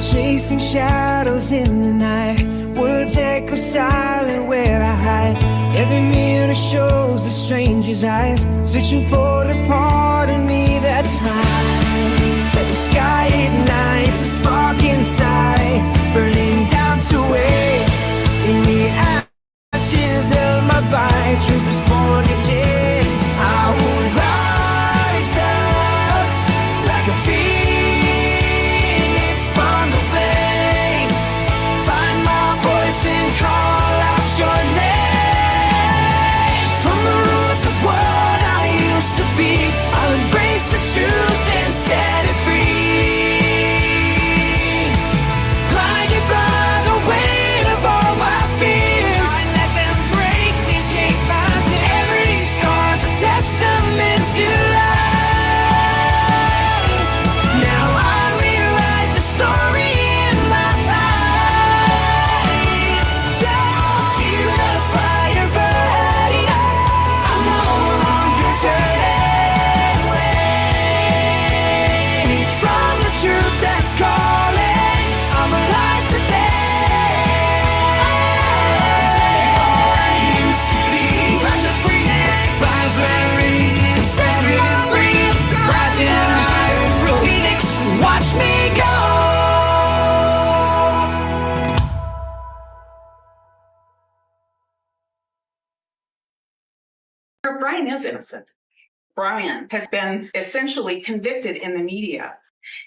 chasing shadows in the night. Words echo silent where I hide. Every mirror shows a stranger's eyes, searching for the part of me that's mine. Let the sky ignites a spark inside, burning down to wait in the ashes of my fight. Truth is born again. I will rise up like a phoenix from the flame. Find my voice and call out your name. From the roots of what I used to be, I'll embrace the truth and set it free. Blinded by the weight of all my fears, I let them break me, shake my tears. Every scar's a testament to life. Now I rewrite the story in my mind. Yeah, feel the fire burning. I'm no longer turning away from the truth that's calling. I'm alive today. All I used to be, flash of freeness, flies wearing, set me free, rising high, Phoenix, watch me go. Brian is innocent. Brian has been essentially convicted in the media.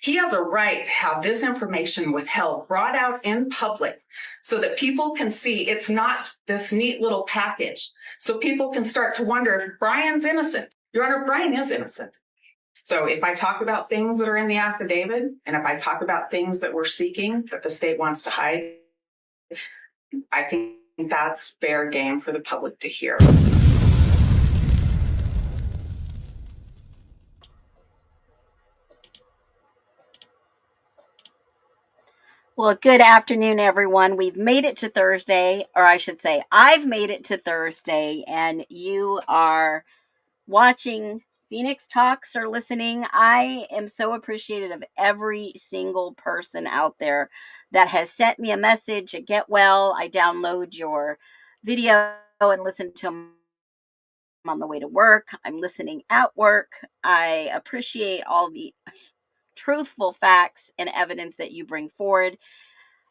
He has a right to have this information withheld, brought out in public, so that people can see it's not this neat little package. So people can start to wonder if Brian's innocent. Your Honor, Brian is innocent. So if I talk about things that are in the affidavit, and if I talk about things that we're seeking that the state wants to hide, I think that's fair game for the public to hear. Well, good afternoon, everyone. We've made it to Thursday, or I should say, I've made it to Thursday, and you are watching Phoenix Talks or listening. I am so appreciative of every single person out there that has sent me a message at Get Well. I download your video and listen to them on the way to work. I'm listening at work. I appreciate all the truthful facts and evidence that you bring forward.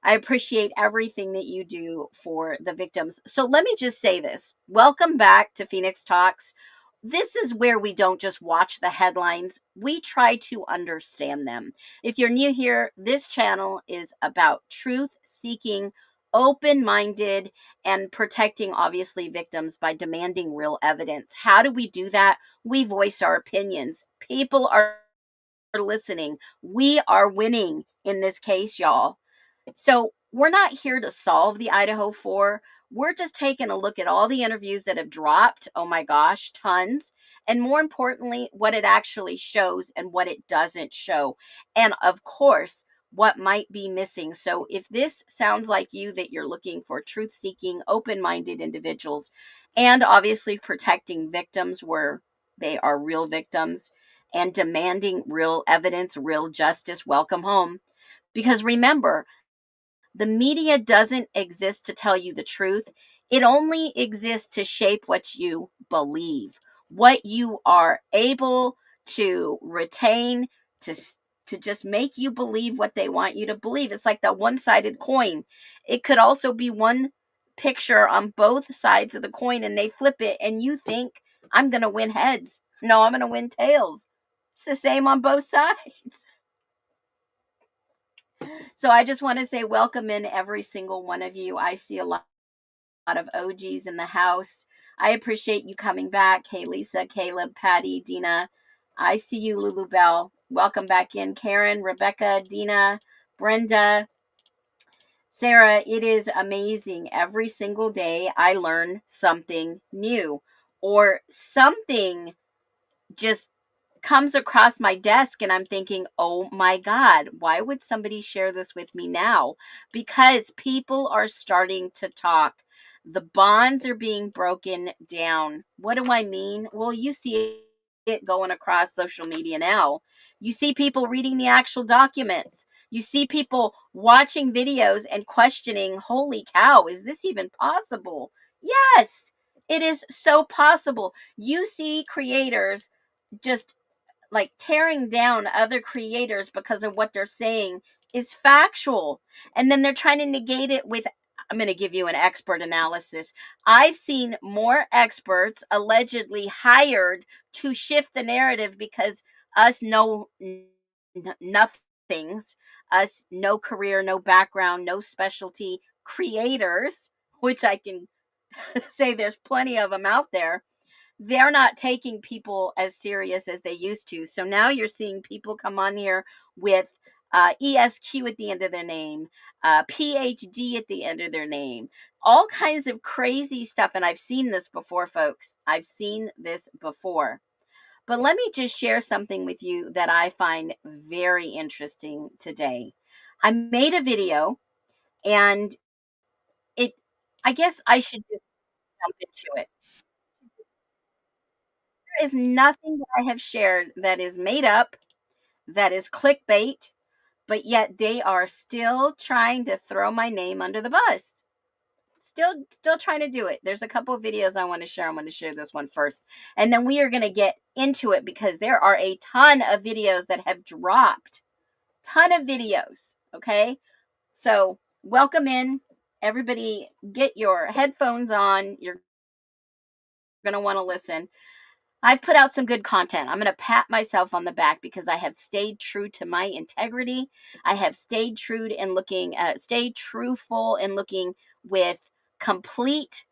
I appreciate everything that you do for the victims. So let me just say this. Welcome back to Phoenix Talks. This is where we don't just watch the headlines. We try to understand them. If you're new here, this channel is about truth seeking, open-minded, and protecting, obviously, victims by demanding real evidence. How do we do that? We voice our opinions. People are listening. We are winning in this case, y'all. So we're not here to solve the Idaho 4. We're just taking a look at all the interviews that have dropped. Oh my gosh, tons. And more importantly, what it actually shows and what it doesn't show. And of course, what might be missing. So if this sounds like you, that you're looking for truth-seeking, open-minded individuals, and obviously protecting victims where they are real victims, and demanding real evidence, real justice, welcome home. Because remember, the media doesn't exist to tell you the truth. It only exists to shape what you believe, what you are able to retain, to just make you believe what they want you to believe. It's like that one-sided coin. It could also be one picture on both sides of the coin, and they flip it, and you think, I'm going to win heads. No, I'm going to win tails. It's the same on both sides. So I just want to say welcome in every single one of you. I see a lot of OGs in the house. I appreciate you coming back. Hey, Lisa, Caleb, Patty, Dina. I see you, Lulu Bell. Welcome back in. Karen, Rebecca, Dina, Brenda, Sarah. It is amazing. Every single day I learn something new, or something just comes across my desk and I'm thinking, oh my God, why would somebody share this with me now? Because people are starting to talk. The bonds are being broken down. What do I mean? Well, you see it going across social media now. You see people reading the actual documents. You see people watching videos and questioning, holy cow, is this even possible? Yes, it is so possible. You see creators just like tearing down other creators because of what they're saying is factual. And then they're trying to negate it with, I'm going to give you an expert analysis. I've seen more experts allegedly hired to shift the narrative because us know nothings, us no career, no background, no specialty creators, which I can say there's plenty of them out there, they're not taking people as serious as they used to. So now you're seeing people come on here with ESQ at the end of their name, PhD at the end of their name, all kinds of crazy stuff. And I've seen this before, folks. I've seen this before. But let me just share something with you that I find very interesting today. I made a video and it, I guess I should just jump into it. There is nothing that I have shared that is made up, that is clickbait, but yet they are still trying to throw my name under the bus. Still trying to do it. There's a couple of videos I want to share. I'm going to share this one first. And then we are going to get into it because there are a ton of videos that have dropped. Ton of videos, okay? So, welcome in. Everybody get your headphones on. You're going to want to listen. I've put out some good content. I'm going to pat myself on the back because I have stayed true to my integrity. I have stayed true in looking, stayed truthful in looking with complete,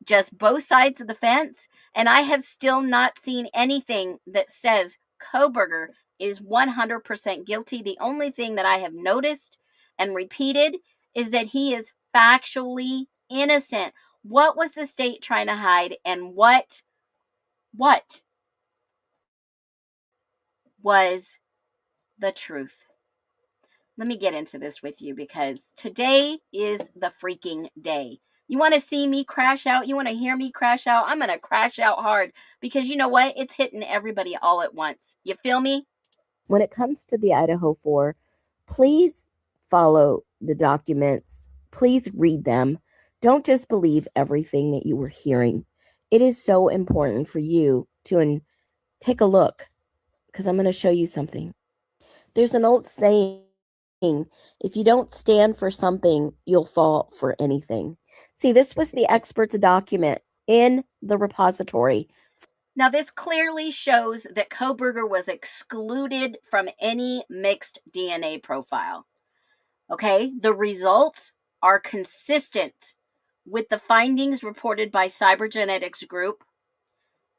just both sides of the fence. And I have still not seen anything that says Kohberger is 100% guilty. The only thing that I have noticed and repeated is that he is factually innocent. What was the state trying to hide, and what was the truth? Let me get into this with you because today is the freaking day. You want to see me crash out? You want to hear me crash out? I'm going to crash out hard because you know what? It's hitting everybody all at once. You feel me? When it comes to the Idaho 4, please follow the documents. Please read them. Don't just believe everything that you were hearing. It is so important for you to take a look because I'm going to show you something. There's an old saying, if you don't stand for something, you'll fall for anything. See, this was the expert's document in the repository. Now, this clearly shows that Kohberger was excluded from any mixed DNA profile. Okay, the results are consistent with the findings reported by Cybergenetics Group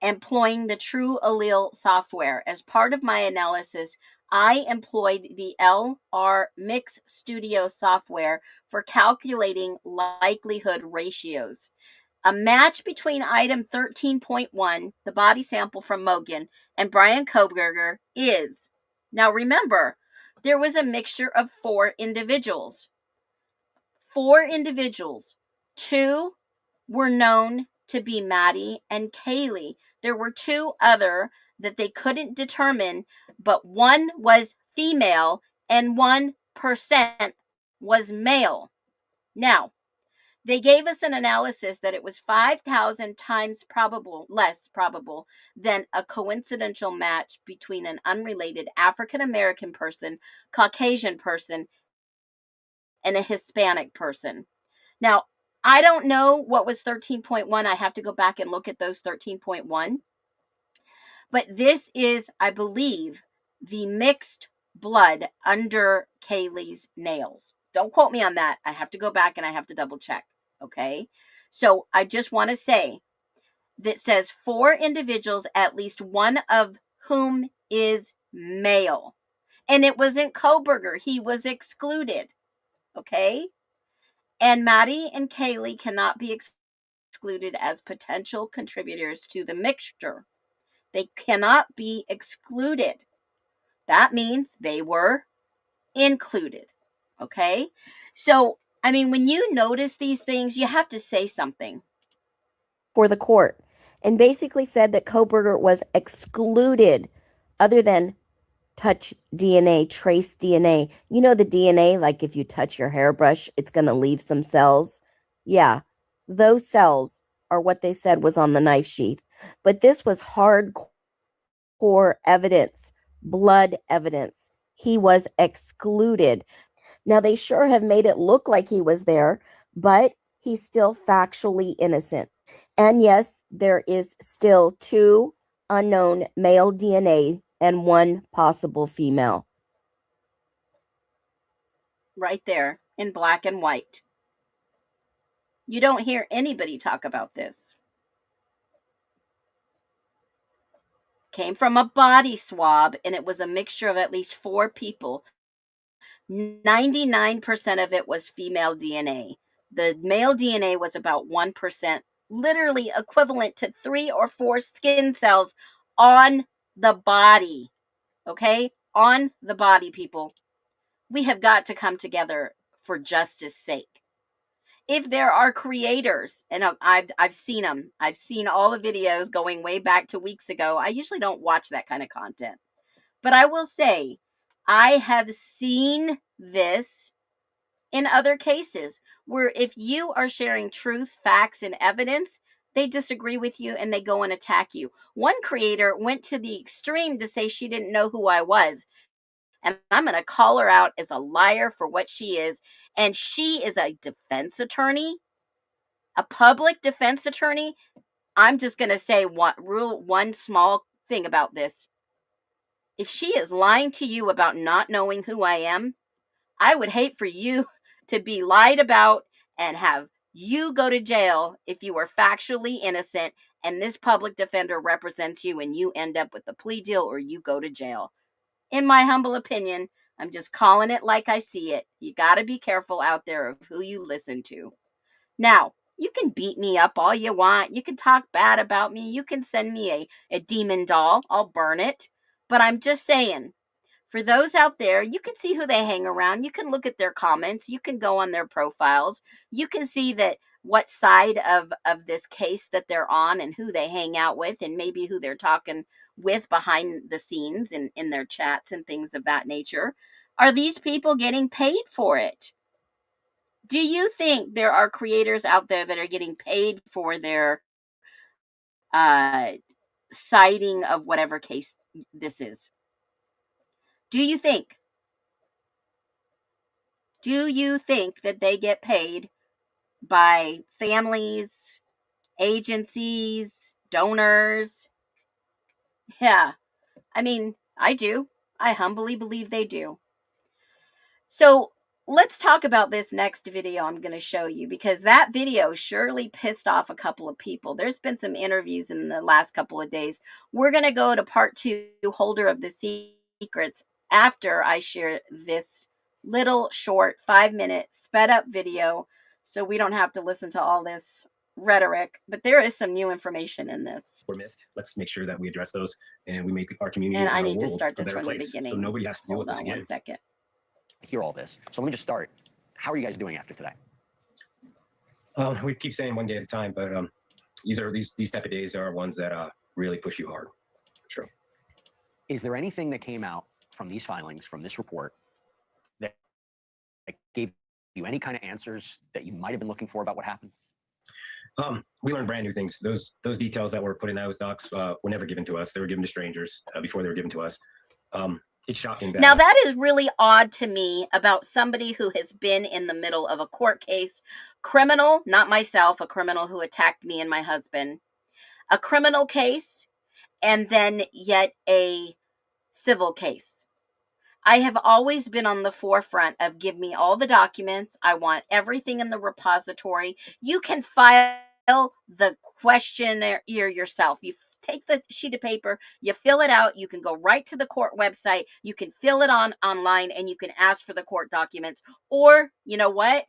employing the True Allele software. As part of my analysis, I employed the LR Mix Studio software for calculating likelihood ratios. A match between item 13.1, the body sample from Mogen, and Brian Kohberger is. Now remember, there was a mixture of 4 individuals. 4 individuals. 2 were known to be Maddie and Kaylee. There were 2 other that they couldn't determine, but one was female and 1% was male. Now, they gave us an analysis that it was 5,000 times less probable than a coincidental match between an unrelated African American person, Caucasian person, and a Hispanic person. Now, I don't know what was 13.1. I have to go back and look at those 13.1. But this is, I believe, the mixed blood under Kaylee's nails. Don't quote me on that. I have to go back and I have to double check. Okay. So I just want to say that says 4 individuals, at least one of whom is male. And it wasn't Kohberger. He was excluded. Okay. And Maddie and Kaylee cannot be excluded as potential contributors to the mixture. They cannot be excluded. That means they were included. Okay. So, I mean, when you notice these things, you have to say something. For the court, and basically said that Kohberger was excluded other than touch DNA, trace DNA. You know the DNA, like if you touch your hairbrush, it's going to leave some cells. Yeah, those cells are what they said was on the knife sheath. But this was hardcore evidence, blood evidence. He was excluded. Now, they sure have made it look like he was there, but he's still factually innocent. And yes, there is still 2 unknown male DNA and 1 possible female. Right there in black and white. You don't hear anybody talk about this. Came from a body swab, and it was a mixture of at least 4 people. 99% of it was female DNA. The male DNA was about 1%, literally equivalent to 3 or 4 skin cells on the body. Okay? On the body, people. We have got to come together for justice sake. If there are creators, and I've seen them, I've seen all the videos going way back to weeks ago. I usually don't watch that kind of content, but I will say I have seen this in other cases where if you are sharing truth, facts, and evidence, they disagree with you and they go and attack you. One creator went to the extreme to say she didn't know who I was. And I'm going to call her out as a liar for what she is. And she is a defense attorney, a public defense attorney. I'm just going to say one small thing about this. If she is lying to you about not knowing who I am, I would hate for you to be lied about and have you go to jail if you are factually innocent and this public defender represents you and you end up with a plea deal or you go to jail. In my humble opinion, I'm just calling it like I see it. You got to be careful out there of who you listen to. Now, you can beat me up all you want. You can talk bad about me. You can send me a demon doll. I'll burn it. But I'm just saying, for those out there, you can see who they hang around. You can look at their comments. You can go on their profiles. You can see that what side of this case that they're on and who they hang out with and maybe who they're talking with behind the scenes in their chats and things of that nature. Are these people getting paid for it? Do you think there are creators out there that are getting paid for their citing of whatever case this is? Do you think that they get paid by families, agencies, donors? Yeah, I mean, I do. I humbly believe they do. So let's talk about this next video I'm going to show you, because that video surely pissed off a couple of people. There's been some interviews in the last couple of days. We're going to go to part 2, Holder of the Secrets, after I share this little short 5-minute sped up video so we don't have to listen to all this rhetoric, but there is some new information in this. Were missed. Let's make sure that we address those and we make our community And and I our need to world start a this better from the place, beginning. so nobody has to deal with Hold this on again. 1 second. Hear all this. So let me just start. How are you guys doing after today? We keep saying one day at a time, but these type of days are ones that really push you hard. Sure. Is there anything that came out from these filings, from this report, that gave you any kind of answers that you might have been looking for about what happened? We learned brand new things. Those details that were put in those docs were never given to us. They were given to strangers before they were given to us. It's shocking that. Now, that is really odd to me about somebody who has been in the middle of a court case. Criminal, not myself, a criminal who attacked me and my husband. A criminal case, and then yet a civil case. I have always been on the forefront of give me all the documents. I want everything in the repository. You can file the questionnaire yourself. You take the sheet of paper, you fill it out, you can go right to the court website, you can fill it online, and you can ask for the court documents. Or, you know what?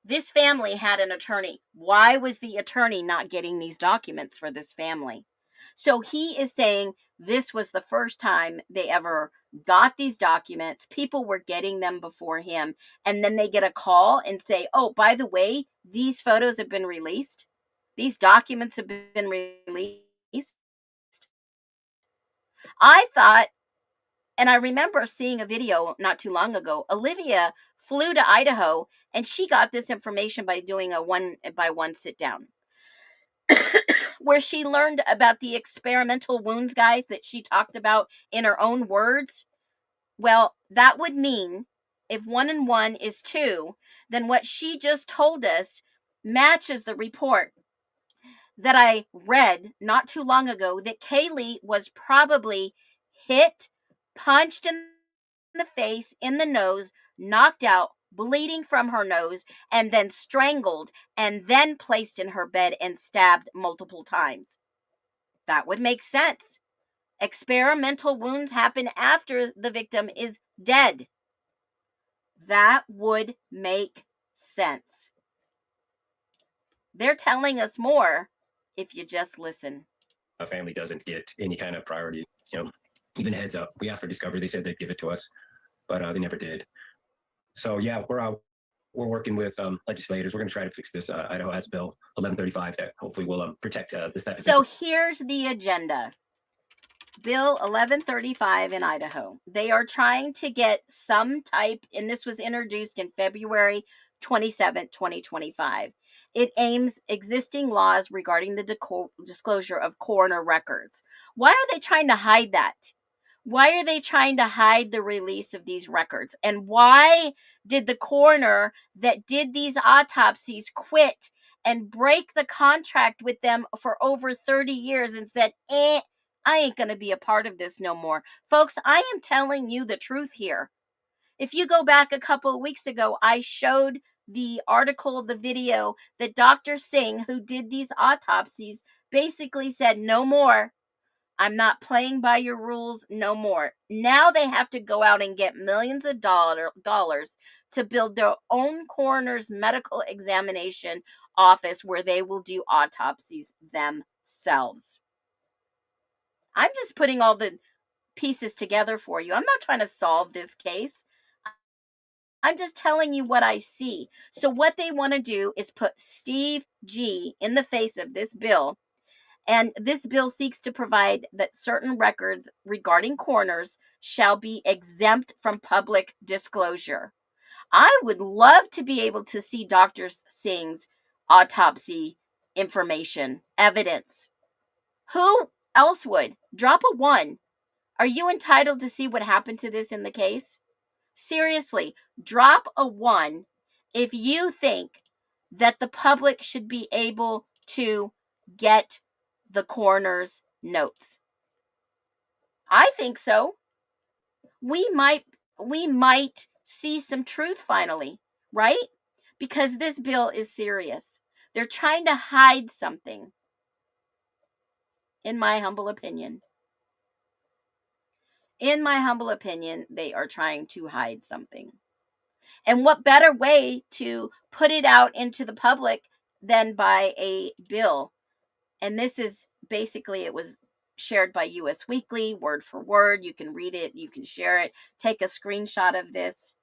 This family had an attorney. Why was the attorney not getting these documents for this family? So he is saying this was the first time they ever got these documents. People were getting them before him. And then they get a call and say, oh, by the way, these photos have been released. These documents have been released. I thought And I remember seeing a video not too long ago. Olivia flew to Idaho and she got this information by doing a 1-by-1 sit down where she learned about the experimental wounds, guys, that she talked about in her own words. Well, that would mean if 1 and 1 is 2, then what she just told us matches the report that I read not too long ago that Kaylee was probably hit, punched in the face, in the nose, knocked out, bleeding from her nose, and then strangled, and then placed in her bed and stabbed multiple times. That would make sense. Experimental wounds happen after the victim is dead. That would make sense. They're telling us more if you just listen. A family doesn't get any kind of priority, even heads up. We asked for discovery. They said they'd give it to us, but they never did. So yeah, we're working with legislators. We're going to try to fix this. Idaho has Bill 1135 that hopefully will protect this type of. So here's the agenda. Bill 1135 in Idaho. They are trying to get some type, and this was introduced in February 27, 2025. It aims existing laws regarding the disclosure of coroner records. Why are they trying to hide that? Why are they trying to hide the release of these records? And why did the coroner that did these autopsies quit and break the contract with them for over 30 years and said, I ain't going to be a part of this no more? Folks, I am telling you the truth here. If you go back a couple of weeks ago, I showed the article, the video that Dr. Singh, who did these autopsies, basically said, no more. I'm not playing by your rules, no more. Now they have to go out and get millions of dollars to build their own coroner's medical examination office where they will do autopsies themselves. I'm just putting all the pieces together for you. I'm not trying to solve this case. I'm just telling you what I see. So what they want to do is put Steve G in the face of this bill. And this bill seeks to provide that certain records regarding coroners shall be exempt from public disclosure. I would love to be able to see Dr. Singh's autopsy information, evidence. Who else would? Drop a 1. Are you entitled to see what happened to this in the case? Seriously, drop a 1 if you think that the public should be able to get the coroner's notes. I think so. We might see some truth finally, right? Because this bill is serious. They're trying to hide something, in my humble opinion. In my humble opinion, they are trying to hide something. And what better way to put it out into the public than by a bill? And this is basically, it was shared by US Weekly, word for word. You can read it, you can share it, take a screenshot of this.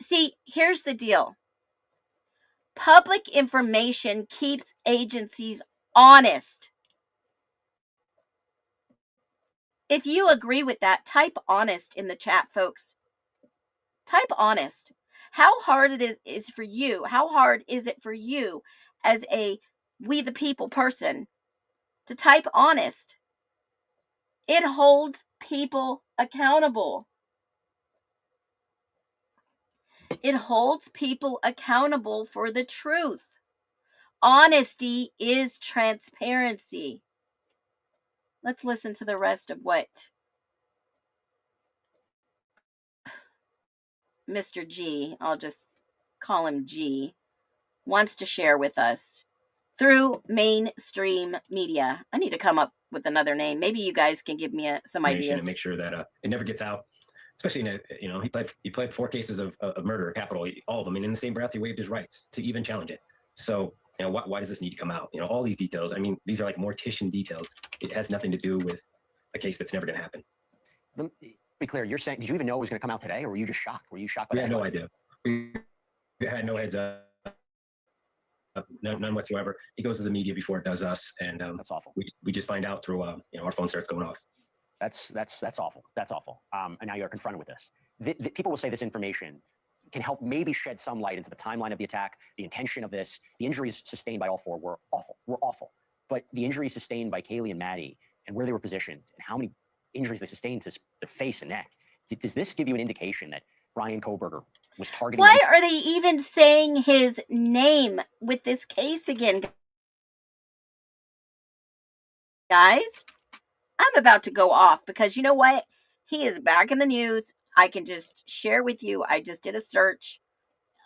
See, here's the deal. Public information keeps agencies honest. If you agree with that, type honest in the chat, folks. Type honest. How hard it is for you? How hard is it for you as a we the people person to type honest? It holds people accountable. It holds people accountable for the truth. Honesty is transparency. Let's listen to the rest of what Mr. G, I'll just call him G, wants to share with us through mainstream media. I need to come up with another name. Maybe you guys can give me some ideas. To make sure that it never gets out. Especially he pled 4 cases of murder, capital, all of them, and in the same breath he waived his rights to even challenge it. So why does this need to come out? All these details. I mean, these are like mortician details. It has nothing to do with a case that's never going to happen. Let me be clear. You're saying, did you even know it was going to come out today, or were you just shocked? Were you shocked by We that? had no idea. We had no heads up. None whatsoever. It goes to the media before it does us, and That's awful. we just find out through our phone starts going off. That's awful. That's awful. And now you're confronted with this. People will say this information can help maybe shed some light into the timeline of the attack, the intention of this. The injuries sustained by all four were awful. Were awful. But the injuries sustained by Kaylee and Maddie and where they were positioned and how many injuries they sustained to their face and neck, does this give you an indication that Bryan Kohberger was targeting? Why are they even saying his name with this case again, guys? I'm about to go off because you know what? He is back in the news. I can just share with you. I just did a search.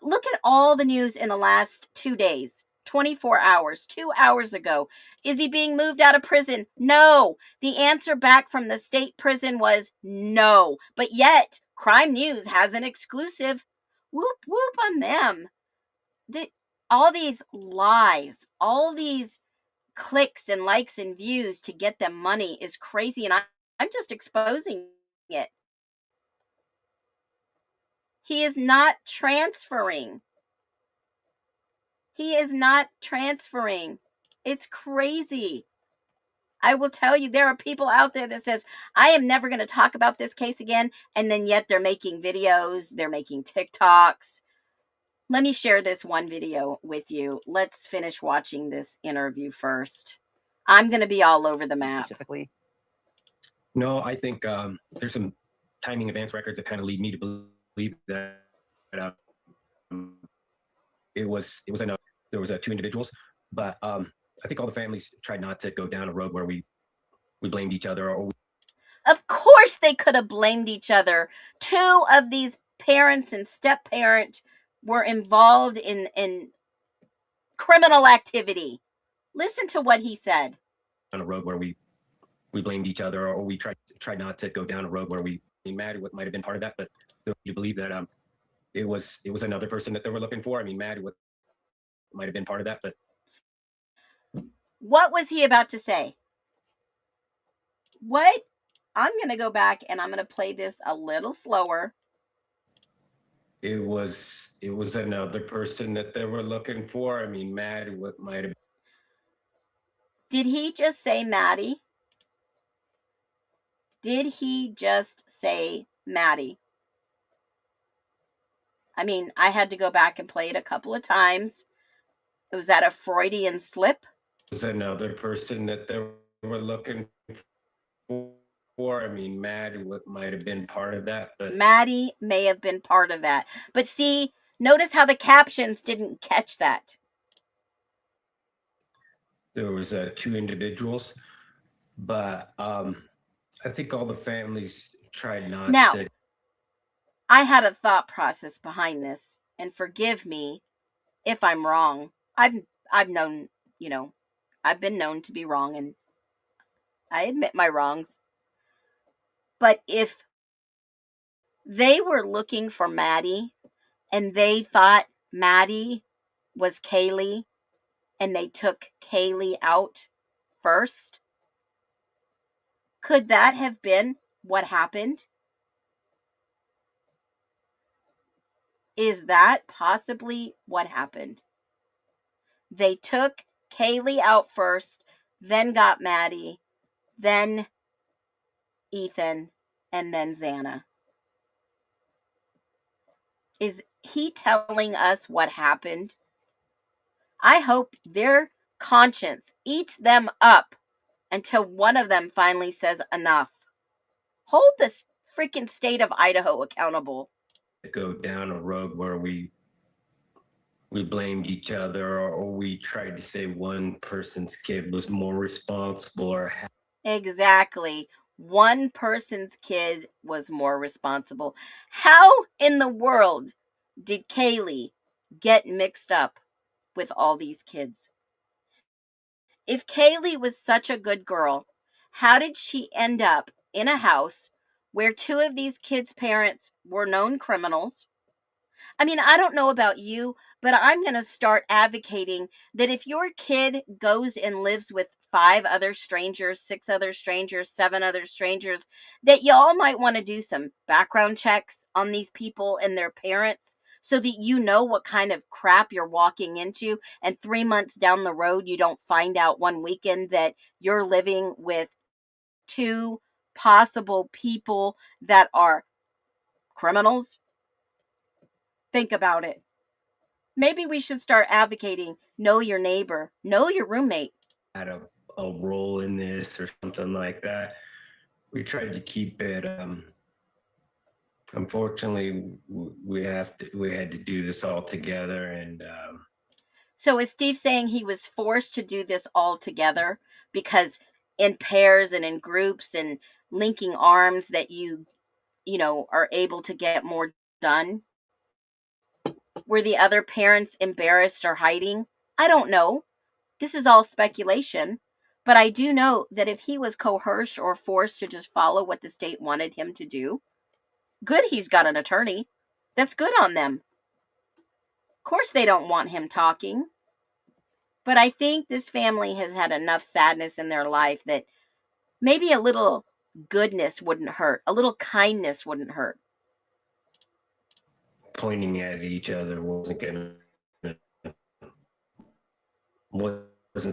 Look at all the news in the last 2 days, 24 hours, 2 hours ago. Is he being moved out of prison? No. The answer back from the state prison was no. But yet, Crime News has an exclusive. Whoop, whoop on them. All these lies, all these clicks and likes and views to get them money is crazy. And I'm just exposing it. He is not transferring. He is not transferring. It's crazy. I will tell you, there are people out there that says, I am never going to talk about this case again. And then yet they're making videos. They're making TikToks. Let me share this one video with you. Let's finish watching this interview first. I'm going to be all over the map. Specifically? No, I think there's some timing advance records that kind of lead me to believe that it was enough. There was two individuals, but I think all the families tried not to go down a road where we blamed each other. Of course they could have blamed each other. Two of these parents and step-parent were involved in criminal activity. Listen to what he said. On a road where we blamed each other, or we tried not to go down a road where we Maddie might have been part of that, but you believe that it was another person that they were looking for. I mean, Maddie might have been part of that, but what was he about to say? What? I'm going to go back and I'm going to play this a little slower. It was another person that they were looking for. I mean, Maddie might have. Did he just say Maddie? Did he just say Maddie? I mean, I had to go back and play it a couple of times. Was that a Freudian slip? It was another person that they were looking for. I mean, Maddie might have been part of that, but Maddie may have been part of that. But see, notice how the captions didn't catch that. There was two individuals, but I think all the families tried not to. I had a thought process behind this, and forgive me if I'm wrong. I've known, I've been known to be wrong, and I admit my wrongs. But if they were looking for Maddie and they thought Maddie was Kaylee and they took Kaylee out first, could that have been what happened? Is that possibly what happened? They took Kaylee out first, then got Maddie, then Ethan, and then Xana. Is he telling us what happened? I hope their conscience eats them up until one of them finally says enough. Hold the freaking state of Idaho accountable. Go down a road where we blamed each other, or we tried to say one person's kid was more responsible, or exactly, one person's kid was more responsible. How in the world did Kaylee get mixed up with all these kids? If Kaylee was such a good girl, how did she end up in a house where two of these kids' parents were known criminals? I mean, I don't know about you, but I'm going to start advocating that if your kid goes and lives with 5 other strangers, 6 other strangers, 7 other strangers, that y'all might want to do some background checks on these people and their parents so that you know what kind of crap you're walking into. And 3 months down the road, you don't find out one weekend that you're living with 2 possible people that are criminals? Think about it. Maybe we should start advocating, know your neighbor, know your roommate. Had a role in this or something like that. We tried to keep it. Unfortunately, we had to do this all together, and So is Steve saying he was forced to do this all together because in pairs and in groups and linking arms that you are able to get more done? Were the other parents embarrassed or hiding? I don't know. This is all speculation. But I do know that if he was coerced or forced to just follow what the state wanted him to do, good he's got an attorney. That's good on them. Of course they don't want him talking. But I think this family has had enough sadness in their life that maybe a little goodness wouldn't hurt. A little kindness wouldn't hurt. pointing at each other wasn't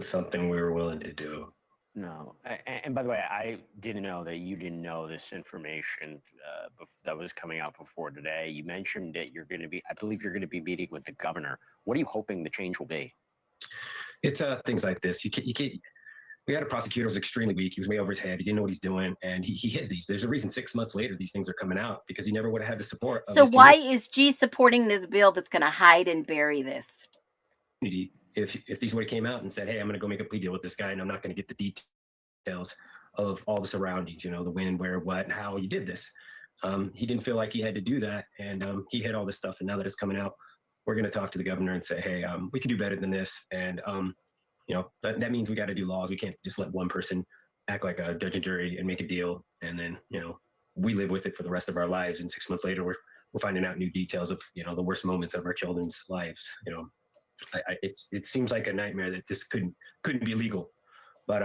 something we were willing to do. No. And by the way, I didn't know that you didn't know this information that was coming out before today. You mentioned that I believe you're going to be meeting with the governor. What are you hoping the change will be? It's things like this. You can't. We had a prosecutor who was extremely weak. He was way over his head. He didn't know what he's doing, and he hid these. There's a reason 6 months later these things are coming out, because he never would have had the support of So his why is G supporting this bill that's going to hide and bury this? community. If these would have came out and said, "Hey, I'm going to go make a plea deal with this guy, and I'm not going to get the details of all the surroundings, the when, where, what, and how you did this," he didn't feel like he had to do that, and he hid all this stuff. And now that it's coming out, we're going to talk to the governor and say, "Hey, we can do better than this," and that means we got to do laws. We can't just let one person act like a judge and jury and make a deal, and then we live with it for the rest of our lives. And 6 months later, we're finding out new details of the worst moments of our children's lives. It seems like a nightmare that this couldn't be legal, but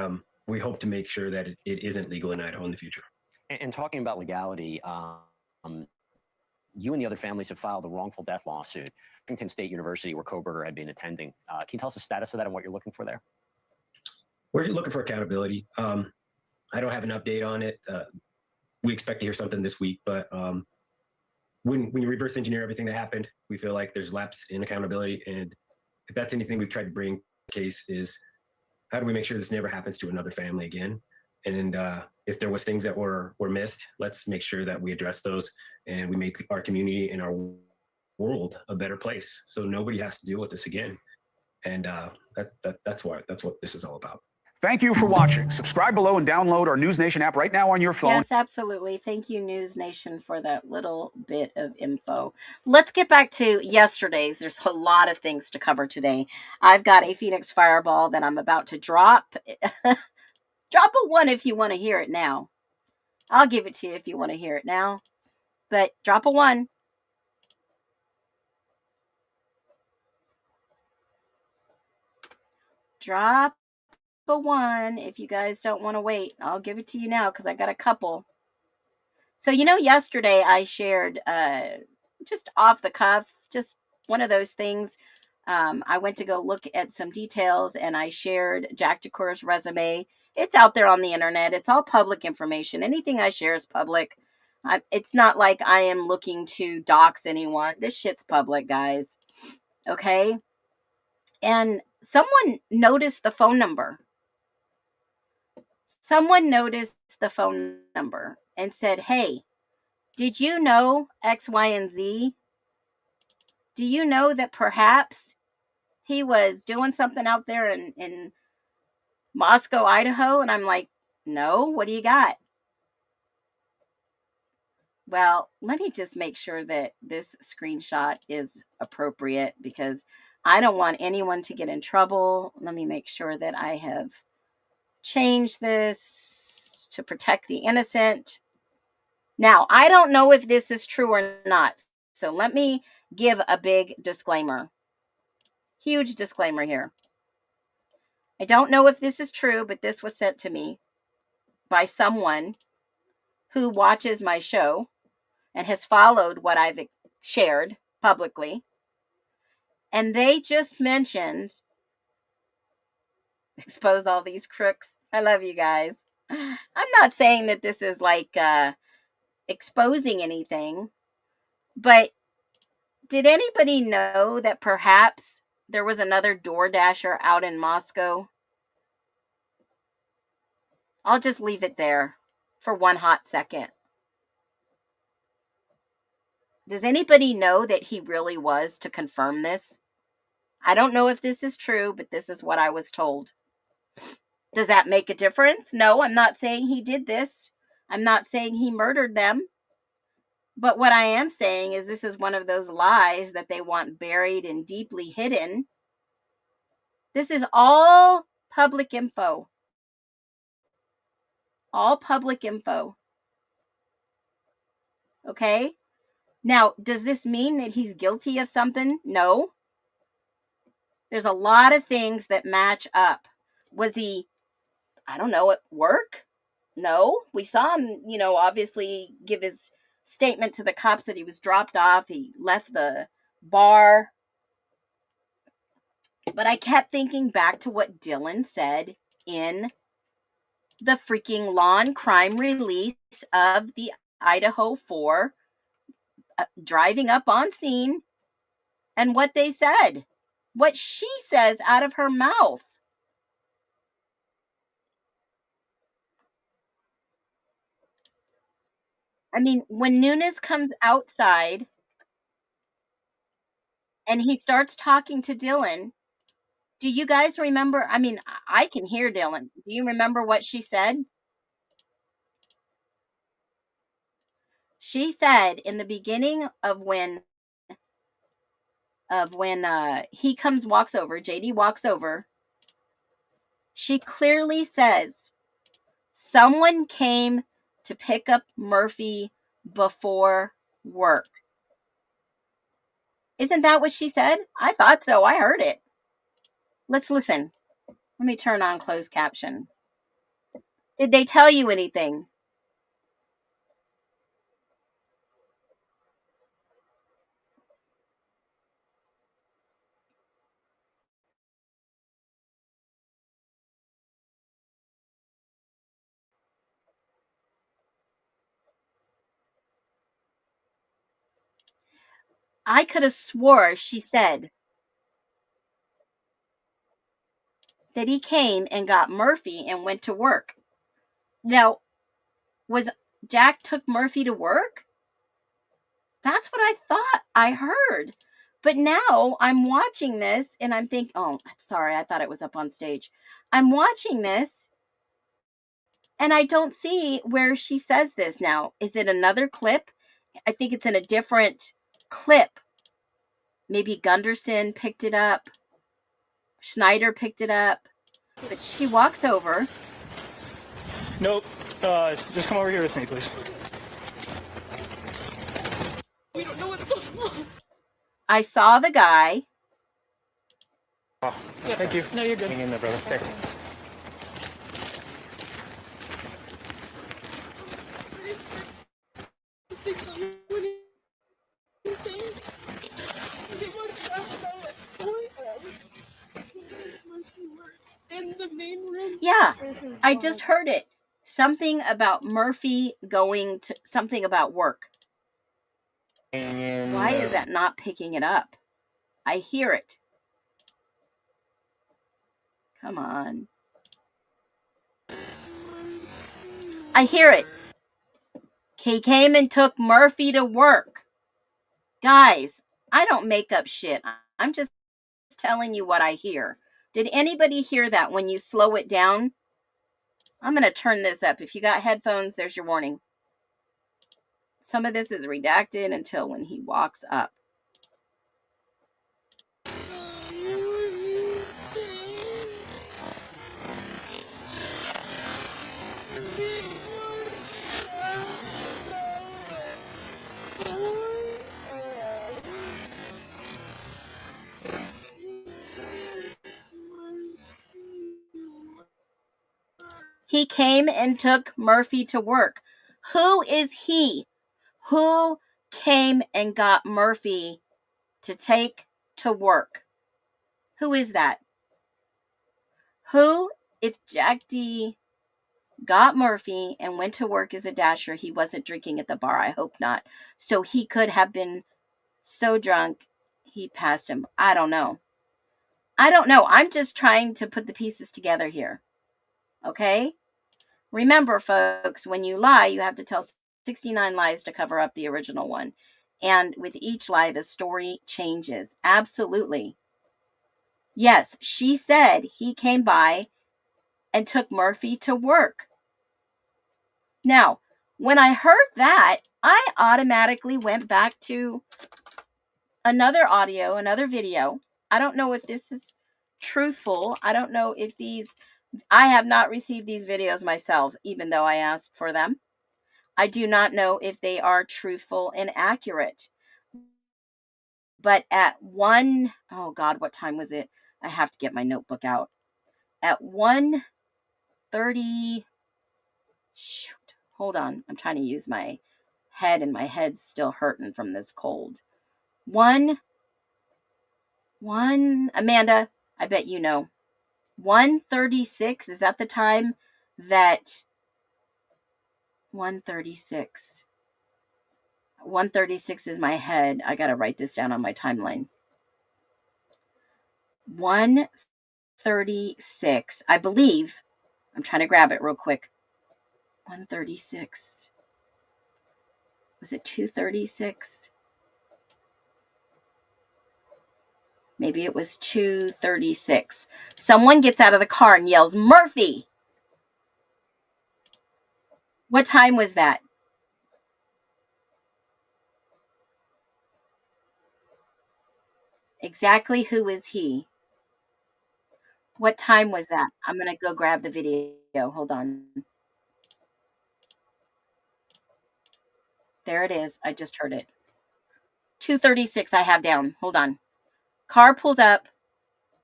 we hope to make sure that it isn't legal in Idaho in the future. And talking about legality, you and the other families have filed a wrongful death lawsuit at Washington State University, where Kohberger had been attending. Can you tell us the status of that and what you're looking for there? We're looking for accountability. I don't have an update on it. We expect to hear something this week, but when you reverse engineer everything that happened, we feel like there's lapse in accountability. And if that's anything we've tried to bring to the case, is how do we make sure this never happens to another family again? And if there was things that were missed, let's make sure that we address those and we make our community and our world a better place, so nobody has to deal with this again. And that's what this is all about. Thank you for watching. Subscribe below and download our News Nation app right now on your phone. Yes, absolutely. Thank you, News Nation, for that little bit of info. Let's get back to yesterday's. There's a lot of things to cover today. I've got a Phoenix Fireball that I'm about to drop. Drop a 1 if you want to hear it now. I'll give it to you if you want to hear it now. But drop a 1. Drop a 1 if you guys don't want to wait. I'll give it to you now because I got a couple. So, yesterday I shared just off the cuff, just one of those things. I went to go look at some details, and I shared Jack DeCour's resume. It's out there on the internet. It's all public information. Anything I share is public. It's not like I am looking to dox anyone. This shit's public, guys. Okay? And someone noticed the phone number. Someone noticed the phone number and said, "Hey, did you know X, Y, and Z? Do you know that perhaps he was doing something out there in Moscow, Idaho?" And I'm like, "No, what do you got?" Well, let me just make sure that this screenshot is appropriate, because I don't want anyone to get in trouble. Let me make sure that I have changed this to protect the innocent. Now, I don't know if this is true or not, so let me give a big disclaimer. Huge disclaimer here. I don't know if this is true, but this was sent to me by someone who watches my show and has followed what I've shared publicly. And they just mentioned, expose all these crooks. I love you guys. I'm not saying that this is like exposing anything, but did anybody know that perhaps there was another DoorDasher out in Moscow? I'll just leave it there for one hot second. Does anybody know that he really was, to confirm this? I don't know if this is true, but this is what I was told. Does that make a difference? No, I'm not saying he did this. I'm not saying he murdered them. But what I am saying is this is one of those lies that they want buried and deeply hidden. This is all public info. All public info. Okay? Now, does this mean that he's guilty of something? No. There's a lot of things that match up. Was he, I don't know, at work? No. We saw him, obviously give his statement to the cops that he was dropped off. He left the bar. But I kept thinking back to what Dylan said in the freaking law and crime release of the Idaho 4 driving up on scene, and what they said, what she says out of her mouth. I mean, when Nunes comes outside and he starts talking to Dylan, do you guys remember? I mean, I can hear Dylan. Do you remember what she said? She said in the beginning of when he walks over, JD walks over, she clearly says, someone came to pick up Murphy before work. Isn't that what she said? I thought so. I heard it. Let's listen. Let me turn on closed caption. Did they tell you anything? I could have swore she said that he came and got Murphy and went to work. Now, was Jack took Murphy to work? That's what I thought I heard. But now I'm watching this and I'm thinking, oh, sorry, I thought it was up on stage. I'm watching this and I don't see where she says this now. Is it another clip? I think it's in a different clip. Maybe Gunderson picked it up. Schneider picked it up. But she walks over. Nope. Just come over here with me, please. We don't know what's going on. I saw the guy. Oh, yeah, thank you. No, you're good. Hang in there, brother. Thanks. In the main room. Yeah, I just heard it. Something about Murphy going to something about work. Why is that not picking it up? I hear it. Come on. I hear it. He came and took Murphy to work. Guys, I don't make up shit. I'm just telling you what I hear. Did anybody hear that when you slow it down? I'm going to turn this up. If you got headphones, there's your warning. Some of this is redacted until when he walks up. He came and took Murphy to work. Who is he? Who came and got Murphy to take to work? Who is that? Who, if Jack D got Murphy and went to work as a dasher. He wasn't drinking at the bar. I hope not. So he could have been so drunk he passed him. I don't know. I'm just trying to put the pieces together here. Okay? Remember, folks, when you lie, you have to tell 69 lies to cover up the original one. And with each lie, the story changes. Absolutely. Yes, she said he came by and took Murphy to work. Now, when I heard that, I automatically went back to another audio, another video. I don't know if this is truthful. I don't know if I have not received these videos myself, even though I asked for them. I do not know if they are truthful and accurate. But at oh God, what time was it? I have to get my notebook out. At 1:30, shoot, hold on. I'm trying to use my head and my head's still hurting from this cold. One, Amanda, I bet you know. 1:36, is that the time that 1:36? 1:36 is my head. I got to write this down on my timeline. 1:36, I believe. I'm trying to grab it real quick. 1:36. Was it 2:36? Maybe it was 2:36. Someone gets out of the car and yells, "Murphy!" What time was that? Exactly who is he? What time was that? I'm going to go grab the video. Hold on. There it is. I just heard it. 2:36 I have down. Hold on. Car pulls up.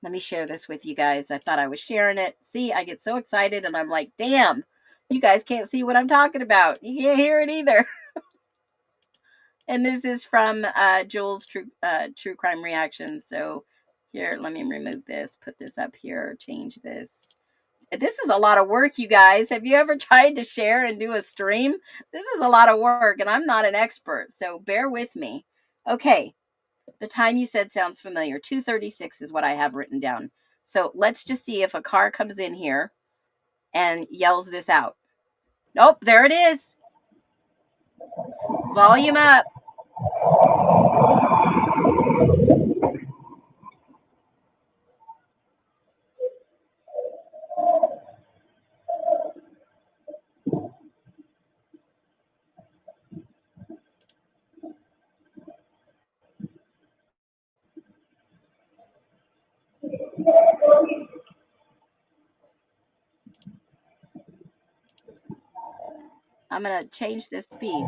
Let me share this with you guys. I thought I was sharing it. See, I get so excited and I'm like, damn, you guys can't see what I'm talking about. You can't hear it either. And this is from Jules True Crime Reactions. So here, let me remove this, put this up here, change this. This is a lot of work, you guys. Have you ever tried to share and do a stream? This is a lot of work, and I'm not an expert, so bear with me. Okay, the time you said sounds familiar. 2:36 is what I have written down. So let's just see if a car comes in here and yells this out. Nope, there it is. Volume up. I'm going to change the speed.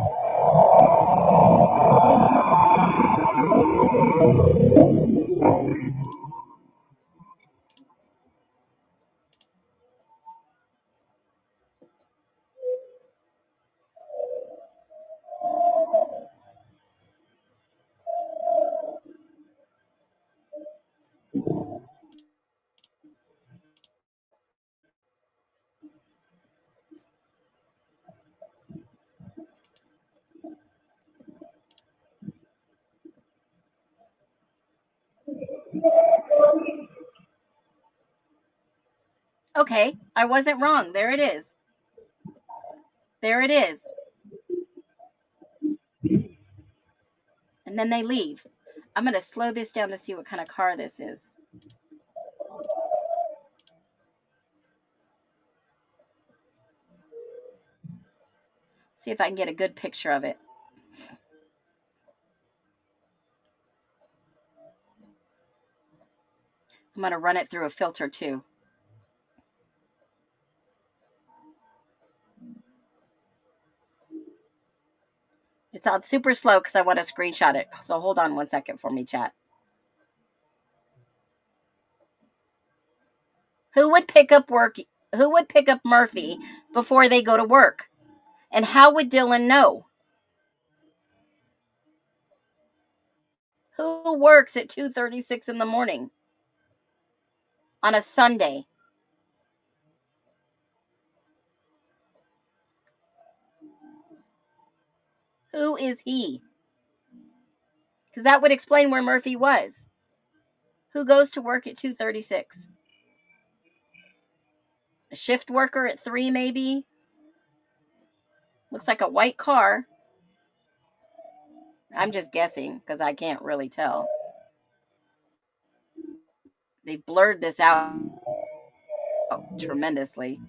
Okay, I wasn't wrong. There it is. There it is. And then they leave. I'm going to slow this down to see what kind of car this is. See if I can get a good picture of it. I'm going to run it through a filter too. It's on super slow because I want to screenshot it. So hold on 1 second for me, chat. Who would pick up Murphy before they go to work? And how would Dylan know? Who works at 2:36 in the morning on a Sunday? Who is he? Because that would explain where Murphy was. Who goes to work at 2:36? A shift worker at 3, maybe? Looks like a white car. I'm just guessing because I can't really tell. They blurred this out tremendously.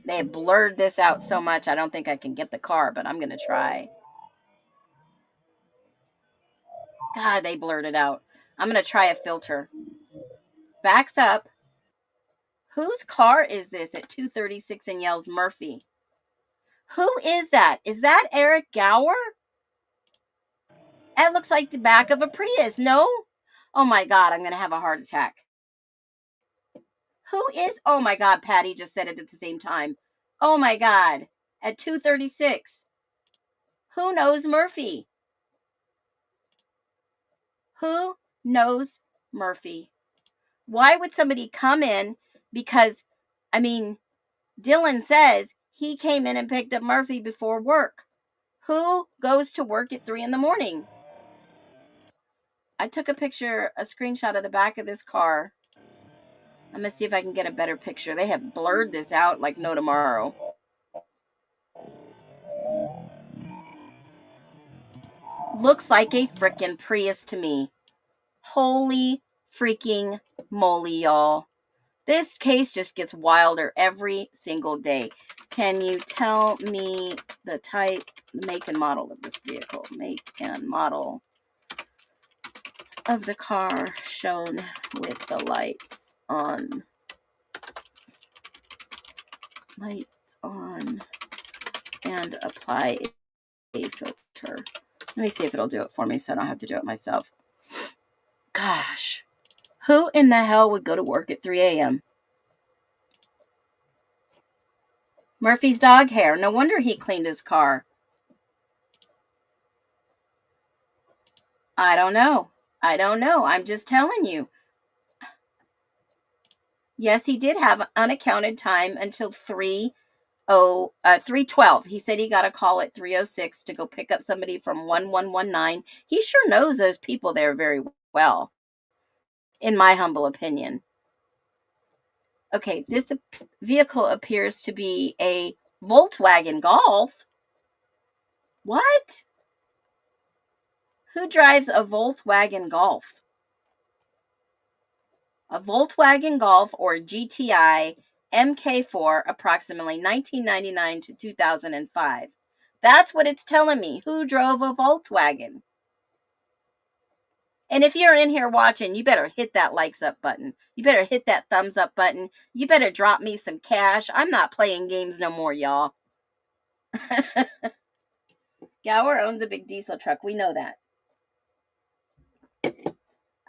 They blurred this out so much, I don't think I can get the car, but I'm going to try. God, they blurred it out. I'm going to try a filter. Backs up. Whose car is this at 2:36 and yells Murphy? Who is that? Is that Eric Gower? That looks like the back of a Prius. No? Oh my God, I'm going to have a heart attack. Who is? Oh my God, Patty just said it at the same time. Oh my God, at 2:36. Who knows Murphy? Who knows Murphy? Why would somebody come in? Because, I mean, Dylan says he came in and picked up Murphy before work. Who goes to work at 3 a.m? I took a screenshot of the back of this car. I'm going to see if I can get a better picture. They have blurred this out like no tomorrow. Looks like a frickin' Prius to me. Holy freaking moly, y'all. This case just gets wilder every single day. Can you tell me the type, make and model of this vehicle? Make and model of the car shown with the lights on. Lights on. And apply a filter. Let me see if it'll do it for me so I don't have to do it myself. Gosh. Who in the hell would go to work at 3 a.m? Murphy's dog hair. No wonder he cleaned his car. I don't know. I'm just telling you. Yes, he did have unaccounted time until 3:12. He said he got a call at 3:06 to go pick up somebody from 1119. He sure knows those people there very well, in my humble opinion. Okay, this vehicle appears to be a Volkswagen Golf. What? Who drives a Volkswagen Golf? A Volkswagen Golf or GTI MK4, approximately 1999 to 2005. That's what it's telling me. Who drove a Volkswagen? And if you're in here watching, you better hit that likes up button. You better hit that thumbs up button. You better drop me some cash. I'm not playing games no more, y'all. Gower owns a big diesel truck. We know that.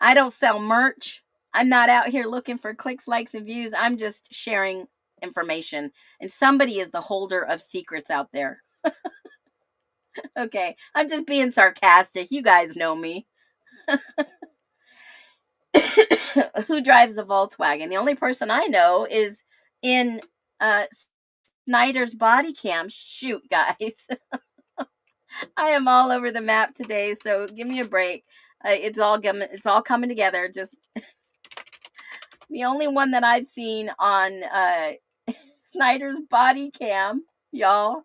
I don't sell merch. I'm not out here looking for clicks, likes, and views. I'm just sharing information. And somebody is the holder of secrets out there. Okay, I'm just being sarcastic. You guys know me. Who drives a Volkswagen? The only person I know is in Snyder's body cam. Shoot, guys. I am all over the map today, so give me a break. It's all coming together. Just the only one that I've seen on Snyder's body cam, y'all.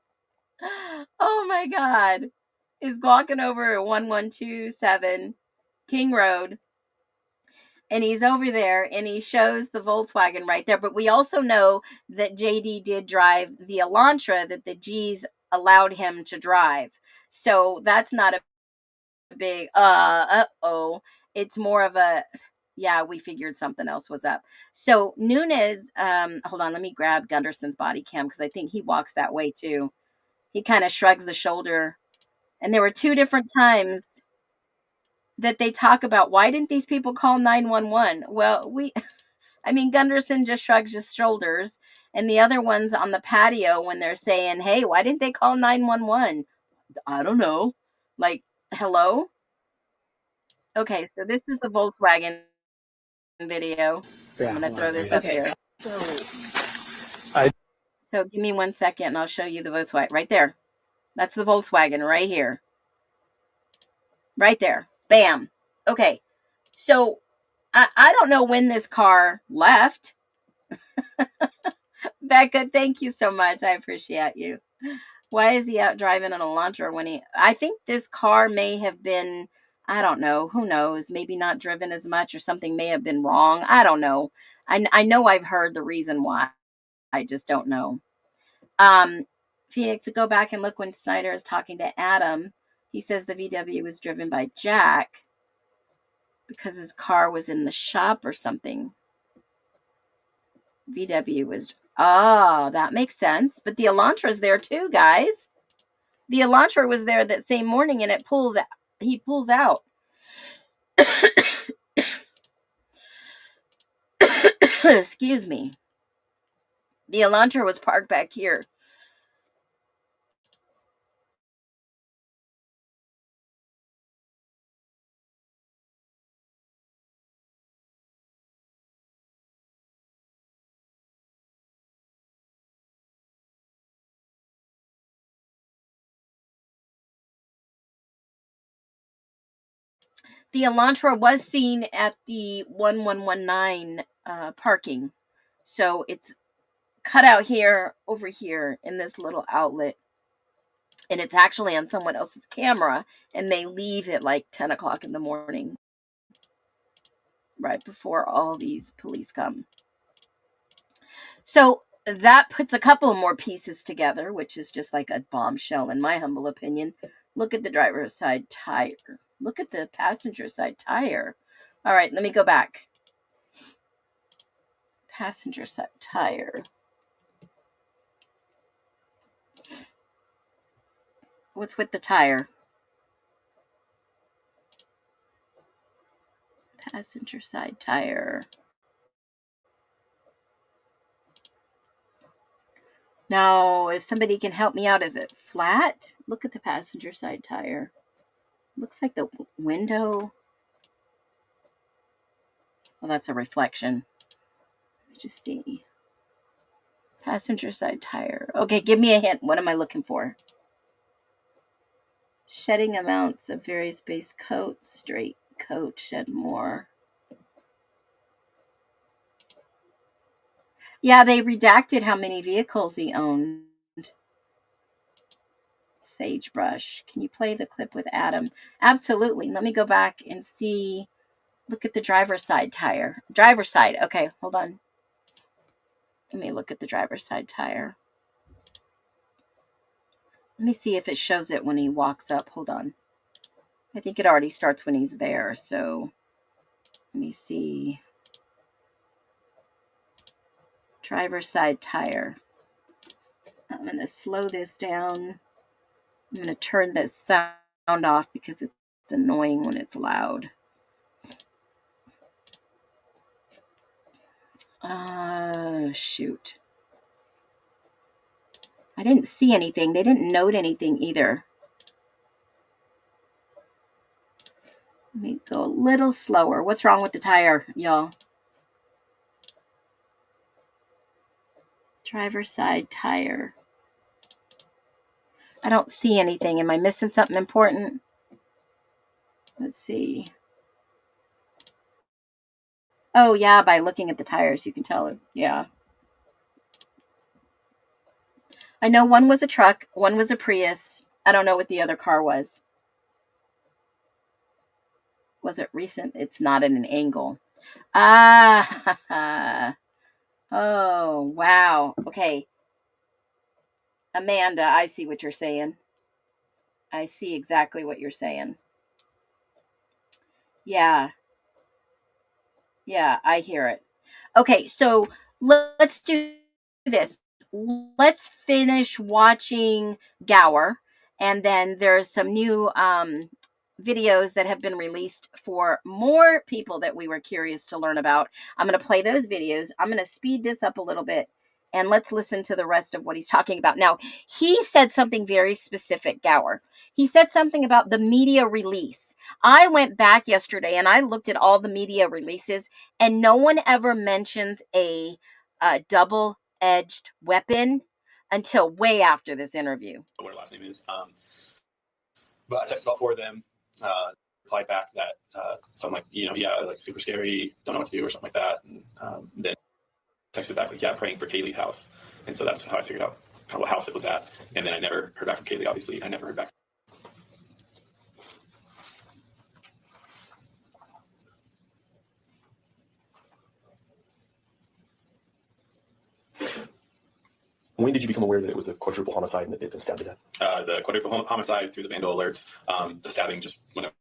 Oh my God, is walking over 1127 King Road. And he's over there and he shows the Volkswagen right there. But we also know that JD did drive the Elantra that the G's allowed him to drive. So that's not a big, it's more of a, yeah, we figured something else was up. So Nunez, hold on, let me grab Gunderson's body cam because I think he walks that way too. He kind of shrugs the shoulder. And there were 2 different times that they talk about, why didn't these people call 911? Well, Gunderson just shrugs his shoulders, and the other ones on the patio when they're saying, hey, why didn't they call 911? I don't know. Like, hello? Okay, so this is the Volkswagen video. I'm going to throw this up here. So give me 1 second and I'll show you the Volkswagen right there. That's the Volkswagen right here. Right there. Bam. Okay. So I don't know when this car left. Becca, thank you so much. I appreciate you. Why is he out driving an Elantra when I think this car may have been, I don't know, who knows, maybe not driven as much or something may have been wrong. I don't know. I know I've heard the reason why. I just don't know. Phoenix, go back and look when Snyder is talking to Adam. He says the VW was driven by Jack because his car was in the shop or something. VW was, that makes sense. But the Elantra's there too, guys. The Elantra was there that same morning and he pulls out. Excuse me. The Elantra was parked back here. The Elantra was seen at the 1119 parking. So it's cut out here, over here in this little outlet. And it's actually on someone else's camera. And they leave at like 10 o'clock in the morning. Right before all these police come. So that puts a couple more pieces together, which is just like a bombshell in my humble opinion. Look at the driver's side tire. Look at the passenger side tire. All right, let me go back. Passenger side tire. What's with the tire? Passenger side tire. Now, if somebody can help me out, is it flat? Look at the passenger side tire. Looks like the window. Well, that's a reflection. Let me just see. Passenger side tire. Okay, give me a hint. What am I looking for? Shedding amounts of various base coat, straight coat, shed more. Yeah, they redacted how many vehicles he owned. Sagebrush. Can you play the clip with Adam? Absolutely. Let me go back and see. Look at the driver's side tire. Driver's side. Okay, hold on. Let me look at the driver's side tire. Let me see if it shows it when he walks up. Hold on. I think it already starts when he's there. So let me see. Driver's side tire. I'm going to slow this down. I'm going to turn this sound off because it's annoying when it's loud. Shoot. I didn't see anything. They didn't note anything either. Let me go a little slower. What's wrong with the tire, y'all? Driver's side tire. I don't see anything. Am I missing something important? Let's see. Oh, yeah, by looking at the tires, you can tell it. Yeah. I know one was a truck, one was a Prius. I don't know what the other car was. Was it recent? It's not at an angle. Ah. Oh, wow. Okay. Amanda, I see what you're saying. I see exactly what you're saying. Yeah. Yeah, I hear it. Okay, so let's do this. Let's finish watching Gower, and then there's some new videos that have been released for more people that we were curious to learn about. I'm going to play those videos. I'm going to speed this up a little bit, and let's listen to the rest of what he's talking about. Now, he said something very specific, Gower. He said something about the media release. I went back yesterday and I looked at all the media releases, and no one ever mentions a double-edged weapon until way after this interview. What her last name is. But I texted about 4 of them. Replied back that something like, yeah, like super scary, don't know what to do or something like that. And then texted back like, yeah, praying for Kaylee's house. And so that's how I figured out kind of what house it was at. And then I never heard back from Kaylee, obviously. I never heard back. When did you become aware that it was a quadruple homicide and that they'd been stabbed to death? The quadruple homicide through the Vandal alerts, the stabbing just whenever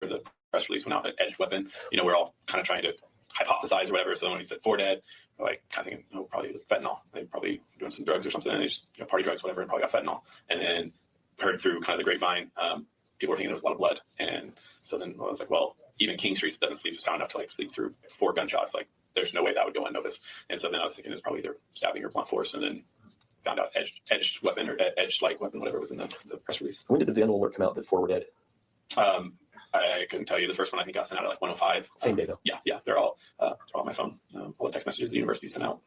the press release went out, edged weapon. We're all kind of trying to hypothesize or whatever. So when he said 4 dead, we're like kind of thinking, probably fentanyl. They probably doing some drugs or something. And they just party drugs, whatever, and probably got fentanyl. And then heard through kind of the grapevine, people were thinking there was a lot of blood. And so then I was like, well, even King Street doesn't sleep sound enough to like sleep through 4 gunshots. Like there's no way that would go unnoticed. And so then I was thinking it was probably either stabbing or blunt force, and then found out edged weapon or edged light weapon, whatever was in the press release. When did the Vandal alert come out that 4 were dead? I couldn't tell you. The first one I think got sent out at like 1:05. Same day though. Yeah, they're all on my phone. All the text messages the university sent out.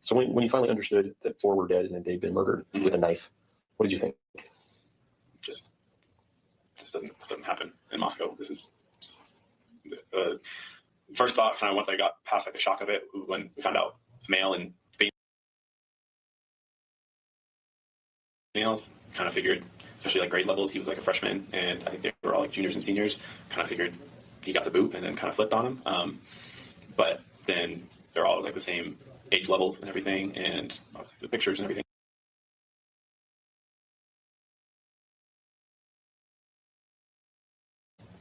So when you finally understood that 4 were dead and that they'd been murdered with a knife, what did you think? Just doesn't happen in Moscow. This is just, first thought kind of once I got past like the shock of it when we found out male and females, kind of figured, especially like grade levels, he was like a freshman and I think they were all like juniors and seniors, kind of figured he got the boot and then kind of flipped on him. But then they're all like the same age levels and everything, and obviously the pictures and everything.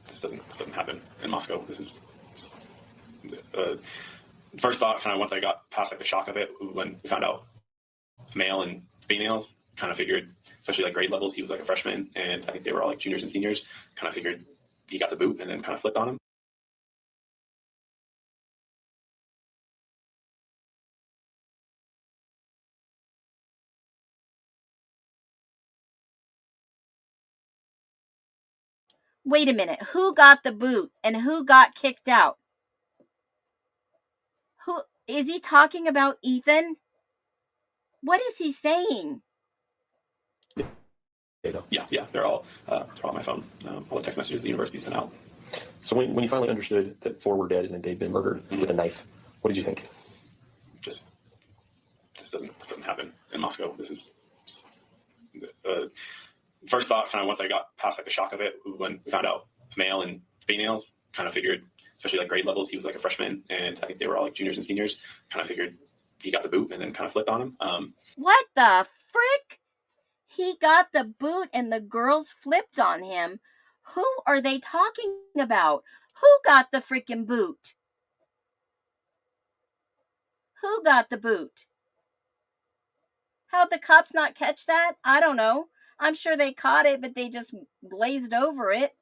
This doesn't happen in Moscow. This is just first thought kind of once I got past like the shock of it when we found out male and females, kind of figured, especially like grade levels, he was like a freshman and I think they were all like juniors and seniors, kind of figured he got the boot and then kind of flipped on him. Wait a minute. Who got the boot and who got kicked out? Who is he talking about? Ethan? What is he saying? Yeah, they're all on my phone. All the text messages the university sent out. So when you finally understood that 4 were dead and that they'd been murdered with a knife, what did you think? Just doesn't happen in Moscow. This is just first thought kind of once I got past like the shock of it when we found out male and females, kind of figured, especially like grade levels, he was like a freshman and I think they were all like juniors and seniors, kind of figured he got the boot and then kind of flipped on him. What the frick? He got the boot and the girls flipped on him. Who are they talking about? Who got the freaking boot? Who got the boot? How'd the cops not catch that? I don't know. I'm sure they caught it, but they just glazed over it.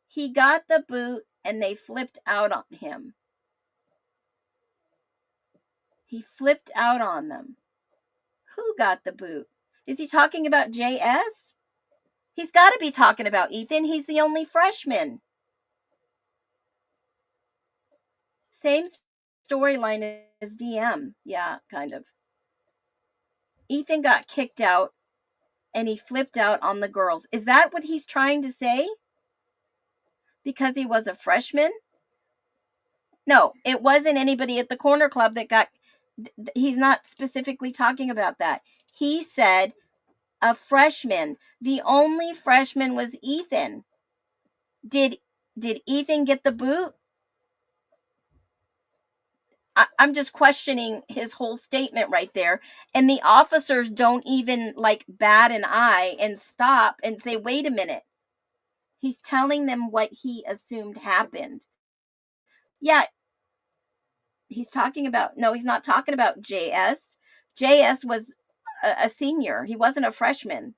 He got the boot and they flipped out on him. He flipped out on them. Who got the boot? Is he talking about JS? He's got to be talking about Ethan. He's the only freshman. Same storyline as DM. Yeah, kind of. Ethan got kicked out and he flipped out on the girls. Is that what he's trying to say? Because he was a freshman? No, it wasn't anybody at the corner club that got... He's not specifically talking about that. He said a freshman. The only freshman was Ethan. Did Ethan get the boot? I'm just questioning his whole statement right there. And the officers don't even like bat an eye and stop and say, wait a minute. He's telling them what he assumed happened. Yeah. He's talking about, no, he's not talking about JS. JS was a senior. He wasn't a freshman.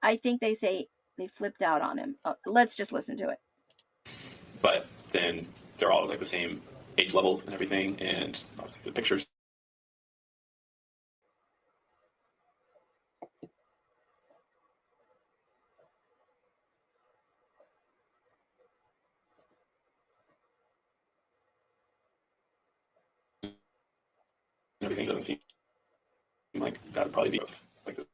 I think they say they flipped out on him. Let's just listen to it. But then they're all like the same age levels and everything, and obviously the pictures. everything, doesn't seem like that would probably be like this.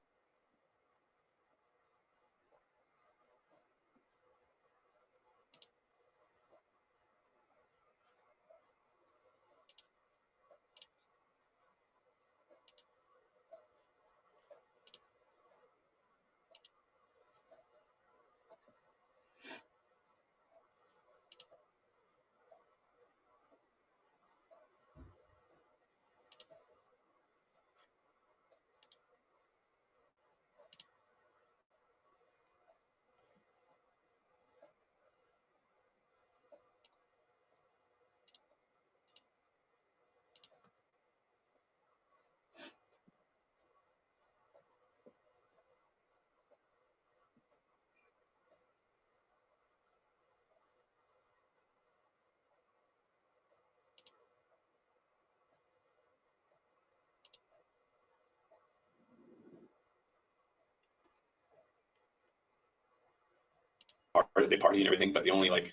They party and everything, but the only like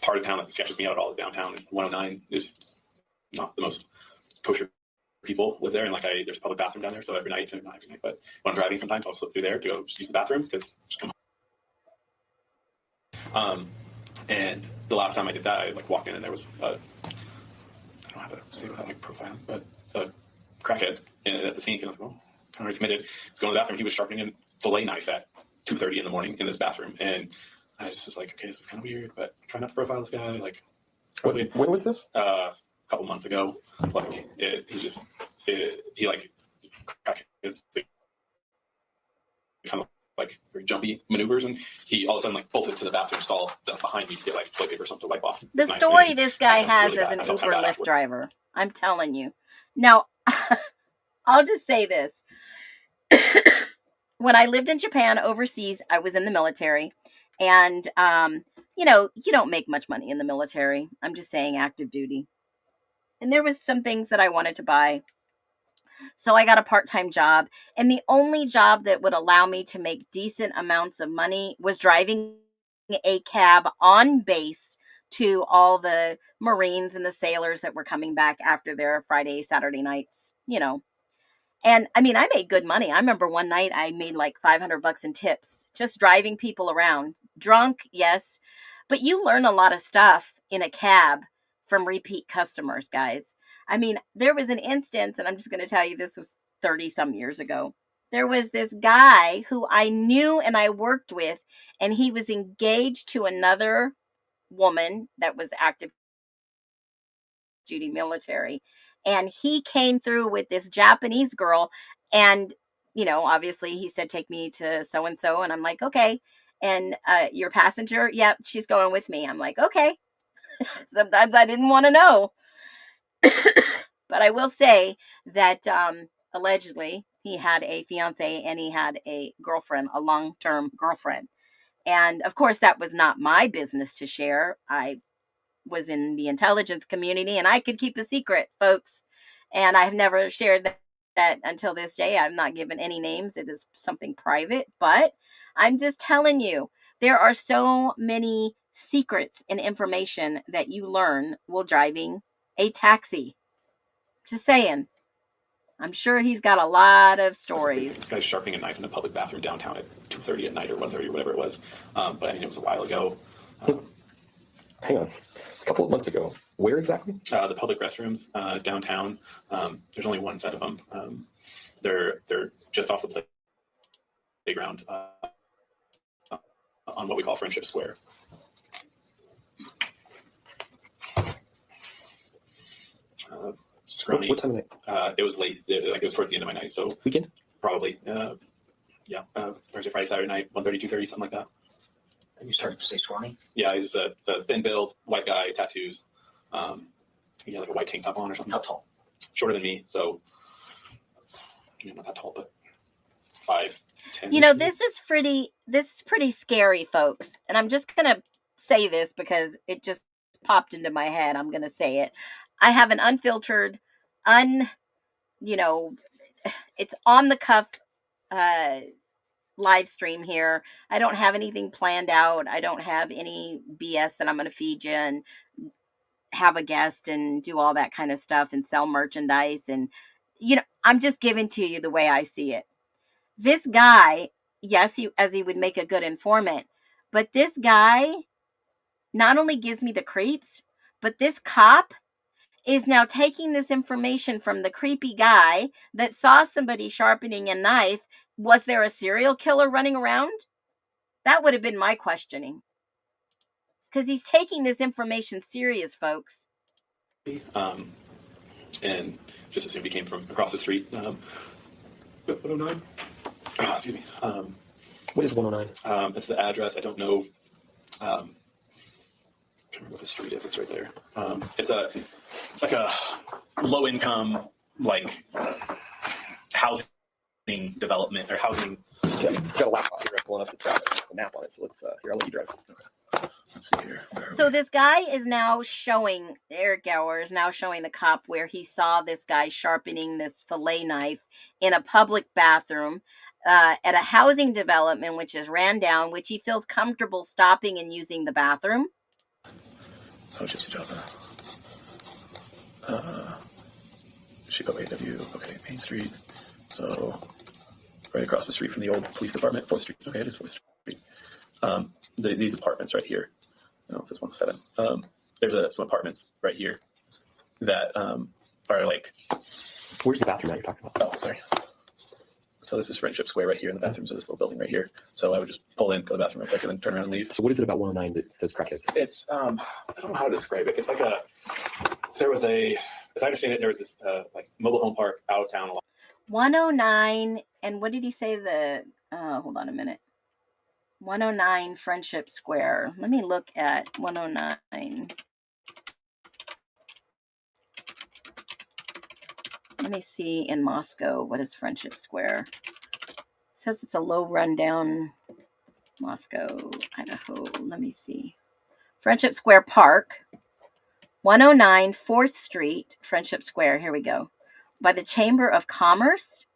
part of town that sketches me out at all is downtown. 109 is not the most kosher people live there, and like there's a public bathroom down there, so every night, not every night, but when I'm driving, sometimes I'll slip through there to go just use the bathroom because just come home. And the last time I did that, I like walked in and there was I don't know how to say without like profiling, but a crackhead at the scene. I was like, well, kind of already committed. He's going to the bathroom. He was sharpening a fillet knife at 2:30 in the morning in this bathroom, and I just was like, okay, this is kind of weird, but try not to profile this guy. Like, When was this? a couple months ago. Like, he like crackheads, kind of like very jumpy maneuvers, and he all of a sudden like bolted to the bathroom stall behind me to get like toilet paper or something to wipe off. The Nice story man. this guy I felt has really as bad. an I felt Uber kind of bad Lyft afterwards. driver. I'm telling you. Now, I'll just say this. When I lived in Japan overseas, I was in the military. And, you don't make much money in the military. I'm just saying active duty. And there was some things that I wanted to buy. So I got a part-time job. And the only job that would allow me to make decent amounts of money was driving a cab on base to all the Marines and the sailors that were coming back after their Friday, Saturday nights, And I mean, I made good money. I remember one night I made like $500 in tips, just driving people around. Drunk, yes, but you learn a lot of stuff in a cab from repeat customers, guys. I mean, there was an instance, and I'm just going to tell you, this was 30 some years ago. There was this guy who I knew and I worked with, and he was engaged to another woman that was active duty military. And he came through with this Japanese girl. And, obviously he said, take me to so and so. And I'm like, okay. And your passenger? Yep, she's going with me. I'm like, okay. Sometimes I didn't want to know. But I will say that allegedly he had a fiance and he had a girlfriend, a long-term girlfriend. And of course, that was not my business to share. I was in the intelligence community and I could keep a secret, folks. And I have never shared that until this day. I'm not given any names. It is something private, but I'm just telling you, there are so many secrets and information that you learn while driving a taxi. Just saying. I'm sure he's got a lot of stories. This guy's sharpening a knife in a public bathroom downtown at 2:30 at night or 1:30 or whatever it was. But I mean, it was a while ago. Hang on. A couple of months ago. Where exactly? The public restrooms downtown. There's only one set of them. They're just off the playground on what we call Friendship Square. Scrawny. What time of night? It was late. It was towards the end of my night, so Weekend? probably Thursday, Friday, Saturday night, 1:30, 2:30, something like that. And you started to say scrawny? Yeah, he's a thin build, white guy, tattoos. He had like a white tank top on or something. How tall? Shorter than me, so not that tall, but 5'10". This is pretty scary, folks. And I'm just gonna say this because it just popped into my head. I'm gonna say it. I have an unfiltered, it's on the cuff live stream here. I don't have anything planned out. I don't have any BS that I'm going to feed you. And have a guest and do all that kind of stuff and sell merchandise. And, you know, I'm just giving to you the way I see it. This guy, yes, he would make a good informant, but this guy not only gives me the creeps, but this cop is now taking this information from the creepy guy that saw somebody sharpening a knife. Was there a serial killer running around? That would have been my questioning. Because he's taking this information serious, folks. And just assumed he came from across the street. 109. Excuse me. What is 109? It's the address. I don't know. I can't remember what the street is. It's right there. It's like a low income, like housing development or housing. Okay, I've got a laptop here. I'm pulling up. It's got a map on it. So let's here. I'll let you drive. Let's see here. So this guy is now showing, Eric Gower is now showing the cop where he saw this guy sharpening this fillet knife in a public bathroom at a housing development, which is ran down, which he feels comfortable stopping and using the bathroom. Oh, Gypsy Java. Chico AW. Okay, Main Street. So right across the street from the old police department, 4th Street. Okay, it is 4th Street. These apartments right here. No, this is 17. There's some apartments right here that are like. Where's the bathroom that you're talking about? Oh, sorry. So this is Friendship Square right here, and the bathrooms are this little building right here. So I would just pull in, go to the bathroom real quick, and then turn around and leave. So what is it about 109 that says crackheads? It's I don't know how to describe it. It's like as I understand it, there was this like mobile home park out of town. 109, and what did he say? Hold on a minute. 109 Friendship Square. Let me look at 109. Let me see in Moscow, what is Friendship Square? It says it's a low rundown Moscow, Idaho. Let me see. Friendship Square Park, 109 4th Street, Friendship Square. Here we go. By the Chamber of Commerce.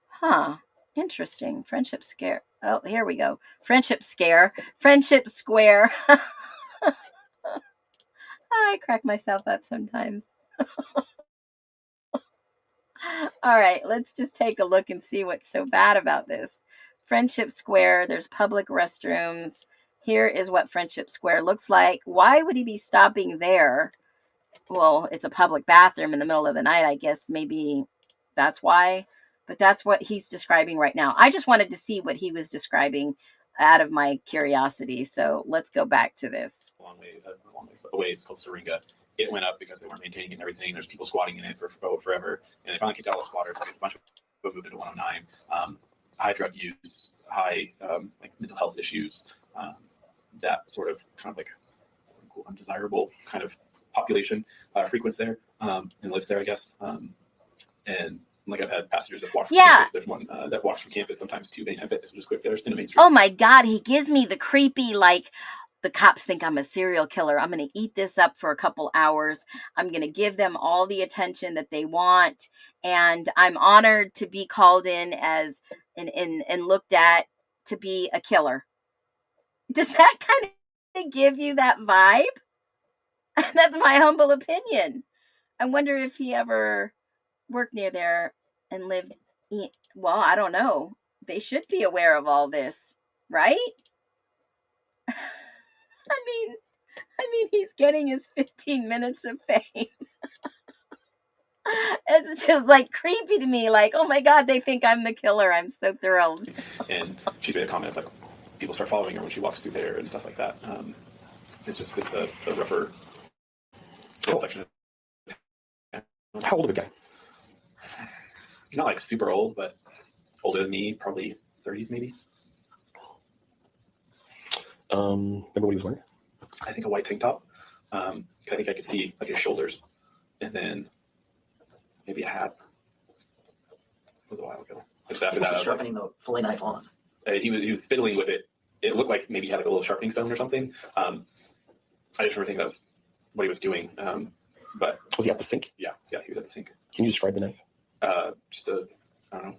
Huh. Interesting. Friendship Scare. Oh, here we go. Friendship Scare. Friendship Square. I crack myself up sometimes. All right, let's just take a look and see what's so bad about this. Friendship Square, there's public restrooms. Here is what Friendship Square looks like. Why would he be stopping there? Well, it's a public bathroom in the middle of the night, I guess. Maybe that's why. But that's what he's describing right now. I just wanted to see what he was describing out of my curiosity. So let's go back to this. A long way. It's called Syringa. It went up because they weren't maintaining it and everything. There's people squatting in it for forever. And they finally kicked out all the squatters because a bunch of people moved into 109. High drug use, high like mental health issues, that sort of kind of like undesirable kind of population frequents there and lives there, I guess. And like I've had passengers that walk from campus. There's one that walks from campus sometimes to Main Fitness, which is quick there in the Main Street. Oh my God, he gives me the creepy, like, the cops think I'm a serial killer. I'm going to eat this up for a couple hours. I'm going to give them all the attention that they want. And I'm honored to be called in as and looked at to be a killer. Does that kind of give you that vibe? That's my humble opinion. I wonder if he ever worked near there and lived. Well, I don't know. They should be aware of all this, right? I mean, he's getting his 15 minutes of fame. It's just like creepy to me. Like, oh my God, they think I'm the killer. I'm so thrilled. And she's made a comment. It's like people start following her when she walks through there and stuff like that. It's the rougher section. How old of a guy? He's not like super old, but older than me, probably 30s maybe. Remember what he was wearing? I think a white tank top. I think I could see like his shoulders, and then maybe a hat. It was a while ago. Just after that, I was sharpening the fillet knife on. He was fiddling with it. It looked like maybe he had like a little sharpening stone or something. I just remember thinking that was what he was doing. But was he at the sink? Yeah, he was at the sink. Can you describe the knife? Just a, I don't know,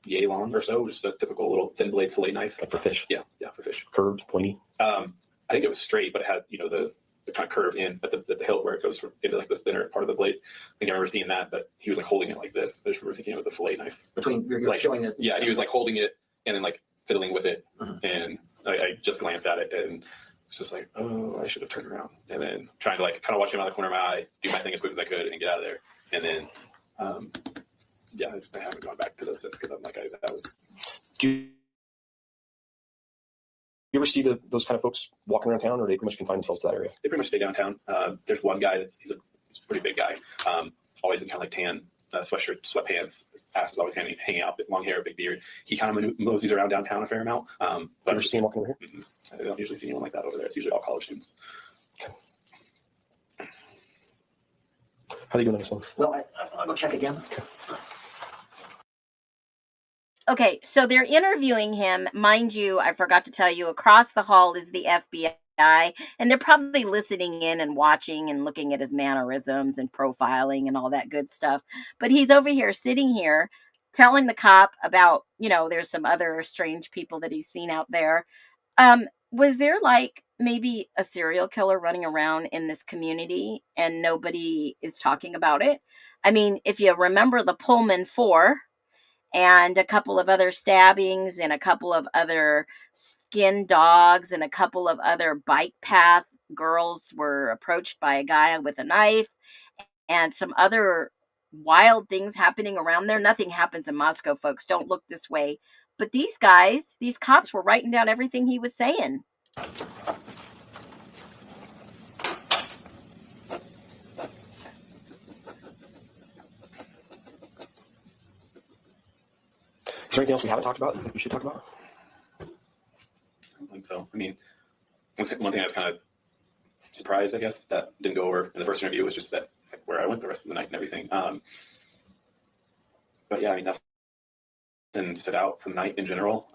yay long or so. Just a typical little thin blade fillet knife. Like for fish? Yeah, for fish. Curved, pointy? I think it was straight, but it had, the kind of curve in at the hilt where it goes into like the thinner part of the blade. I think I remember seeing that, but he was like holding it like this. I just remember thinking it was a fillet knife. Between you're Like, showing it. Yeah, he was like holding it and then like fiddling with it, and I just glanced at it and was just like, oh, I should have turned around, and then trying to like kind of watch him out of the corner of my eye, do my thing as quick as I could, and get out of there, and then. Yeah, I haven't gone back to those since because I'm like, that was. Do you ever see those kind of folks walking around town, or they pretty much confine themselves to that area? They pretty much stay downtown. There's one guy he's a pretty big guy, always in kind of like tan sweatshirt, sweatpants. Ass is always kind of hanging out, long hair, big beard. He kind of moseys around downtown a fair amount. But Ever see him walking over here? I don't usually see anyone like that over there. It's usually all college students. How are they doing on this one? Well, I'll go check again. Okay, so they're interviewing him. Mind you, I forgot to tell you, across the hall is the FBI, and they're probably listening in and watching and looking at his mannerisms and profiling and all that good stuff. But he's over here, sitting here, telling the cop about, there's some other strange people that he's seen out there. Was there like maybe a serial killer running around in this community and nobody is talking about it? I mean, if you remember the Pullman 4 and a couple of other stabbings and a couple of other skin dogs and a couple of other bike path girls were approached by a guy with a knife and some other wild things happening around there. Nothing happens in Moscow, folks. Don't look this way. But these guys, these cops were writing down everything he was saying. Is there anything else we haven't talked about that we should talk about? I don't think so. I mean, one thing I was kind of surprised, I guess, that didn't go over in the first interview was just that like, where I went the rest of the night and everything. But yeah, I mean, nothing stood out from the night in general.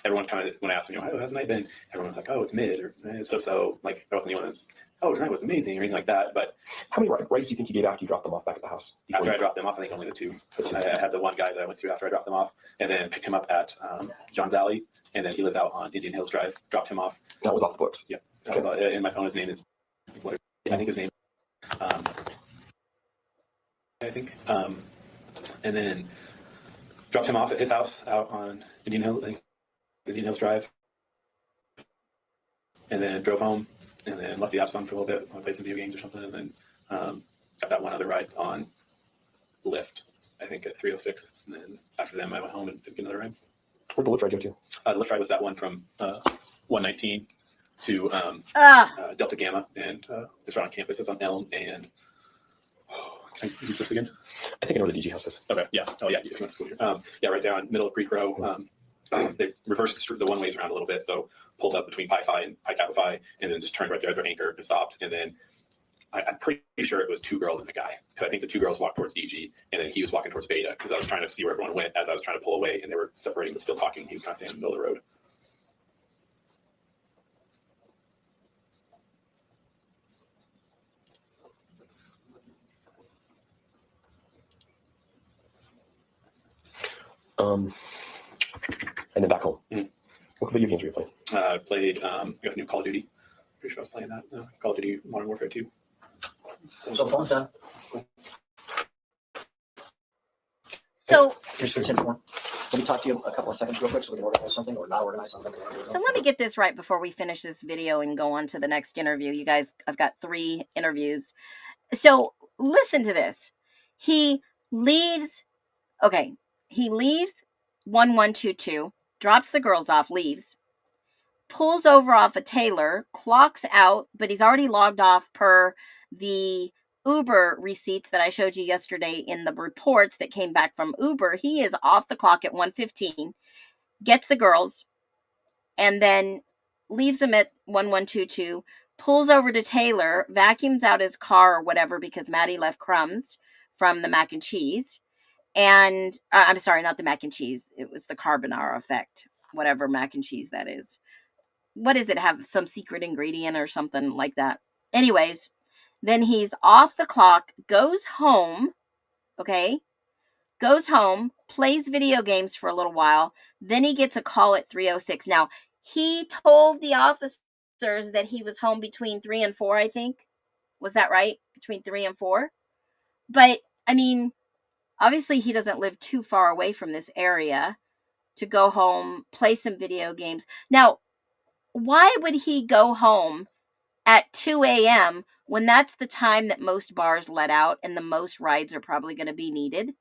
Everyone kind of, when I asked them, how's the night been? Everyone was like, oh, it's mid or so. Like, there wasn't anyone who was, oh, tonight was amazing or anything like that. But how many rides do you think you gave after you dropped them off back at the house? After I dropped them off, I think only the two. I had the one guy that I went to after I dropped them off, and then picked him up at John's Alley, and then he lives out on Indian Hills Drive. Dropped him off. That was off the books. Yeah, that was in my phone. His name is, I think his name. I think, and then dropped him off at his house out on Indian Hills Drive, and then drove home, and then left the apps on for a little bit. I played some video games or something, and then got that one other ride on Lyft, I think at 306. And then after them, I went home and did another ride. Where'd the Lyft ride go to? The Lyft ride was that one from 119 to Delta Gamma, and it's right on campus. It's on Elm and. Can I use this again? I think I know where the DG house is. Okay, yeah. Oh, yeah, you went to school here. Yeah, right down middle of Greek Row. They reversed the one-ways around a little bit, so pulled up between Pi Phi and Pi Kappa Phi, and then just turned right there at their anchor and stopped. And then I'm pretty sure it was two girls and a guy, because I think the two girls walked towards DG, and then he was walking towards Beta, because I was trying to see where everyone went as I was trying to pull away, and they were separating but still talking. He was kind of standing in the middle of the road. And then back home. Mm-hmm. What video games were you playing? I played, I got a new Call of Duty. Pretty sure I was playing that. Call of Duty Modern Warfare 2. So phone's done. So Here's your form. Let me talk to you a couple of seconds real quick so we can organize something or not organize something. So let me get this right before we finish this video and go on to the next interview. You guys, I've got 3 interviews. So listen to this. He leaves 1122, drops the girls off, leaves, pulls over off a Taylor, clocks out, but he's already logged off per the Uber receipts that I showed you yesterday in the reports that came back from Uber. He is off the clock at 1:15, gets the girls, and then leaves them at 1122, pulls over to Taylor, vacuums out his car or whatever because Maddie left crumbs from the mac and cheese. And I'm sorry, not the mac and cheese. It was the carbonara effect, whatever mac and cheese that is. What does it have? Some secret ingredient or something like that. Anyways, then he's off the clock, goes home, okay? Goes home, plays video games for a little while. Then he gets a call at 3:06. Now, he told the officer that he was home between 3 and 4, I think. Was that right? Between 3 and 4? But, I mean, obviously he doesn't live too far away from this area to go home, play some video games. Now, why would he go home at 2 a.m. when that's the time that most bars let out and the most rides are probably going to be needed?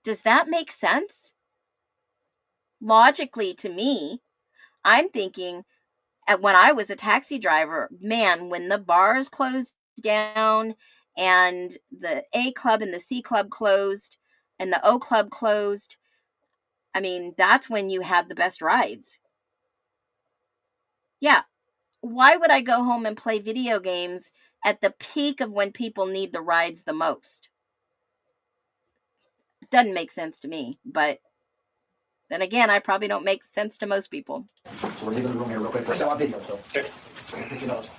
Does that make sense? Logically, to me, I'm thinking, when I was a taxi driver, man, when the bars closed down and the A club and the C club closed and the O club closed, I mean, that's when you had the best rides. Yeah. Why would I go home and play video games at the peak of when people need the rides the most? Doesn't make sense to me, but then again, I probably don't make sense to most people. So we're leaving the room here real quick. We're still on video, so. Okay. Pick your nose.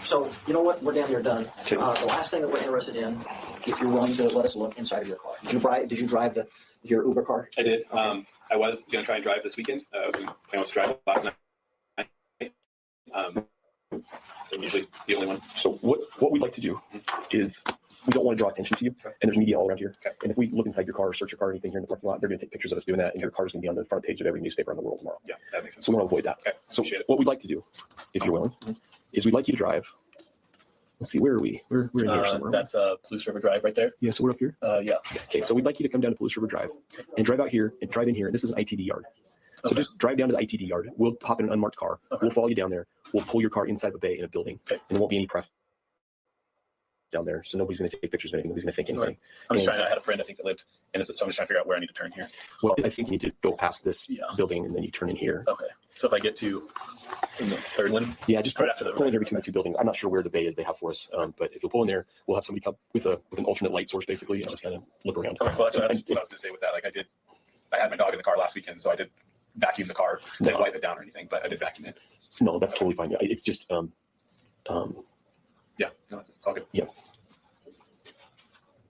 So, you know what? We're damn near done. Okay. The last thing that we're interested in, if you're willing to let us look inside of your car. Did you drive your Uber car? I did. Okay. I was going to try and drive this weekend. I was planning to drive last night. So I'm usually the only one. So what we'd like to do is we don't want to draw attention to you, and there's media all around here. Okay. And if we look inside your car or search your car or anything here in the parking lot, they're going to take pictures of us doing that, and your car's going to be on the front page of every newspaper in the world tomorrow. Yeah, that makes sense. So we want to avoid that. Okay. So Appreciate it. what we'd like to do, if you're willing, is we'd like you to drive. Let's see, where are we? We're in here somewhere. That's Palouse River Drive right there. Yeah, so we're up here. Yeah. Okay, so we'd like you to come down to Palouse River Drive and drive out here and drive in here. This is an ITD yard. So Okay. just drive down to the ITD yard. We'll hop in an unmarked car. Okay. We'll follow you down there. We'll pull your car inside of a bay in a building. Okay. And there won't be any press down there. So nobody's going to take pictures of anything. Nobody's going to think anything. Okay. I'm just And- trying. I had a friend I think that lived in it, so I'm just trying to figure out where I need to turn here. Well, I think you need to go past this Yeah. building and then you turn in here. Okay. So if I get to in the third one, Yeah, just Right after the- pull in there between the two buildings. I'm not sure where the bay is they have for us, but if you'll pull in there, we'll have somebody come with an alternate light source basically and just kind of look around. okay, well, that's what I was And going to say with that. Like I had my dog in the car last weekend, so I did vacuum the car. Didn't wipe it down or anything, but I did vacuum it. no, that's totally fine. It's just Yeah, no, it's all good. yeah.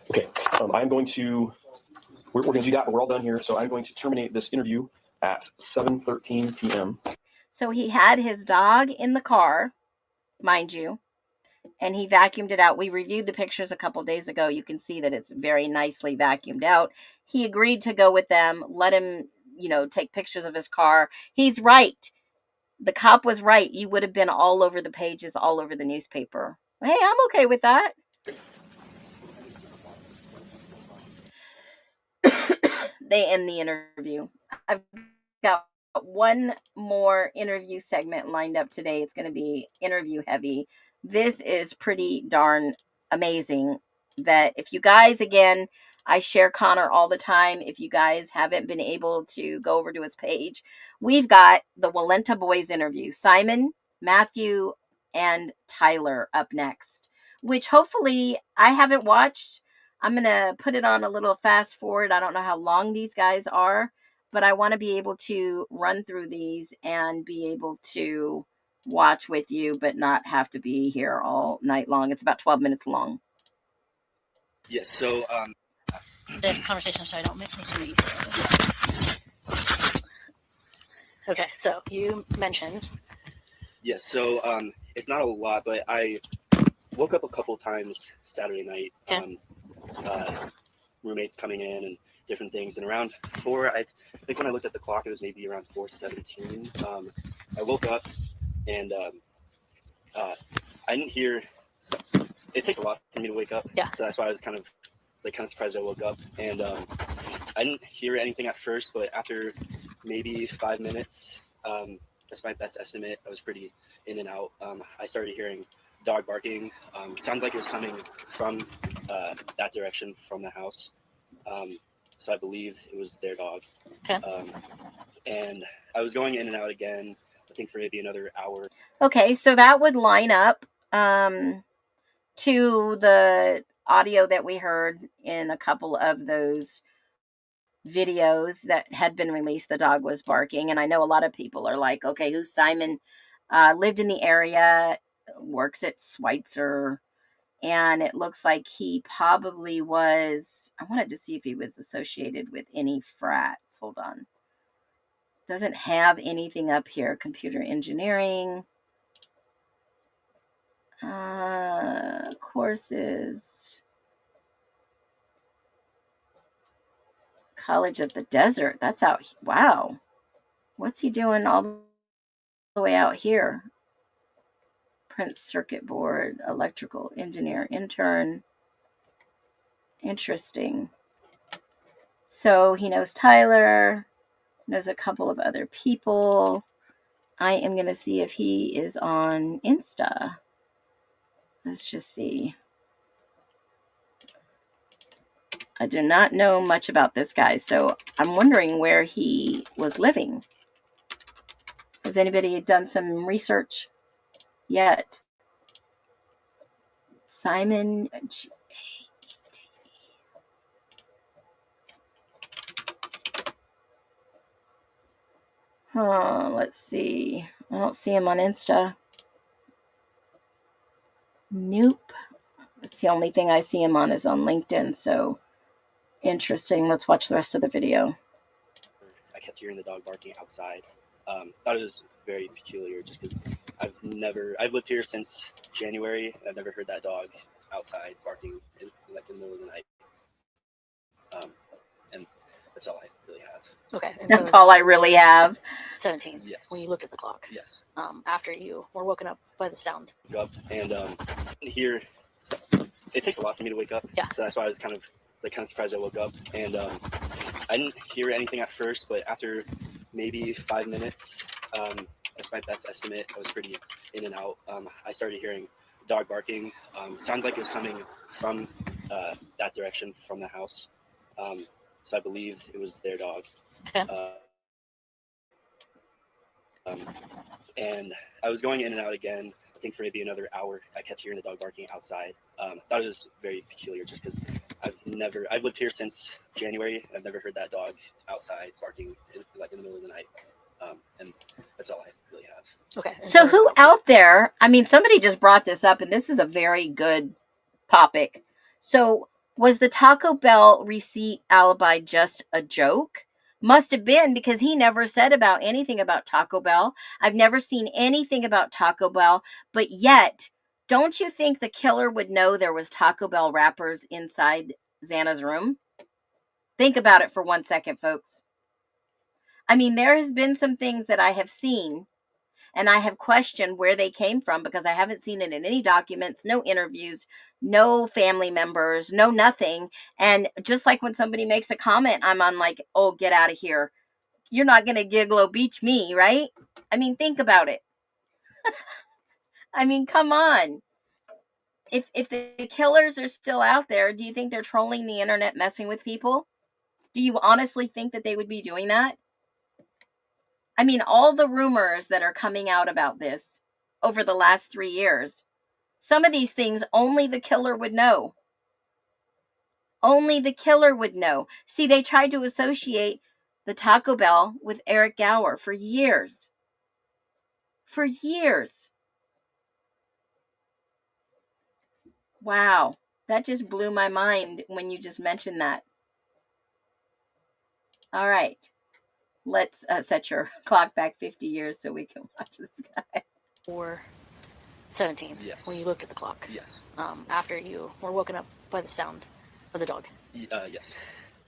Okay, I'm going to. We're going to do that, but we're all done here. So I'm going to terminate this interview at 7:13 p.m. So he had his dog in the car, mind you, and he vacuumed it out. We reviewed the pictures a couple days ago. You can see that it's very nicely vacuumed out. He agreed to go with them, let him, take pictures of his car. He's right. The cop was right. You would have been all over the pages, all over the newspaper. Hey, I'm okay with that. They end the interview. I've got one more interview segment lined up today. It's going to be interview heavy. This is pretty darn amazing that if you guys, again, I share Connor all the time. If you guys haven't been able to go over to his page, we've got the Walenta Boys interview. Simon, Matthew, and Tyler up next, which hopefully I haven't watched. I'm going to put it on a little fast forward. I don't know how long these guys are, but I want to be able to run through these and be able to watch with you, but not have to be here all night long. It's about 12 minutes long. Yes, so This conversation so I don't miss anything. Okay, so you mentioned. yes, so it's not a lot, but I woke up a couple times Saturday night. Okay. Roommates coming in and different things, and around 4, I think when I looked at the clock, it was maybe around 4:17. I woke up and I didn't hear. So it takes a lot for me to wake up. Yeah. So that's why I was kind of surprised I woke up, and I didn't hear anything at first, but after maybe 5 minutes, that's my best estimate. I was pretty in and out. I started hearing dog barking. Sounded like it was coming from that direction from the house. So I believed it was their dog. Okay. And I was going in and out again. I think for maybe another hour. Okay, so that would line up to the audio that we heard in a couple of those videos that had been released. The dog was barking, and I know a lot of people are like, okay, who's Simon? Lived in the area, works at Schweitzer, and it looks like he probably was, I wanted to see if he was associated with any frats. Hold on. Doesn't have anything up here. Computer engineering. Courses. College of the Desert. That's out. Wow. What's he doing all the way out here? Prince Circuit Board, electrical engineer, intern. Interesting. So he knows Tyler, knows a couple of other people. I am going to see if he is on Insta. Let's just see. I do not know much about this guy, so I'm wondering where he was living. Has anybody done some research yet? Simon G. Let's see. I don't see him on Insta. Nope. That's the only thing I see him on is on LinkedIn, so interesting. Let's watch the rest of the video. I kept hearing the dog barking outside. Thought it was very peculiar just because I've lived here since January, and I've never heard that dog outside barking in the middle of the night. And that's all I really have. Okay. And That's all I really have. 17. Yes. When you looked at the clock. Yes. After you were woken up by the sound. Up and here, so it takes a lot for me to wake up. Yeah. So that's why I was kind of surprised I woke up, and I didn't hear anything at first, but after maybe 5 minutes, that's my best estimate. I was pretty in and out. I started hearing dog barking. Sounded like it was coming from that direction from the house. So I believed it was their dog. Okay. And I was going in and out again. I think for maybe another hour, I kept hearing the dog barking outside. Thought it was very peculiar just because I've lived here since January, and I've never heard that dog outside barking in the middle of the night. And that's all I really have. Okay. So who out there, I mean, somebody just brought this up, and this is a very good topic. So was the Taco Bell receipt alibi just a joke? Must have been, because he never said about anything about Taco Bell. I've never seen anything about Taco Bell, but yet, don't you think the killer would know there was Taco Bell wrappers inside Xana's room? Think about it for 1 second, folks. I mean, there has been some things that I have seen, and I have questioned where they came from because I haven't seen it in any documents, no interviews, no family members, no nothing. And just like when somebody makes a comment, I'm on like, oh, get out of here. You're not going to Gigolo Beach me, right? I mean, think about it. I mean, come on. If the killers are still out there, do you think they're trolling the internet, messing with people? Do you honestly think that they would be doing that? I mean, all the rumors that are coming out about this over the last 3 years, some of these things only the killer would know. Only the killer would know. See, they tried to associate the Taco Bell with Eric Gower for years. For years. Wow. That just blew my mind when you just mentioned that. All right. Let's set your clock back 50 years so we can watch this guy. Or 17. Yes. When you looked at the clock. Yes. After you were woken up by the sound of the dog. Yes.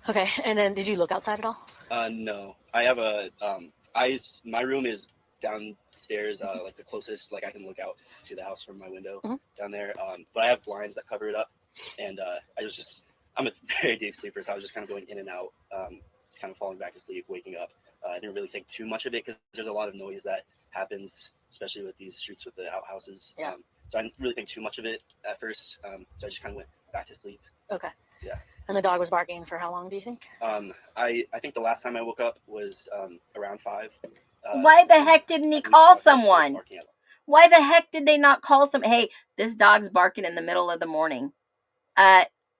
Okay. And then did you look outside at all? No. I have my room is downstairs, like the closest, like I can look out to the house from my window down there. But I have blinds that cover it up, and I'm a very deep sleeper, so I was just kind of going in and out, just kind of falling back asleep, waking up. I didn't really think too much of it because there's a lot of noise that happens, especially with these streets with the outhouses. Yeah. So I didn't really think too much of it at first. So I just kind of went back to sleep. Okay. Yeah. And the dog was barking for how long, do you think? I think the last time I woke up was around 5. Why the heck didn't he call someone? Why the heck did they not call some? Hey, this dog's barking in the middle of the morning.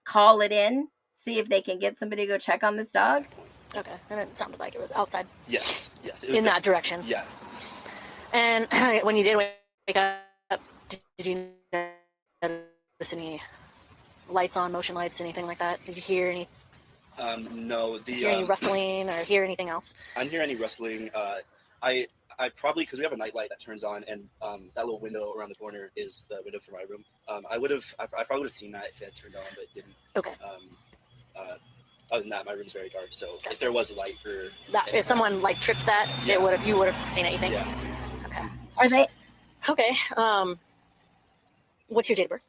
Call it in. See if they can get somebody to go check on this dog. Okay, and it sounded like it was outside. Yes, yes. In that direction. Yeah. And when you did wake up, did you notice any lights on, motion lights, anything like that? Did you hear any? No. Hear any rustling or hear anything else? I didn't hear any rustling. I probably, because we have a nightlight that turns on, and that little window around the corner is the window for my room. I probably would have seen that if it had turned on, but it didn't. Okay. Other than that, my room's very dark, so if there was a light or that, if someone like trips that, Yeah. you would have seen anything. Yeah. Okay. Are they? Okay. What's your date of birth?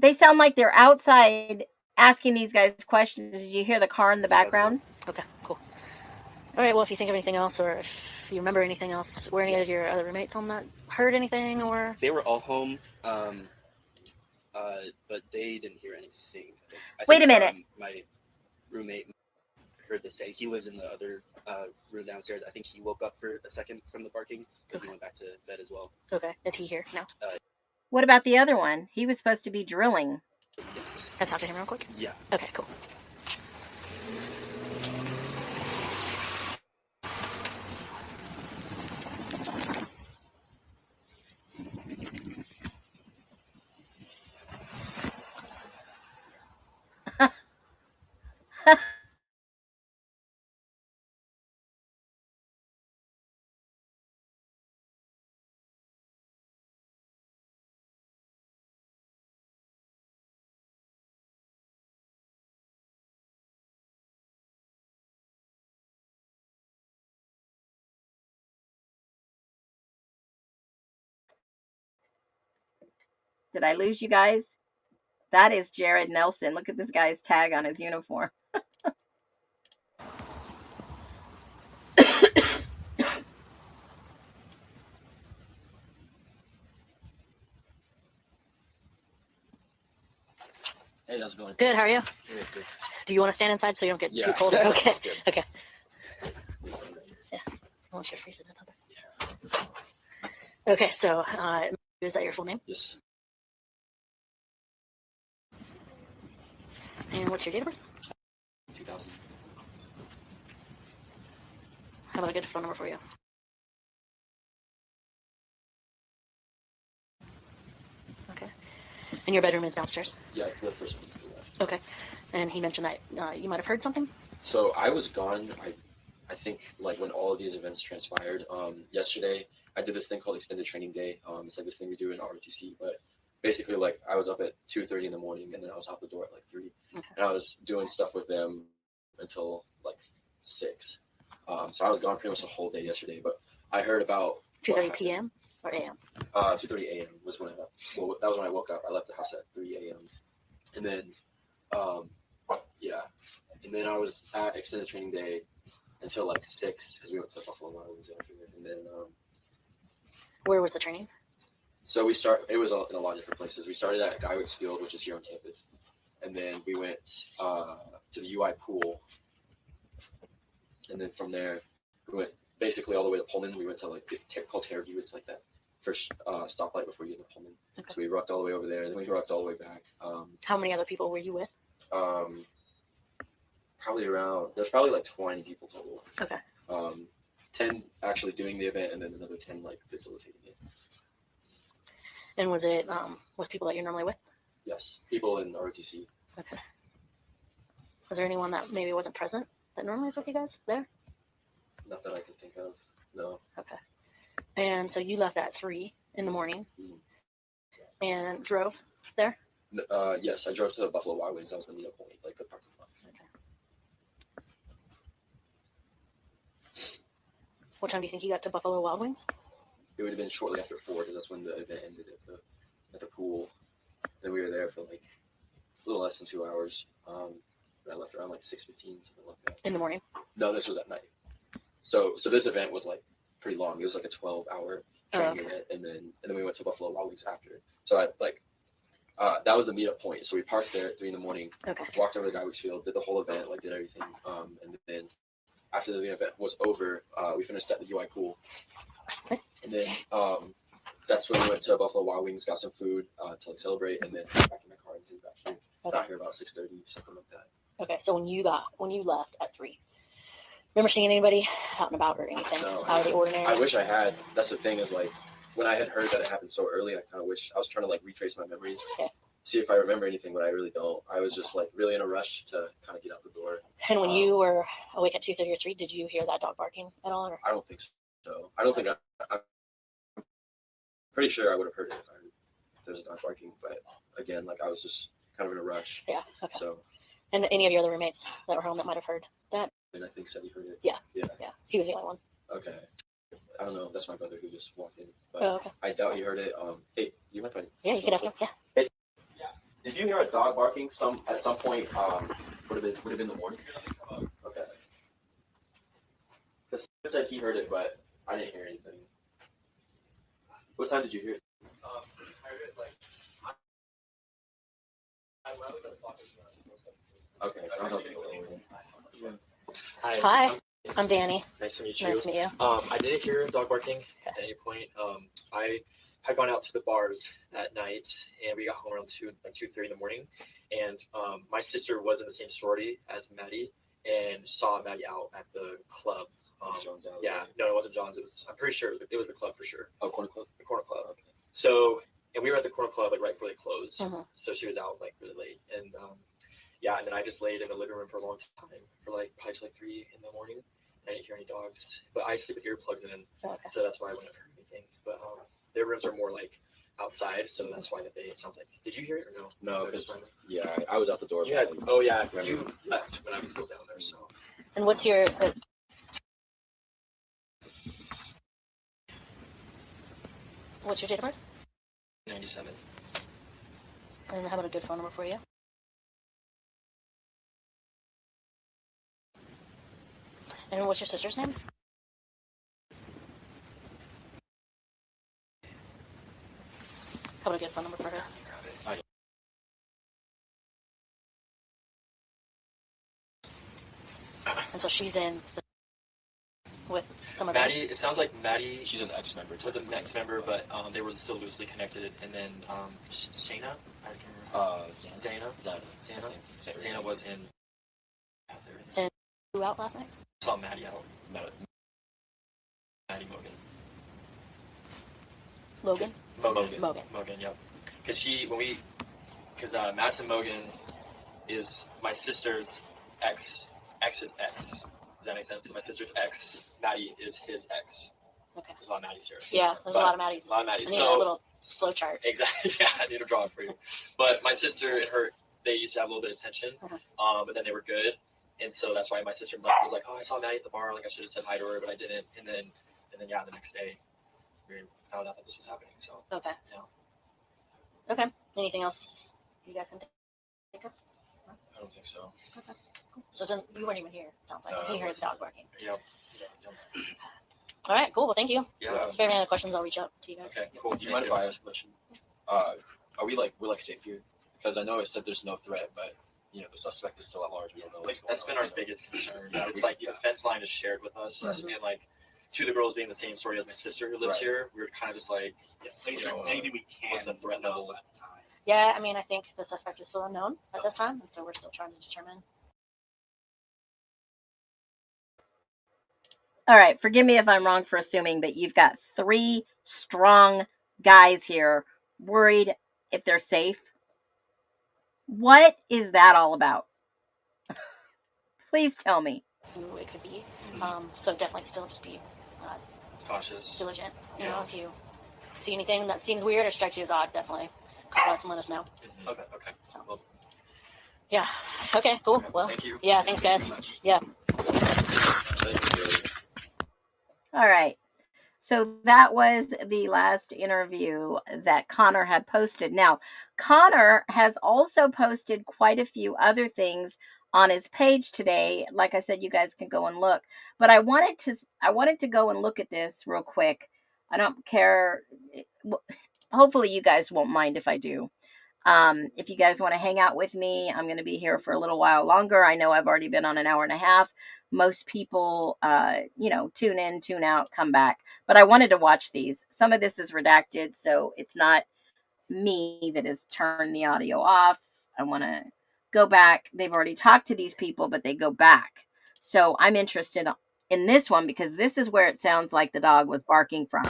They sound like they're outside asking these guys questions. Did you hear the car in the background? Okay, cool. All right, well, if you think of anything else or if you remember anything else, were any of your other roommates home that heard anything or? They were all home, but they didn't hear anything. Wait a minute. My roommate heard the same. He lives in the other room downstairs. I think he woke up for a second from the barking, but he went back to bed as well. Okay, is he here now? What about the other one? He was supposed to be drilling. Yes. Can I talk to him real quick? Yeah. Okay, cool. Did I lose you guys? That is Jared Nelson. Look at this guy's tag on his uniform. Hey, how's it going? Good, how are you? Good. Do you want to stand inside so you don't get Yeah. too cold? Okay. Sounds good. Okay. Yeah. I want you to freeze it up. Okay, so is that your full name? Yes. And what's your date of birth? 2000. How about a good phone number for you? Okay. And your bedroom is downstairs? Yeah, it's the first one to the left. Okay. And he mentioned that you might have heard something? So I was gone, I think, like when all of these events transpired. Yesterday, I did this thing called Extended Training Day. It's like this thing we do in ROTC, but basically, like, I was up at 2:30 in the morning, and then I was out the door at like 3. Okay. And I was doing stuff with them until like 6. So I was gone pretty much the whole day yesterday, but I heard about 2:30 p.m. or a.m.? 2:30 a.m. was when that was when I woke up. I left the house at 3 a.m. And then, yeah. And then I was at Extended Training Day until like 6 because we went to Buffalo Wild Wings after it. And then, Where was the training? so it was in a lot of different places. We started at Guy Wicks Field, which is here on campus. And then we went to the UI pool. And then from there, we went basically all the way to Pullman. We went to like, it's called Terraview. It's like that first stoplight before you get to Pullman. Okay. So we rucked all the way over there. And then we rucked all the way back. How many other people were you with? There's probably like 20 people total. Okay. 10 actually doing the event, and then another 10 like facilitating it. And was it with people that you're normally with? Yes, people in ROTC. Okay. Was there anyone that maybe wasn't present that normally is with you guys there? Not that I can think of. No. Okay. And so you left at 3 in the morning and drove there? Yes, I drove to the Buffalo Wild Wings. That was the meetup point, like the parking lot. Okay. What time do you think you got to Buffalo Wild Wings? It would have been shortly after 4 because that's when the event ended at the pool. Then we were there for like a little less than 2 hours. I left around like 6:15, something like that. In the morning? No, this was at night. So this event was like pretty long. It was like a 12-hour training event, and then we went to Buffalo Wild Wings after. So that was the meetup point. So we parked there at 3 in the morning. Okay. Walked over to Guy Wicks Field, did the whole event, like did everything, and then after the event was over, we finished at the UI pool, and then that's when we went to Buffalo Wild Wings, got some food to like celebrate, and then got back in my car and headed back here. Got here about 6:30, something like that. Okay, so when you left at 3, remember seeing anybody out and about or anything out of the ordinary? I wish I had. That's the thing is like when I had heard that it happened so early, I kind of wish I was trying to like retrace my memories, see if I remember anything, but I really don't. I was just like really in a rush to kind of get out the door. And when you were awake at 2:30 or 3, did you hear that dog barking at all? Or? I don't think so. I don't think I'm pretty sure I would have heard it if there's a dog barking, but again, like I was just kind of in a rush. Yeah. Okay. So. And any of your other roommates that were home that might have heard that? And I think Sebby heard it. Yeah. Yeah. He was the only one. Okay. I don't know. That's my brother who just walked in. But okay. I doubt he heard it. Hey, you might find it. Yeah, you could have him. Yeah. Did you hear a dog barking at some point? Would have been the morning. Okay. Because he said he heard it, but I didn't hear anything. What time did you hear it? I heard it like. Okay, so I don't think Hi, I'm Danny. Nice to meet you. Nice to meet you. I didn't hear dog barking at any point. I had gone out to the bars that night, and we got home around 2:30 in the morning. And my sister was in the same sorority as Maddie, and saw Maddie out at the club. Yeah, no, it wasn't John's. I'm pretty sure it was the club for sure. Oh, Corner Club. The Corner Club. Okay. So, and we were at the Corner Club like right before they closed. Mm-hmm. So she was out like really late, and yeah, and then I just laid in the living room for a long time, for like probably till like 3 in the morning. And I didn't hear any dogs, but I sleep with earplugs in, so that's why I wouldn't have heard anything. But their rooms are more like outside, so that's why it sounds like. Did you hear it or no? No, because I was out the door. You had, you left when I was still down there. So. And what's your? What's your date of birth? 97. And how about a good phone number for you? And what's your sister's name? How about a good phone number for her? And so she's in with some of Maddie. It sounds like Maddie. She's an ex-member. Was an ex-member, but they were still loosely connected. And then Shayna, I can't remember. Zana was in. And who out last night? Saw Maddie out. Maddie Mogan. Logan? Mogan, yep. Because Madison Mogan is my sister's ex's ex. Does that make sense? So my sister's ex, Maddie, is his ex. Okay. There's a lot of Maddies here. Yeah, there's a lot of Maddies. A lot of Maddies. I need a little flow chart. Exactly. Yeah, I need to draw it for you. But my sister and her, they used to have a little bit of tension, but then they were good. And so that's why my sister was like, oh, I saw Maddie at the bar. Like, I should have said hi to her, but I didn't. And then, yeah, the next day, we found out that this was happening. So, okay. Yeah. Okay. Anything else you guys can think of? No? I don't think so. Okay. Cool. So then you weren't even here, it sounds like. You heard the dog barking. Yep. All right, cool. Well, thank you. Yeah. If you have any other questions, I'll reach out to you guys. Okay, cool. Do you mind if I ask a question? We're safe here? Because I know it said there's no threat, but the suspect is still at large. We don't know. Like that's been our biggest concern. It's like the fence line is shared with us, and like two of the girls being the same story as my sister who lives here, we were kind of just like, anything we can. What's the threat level at the time? Yeah, I mean, I think the suspect is still unknown at this time, and so we're still trying to determine. All right, forgive me if I'm wrong for assuming, but you've got 3 strong guys here worried if they're safe. What is that all about? Please tell me. Who it could be. So definitely still just be cautious, diligent. You know, if you see anything that seems weird or strikes you as odd, definitely call us and let us know. Okay. So, well, yeah. Okay, cool. Well, thank you. Yeah, thanks, guys. Yeah. All right. So that was the last interview that Connor had posted. Now, Connor has also posted quite a few other things on his page today. Like I said, you guys can go and look. But I wanted to go and look at this real quick. I don't care. Hopefully you guys won't mind if I do. If you guys want to hang out with me, I'm going to be here for a little while longer. I know I've already been on an hour and a half. Most people, tune in, tune out, come back. But I wanted to watch these. Some of this is redacted, so it's not me that has turned the audio off. I want to go back. They've already talked to these people, but they go back. So I'm interested in this one because this is where it sounds like the dog was barking from.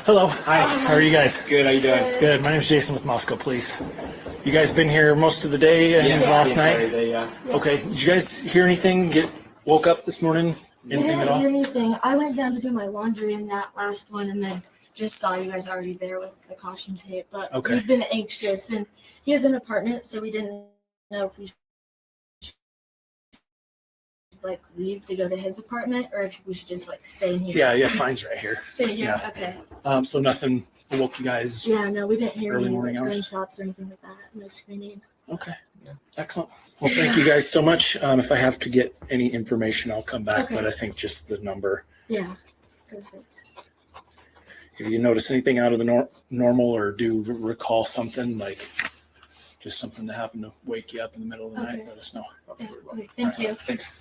Hello. Hi. How are you guys? Good. How you doing? Good. My name is Jason with Moscow Police. You guys been here most of the day and last night? Okay. Did you guys hear anything? Woke up this morning? Anything at all? I didn't hear anything. I went down to do my laundry in that last one and then just saw you guys already there with the caution tape. But we've been anxious, and he has an apartment, so we didn't know if we should leave to go to his apartment or if we should just stay in here. Yeah, fine's right here. Stay here? Yeah. Okay. So nothing woke you guys? Yeah, no, we didn't hear early any morning hours? gunshots or anything like that. No screaming. Okay. Excellent. Well, thank you guys so much. If I have to get any information, I'll come back, but I think just the number. Yeah. Perfect. If you notice anything out of the normal or do recall something, just something that happened to wake you up in the middle of the night, let us know. Okay. Thank you. Thanks.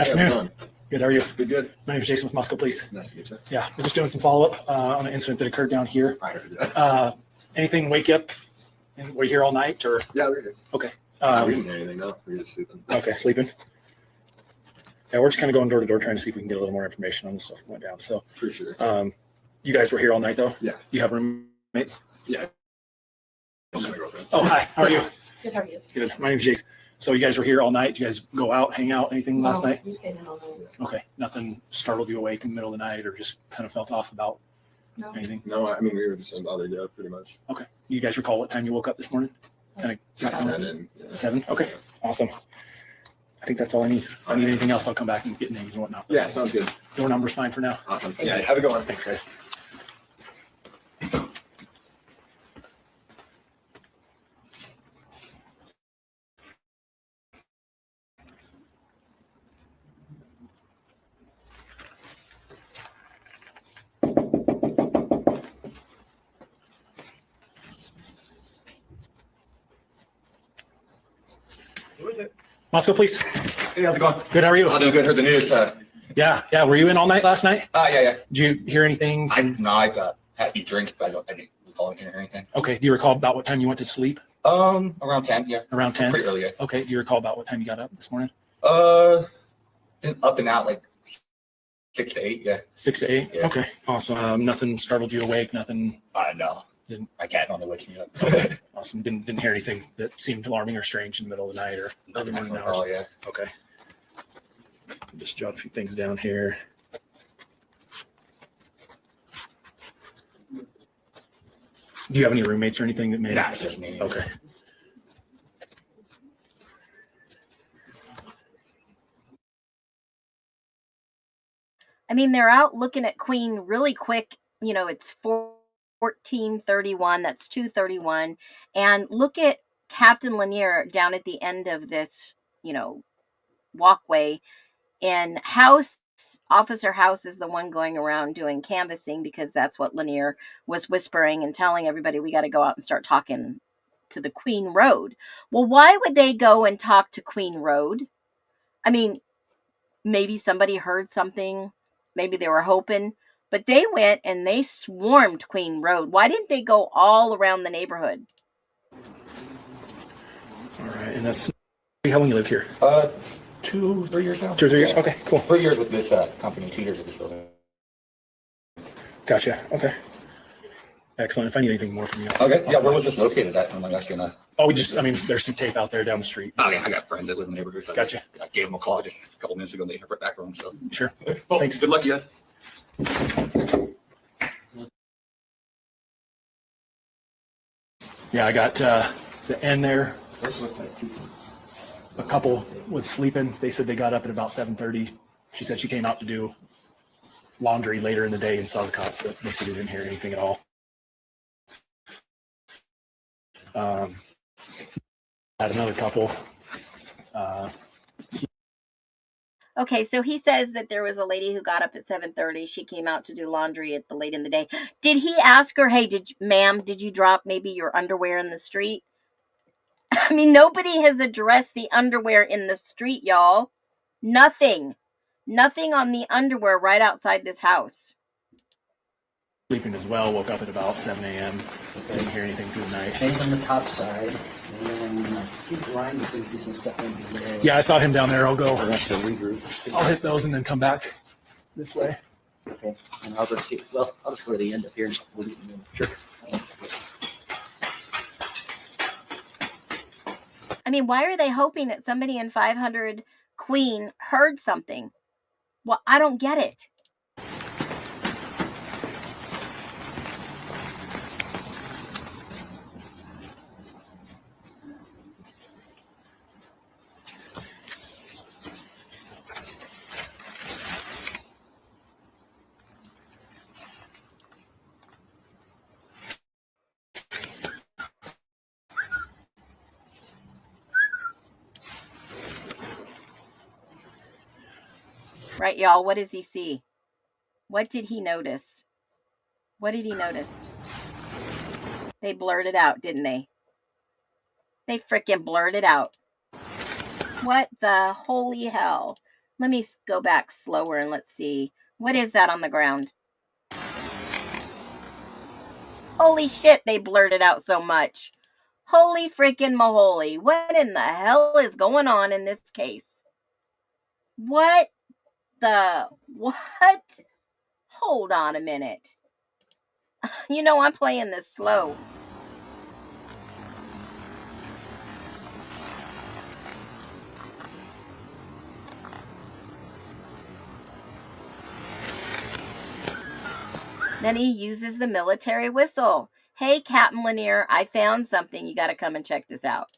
Afternoon. Good. How are you? Good. My name is Jason with Moscow Police. Nice to meet you. Yeah, we're just doing some follow up on an incident that occurred down here. I heard that. Anything wake you up? And were you here all night or? Yeah, we're here. Okay. We didn't hear anything. No, we were just sleeping. Okay, sleeping. Yeah, we're just kind of going door to door trying to see if we can get a little more information on the stuff that went down. So for sure. You guys were here all night though? Yeah. You have roommates? Yeah. My girlfriend. Oh, hi. How are you? Good. How are you? Good. My name's Jake. So you guys were here all night? Did you guys go out, hang out, anything last night? We stayed in all night. Okay. Nothing startled you awake in the middle of the night or just kind of felt off about anything? No, I mean, we were just unbothered, yeah, pretty much. Okay. You guys recall what time you woke up this morning? Kind of 7. Yeah. 7? Okay. Awesome. I think that's all I need. If I need anything else, I'll come back and get names and whatnot. Yeah, sounds good. Door number's fine for now. Awesome. Yeah, have a good one. Thanks, guys. Moscow Police. Hey, how's it going? Good. How are you? I'm doing good. Heard the news. Yeah. Were you in all night last night? Yeah. Did you hear anything? I had a few drinks, but I didn't recall anything. Okay. Do you recall about what time you went to sleep? Around 10. Yeah. Around 10. Pretty early. Yeah. Okay. Do you recall about what time you got up this morning? Been up and out like 6 to 8. Yeah. 6 to 8. Yeah. Okay. Awesome. Nothing startled you awake. Nothing. No. Didn't. My cat only wakes me up. Okay. Awesome. Didn't hear anything that seemed alarming or strange in the middle of the night or early morning hours. Oh yeah. Okay. Just jot a few things down here. Do you have any roommates or anything that may? Nah, it's just me. Okay. I mean, they're out looking at Queen really quick. It's 14:31. That's 2:31. And look at Captain Lanier down at the end of this, walkway. And how Officer House is the one going around doing canvassing because that's what Lanier was whispering and telling everybody, we got to go out and start talking to the Queen Road. Well, why would they go and talk to Queen Road? I mean, maybe somebody heard something. Maybe they were hoping. But they went and they swarmed Queen Road. Why didn't they go all around the neighborhood? All right, and that's how long you lived here? 2, 3 years now. 2 or 3 years. Okay, cool. 3 years with this company, 2 years with this building. Gotcha. Okay. Excellent. If I need anything more from you. Okay. Yeah. Where was this located at? I'm asking. Oh, there's some tape out there down the street. Oh yeah, I got friends that live in the neighborhood. So Gotcha. I gave them a call just a couple minutes ago and they heard back from them. So Sure. well, Thanks. Good luck, you. Yeah, I got the end there. A couple was sleeping. They said they got up at about 7:30. She said she came out to do laundry later in the day and saw the cops. That they said they didn't hear anything at all. Had another couple. Okay, so he says that there was a lady who got up at 7:30. She came out to do laundry at the late in the day. Did he ask her, hey, ma'am, did you drop maybe your underwear in the street? I mean, nobody has addressed the underwear in the street, y'all. Nothing. Nothing on the underwear right outside this house. Sleeping as well. Woke up at about 7 a.m. Didn't hear anything through the night. Things on the top side. And then I think Ryan was going to do some stuff in there. Yeah, I saw him down there. I'll go. That's a regroup. I'll hit those and then come back this way. Okay. And I'll go see. Well, I'll just go to the end up here. Sure. I mean, why are they hoping that somebody in 500 Queen heard something? Well, I don't get it. Right, y'all? What does he see? What did he notice? What did he notice? They blurted out, didn't they? They freaking blurted out. What the holy hell? Let me go back slower and let's see. What is that on the ground? Holy shit, they blurted out so much. Holy freaking moholy. What in the hell is going on in this case? What? Hold on a minute. You know, I'm playing this slow. Then he uses the military whistle. Hey, Captain Lanier, I found something. You got to come and check this out.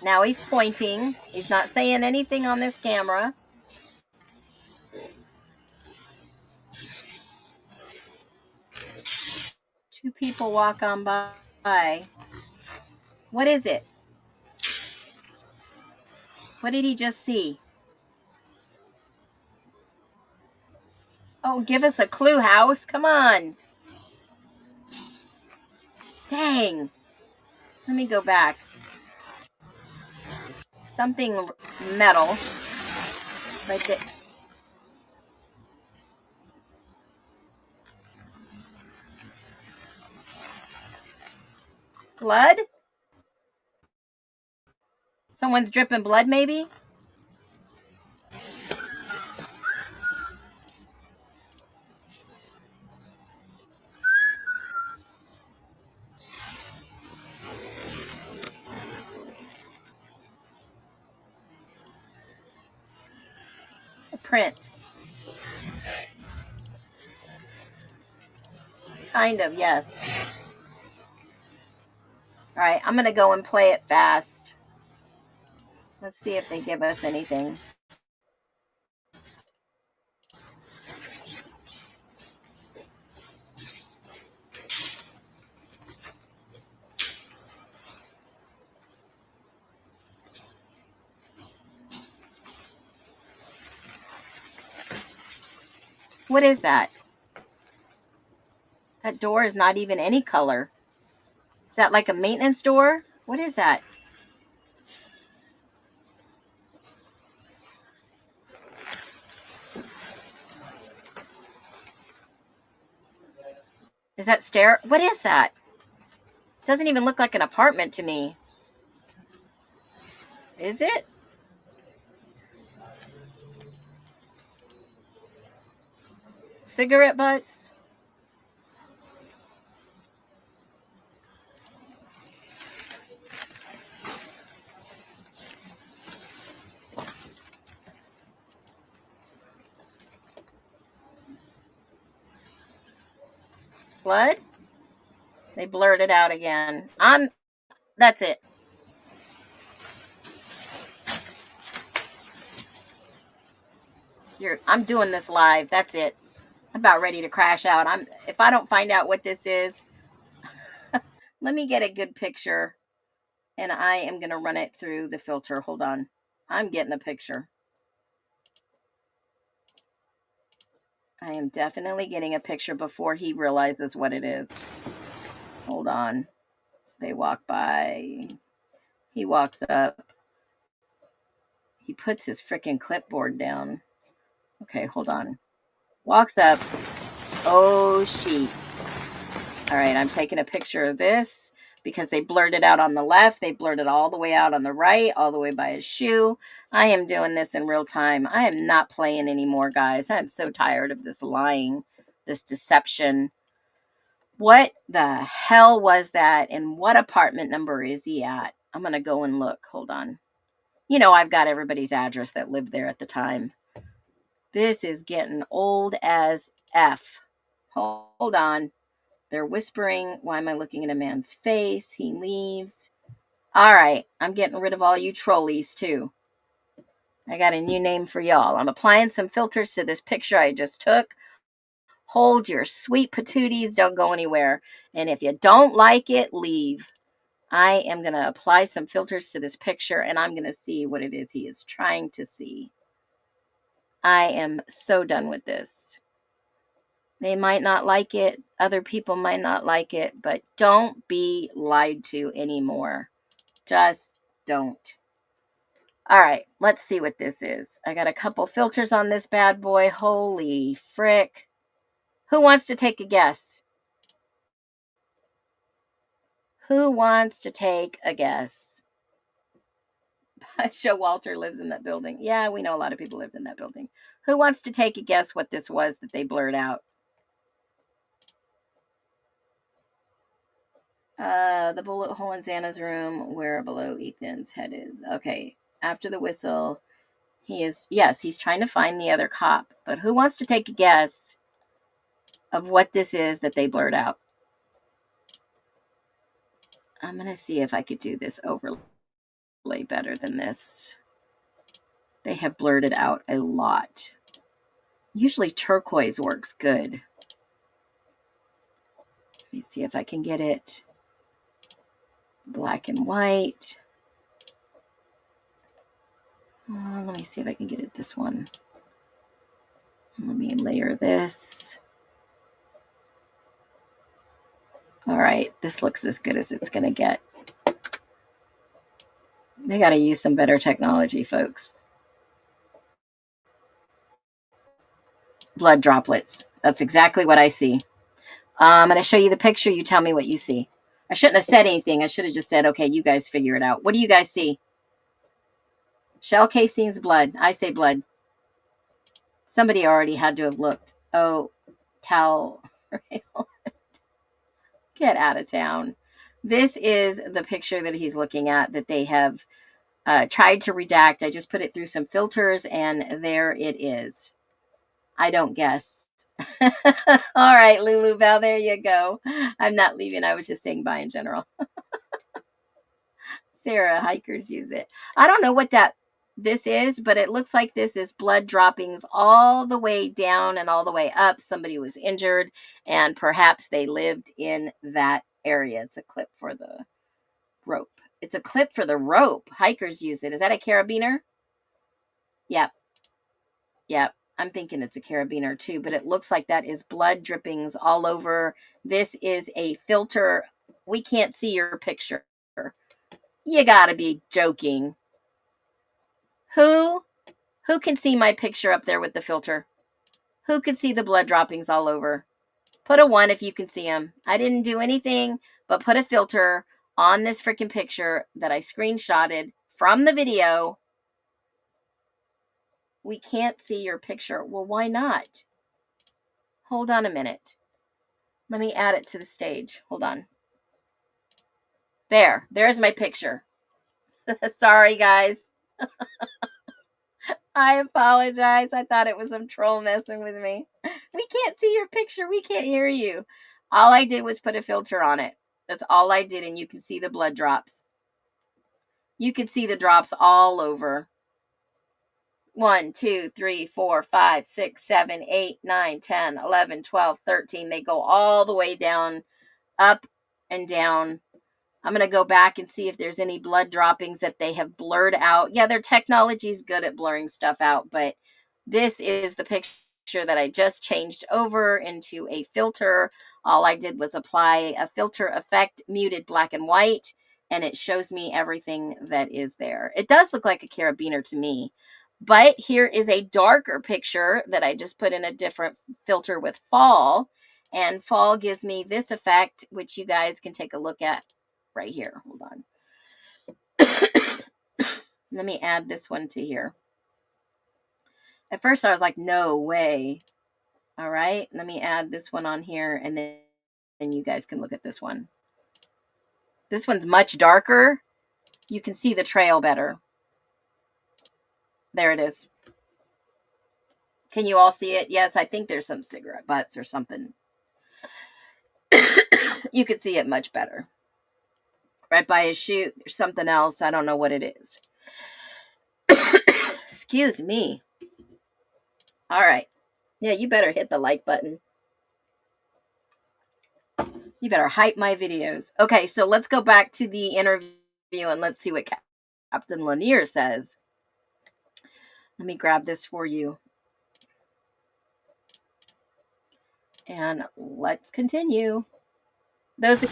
Now he's pointing. He's not saying anything on this camera. Two people walk on by. What is it? What did he just see? Oh, give us a clue, House. Come on. Dang. Let me go back. Something metal. Right there. Blood? Someone's dripping blood, maybe? A print. Kind of, yes. All right, I'm going to go and play it fast. Let's see if they give us anything. What is that? That door is not even any color. Is that like a maintenance door? What is that? Is that stair? What is that? Doesn't even look like an apartment to me. Is it? Cigarette butts? Blood? They blurred it out again. That's it. I'm doing this live. That's it. I'm about ready to crash out. If I don't find out what this is, let me get a good picture and I am going to run it through the filter. Hold on. I'm getting a picture. I am definitely getting a picture before he realizes what it is. Hold on. They walk by. He walks up. He puts his freaking clipboard down. Okay, hold on. Walks up. Oh, sheet. All right, I'm taking a picture of this because they blurred it out on the left. They blurred it all the way out on the right, all the way by his shoe. I am doing this in real time. I am not playing anymore, guys. I'm so tired of this lying, this deception. What the hell was that? And what apartment number is he at? I'm going to go and look. Hold on. You know, I've got everybody's address that lived there at the time. This is getting old as F. Hold on. They're whispering. Why am I looking at a man's face? He leaves. All right. I'm getting rid of all you trolleys, too. I got a new name for y'all. I'm applying some filters to this picture I just took. Hold your sweet patooties. Don't go anywhere. And if you don't like it, leave. I am going to apply some filters to this picture, and I'm going to see what it is he is trying to see. I am so done with this. They might not like it. Other people might not like it, but don't be lied to anymore. Just don't. All right, let's see what this is. I got a couple filters on this bad boy. Holy frick. Who wants to take a guess? Who wants to take a guess? Show Walter lives in that building. Yeah, we know a lot of people lived in that building. Who wants to take a guess what this was that they blurred out? The bullet hole in Xana's room where below Ethan's head is. Okay, after the whistle, he's trying to find the other cop. But who wants to take a guess of what this is that they blurred out? I'm going to see if I could do this overlay better than this. They have blurred it out a lot. Usually turquoise works good. Let me see if I can get it black and white. Let me see if I can get it this one. Let me layer this. All right, this looks as good as it's going to get. They got to use some better technology, folks. Blood droplets. That's exactly what I see. I'm going to show you the picture. You tell me what you see. I shouldn't have said anything. I should have just said, okay, you guys figure it out. What do you guys see? Shell casings, blood. I say blood. Somebody already had to have looked. Oh, towel. Get out of town. This is the picture that he's looking at that they have tried to redact. I just put it through some filters, and there it is. I don't guess. All right, Lulu Bell, there you go. I'm not leaving. I was just saying bye in general. Sarah, hikers use it. I don't know what this is, but it looks like this is blood droppings all the way down and all the way up. Somebody was injured and perhaps they lived in that area. It's a clip for the rope. It's a clip for the rope. Hikers use it. Is that a carabiner? Yep. Yep. I'm thinking it's a carabiner too, but it looks like that is blood drippings all over. This is a filter. We can't see your picture. You gotta be joking. Who can see my picture up there with the filter? Who can see the blood droppings all over? Put a 1 if you can see them. I didn't do anything but put a filter on this freaking picture that I screenshotted from the video. We can't see your picture. Well, why not? Hold on a minute. Let me add it to the stage. Hold on. There's my picture. Sorry, guys. I apologize. I thought it was some troll messing with me. We can't see your picture. We can't hear you. All I did was put a filter on it. That's all I did, and you can see the blood drops. You can see the drops all over. 1, 2, 3, 4, 5, 6, 7, 8, 9, 10, 11, 12, 13. They go all the way down, up and down. I'm going to go back and see if there's any blood droppings that they have blurred out. Yeah, their technology is good at blurring stuff out, but this is the picture that I just changed over into a filter. All I did was apply a filter effect, muted black and white, and it shows me everything that is there. It does look like a carabiner to me, but here is a darker picture that I just put in a different filter with fall, and fall gives me this effect, which you guys can take a look at right here. Hold on. Let me add this one to here. At first I was like, no way. All right, let me add this one on here, and then you guys can look at this one. This one's much darker. You can see the trail better. There it is. Can you all see it? Yes, I think there's some cigarette butts or something. You could see it much better. Right by his chute, there's something else. I don't know what it is. Excuse me. All right. Yeah, you better hit the like button. You better hype my videos. Okay, so let's go back to the interview and let's see what Captain Lanier says. Let me grab this for you. And let's continue. Those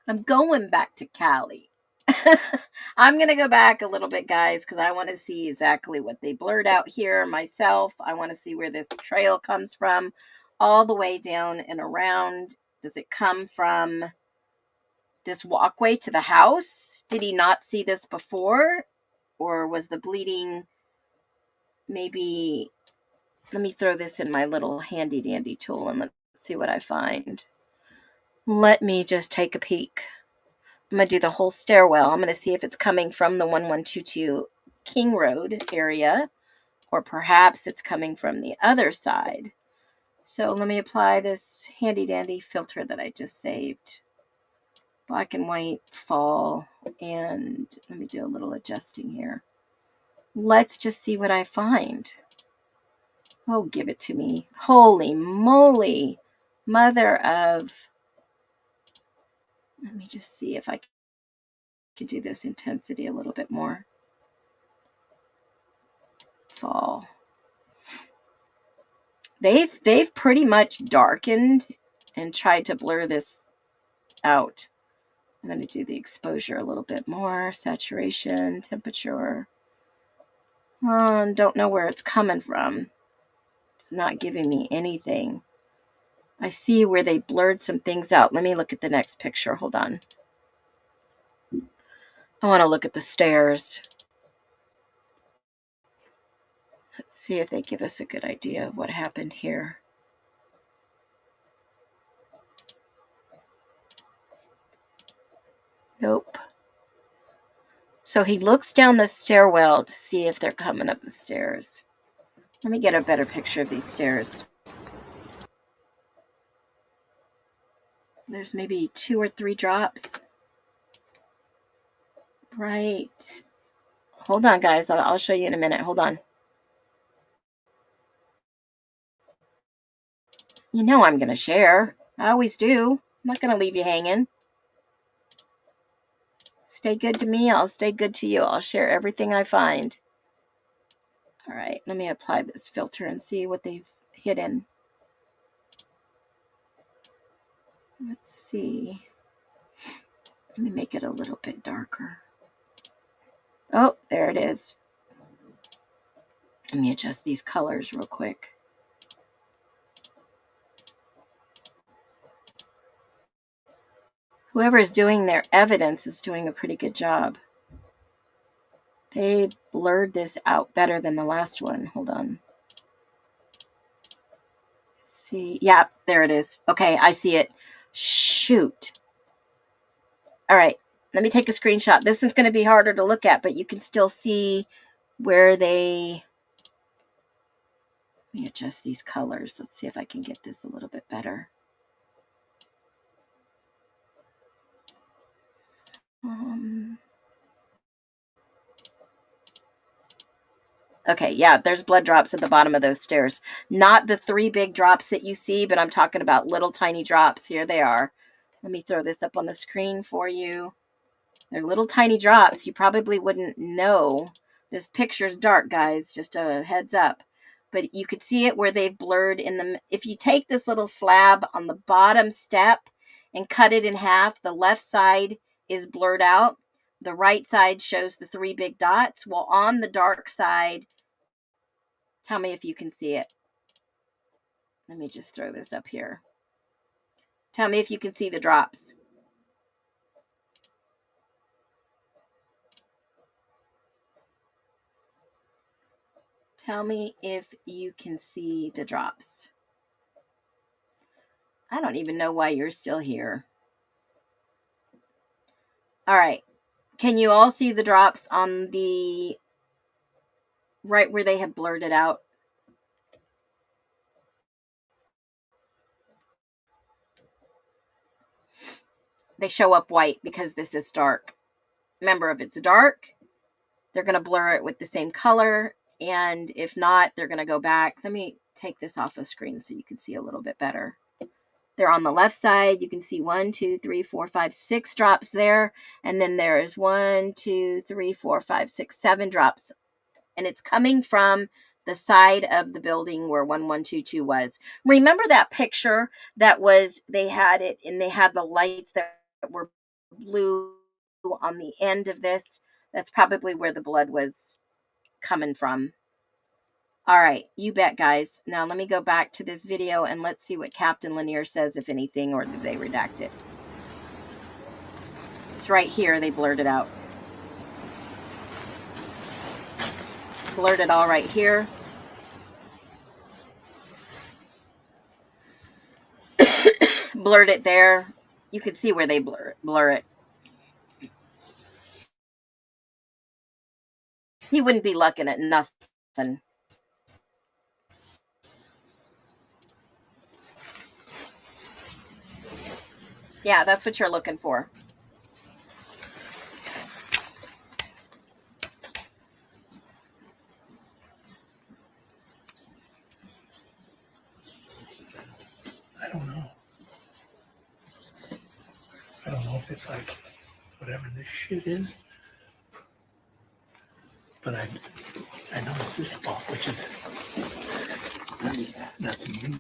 I'm going back to Cali. I'm going to go back a little bit, guys, because I want to see exactly what they blurred out here myself. I want to see where this trail comes from, all the way down and around. Does it come from this walkway to the house? Did he not see this before? Or was the bleeding maybe... Let me throw this in my little handy dandy tool and let's see what I find. Let me just take a peek. I'm going to do the whole stairwell. I'm going to see if it's coming from the 1122 King Road area, or perhaps it's coming from the other side. So let me apply this handy dandy filter that I just saved. Black and white fall, and let me do a little adjusting here. Let's just see what I find. Oh, give it to me. Holy moly. Mother of... Let me just see if I can do this intensity a little bit more. Fall. They've pretty much darkened and tried to blur this out. I'm going to do the exposure a little bit more. Saturation, temperature. Don't know where it's coming from. It's not giving me anything. I see where they blurred some things out. Let me look at the next picture. Hold on. I want to look at the stairs. Let's see if they give us a good idea of what happened here. Nope. So he looks down the stairwell to see if they're coming up the stairs. Let me get a better picture of these stairs. There's maybe 2 or 3 drops. Right. Hold on, guys. I'll show you in a minute. Hold on. You know I'm going to share. I always do. I'm not going to leave you hanging. Stay good to me. I'll stay good to you. I'll share everything I find. All right. Let me apply this filter and see what they've hidden. Let's see. Let me make it a little bit darker. Oh, there it is. Let me adjust these colors real quick. Whoever is doing their evidence is doing a pretty good job. They blurred this out better than the last one. Hold on. Let's see. Yeah, there it is. Okay, I see it. Shoot. All right, let me take a screenshot. This one's going to be harder to look at, but you can still see where they... Let me adjust these colors. Let's see if I can get this a little bit better. Okay, yeah, there's blood drops at the bottom of those stairs. Not the 3 big drops that you see, but I'm talking about little tiny drops. Here they are. Let me throw this up on the screen for you. They're little tiny drops. You probably wouldn't know. This picture's dark, guys. Just a heads up. But you could see it where they've blurred in the... If you take this little slab on the bottom step and cut it in half, the left side is blurred out. The right side shows the 3 big dots. Well, on the dark side, tell me if you can see it. Let me just throw this up here. Tell me if you can see the drops. Tell me if you can see the drops. I don't even know why you're still here. All right. Can you all see the drops on the right where they have blurred it out? They show up white because this is dark. Remember, if it's dark, they're going to blur it with the same color. And if not, they're going to go back. Let me take this off the screen so you can see a little bit better. They're on the left side. You can see 1, 2, 3, 4, 5, 6 drops there. And then there is 1, 2, 3, 4, 5, 6, 7 drops. And it's coming from the side of the building where 1122 was. Remember that picture that was, they had it and they had the lights that were blue on the end of this. That's probably where the blood was coming from. All right, you bet, guys. Now let me go back to this video and let's see what Captain Lanier says, if anything, or did they redact it? It's right here. They blurred it out. Blurred it all right here. Blurred it there. You can see where they blur it. He wouldn't be looking at nothing. Yeah, that's what you're looking for. I don't know. I don't know if it's like whatever this shit is, but I noticed this spot, which is that's moving.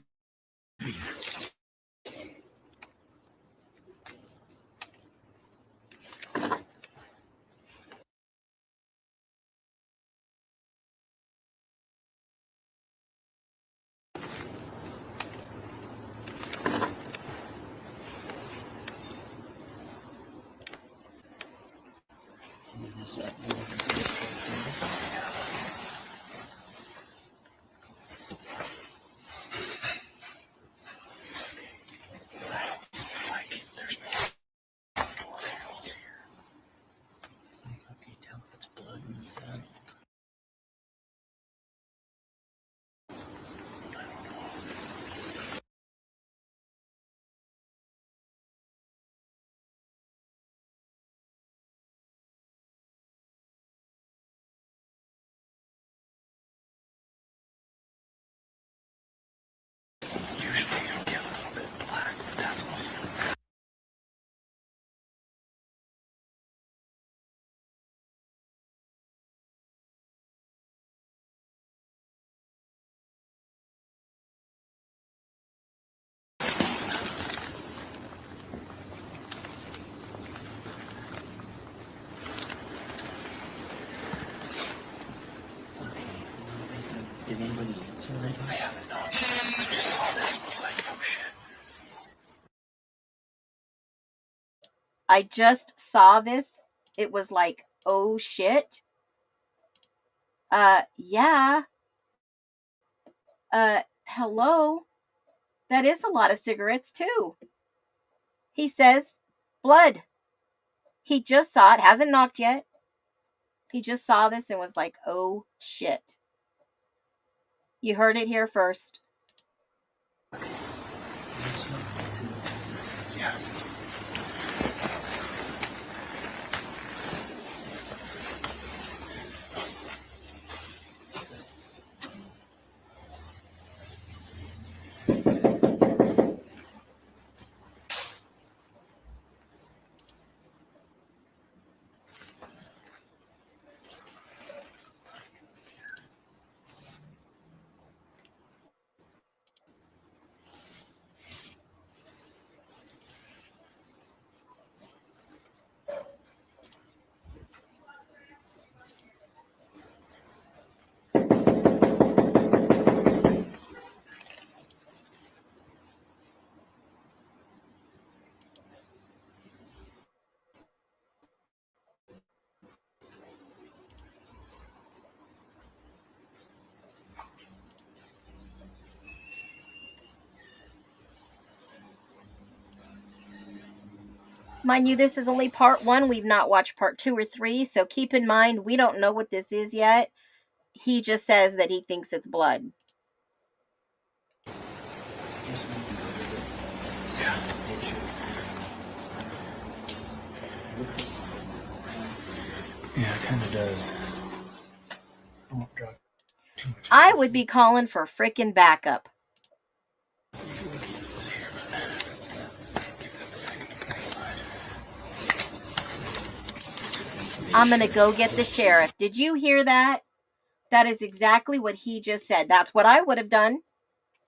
Did anybody answer it? I haven't known. I just saw this and was like, oh shit. I just saw this. It was like, oh shit. Yeah. Hello. That is a lot of cigarettes too. He says, blood. He just saw it. Hasn't knocked yet. He just saw this and was like, oh shit. You heard it here first. Yeah. Mind you, this is only part 1. We've not watched part 2 or 3, so keep in mind, we don't know what this is yet. He just says that he thinks it's blood. Yeah, it kind of does. I won't drop too much. I would be calling for frickin' backup. I'm going to go get the sheriff. Did you hear that? That is exactly what he just said. That's what I would have done.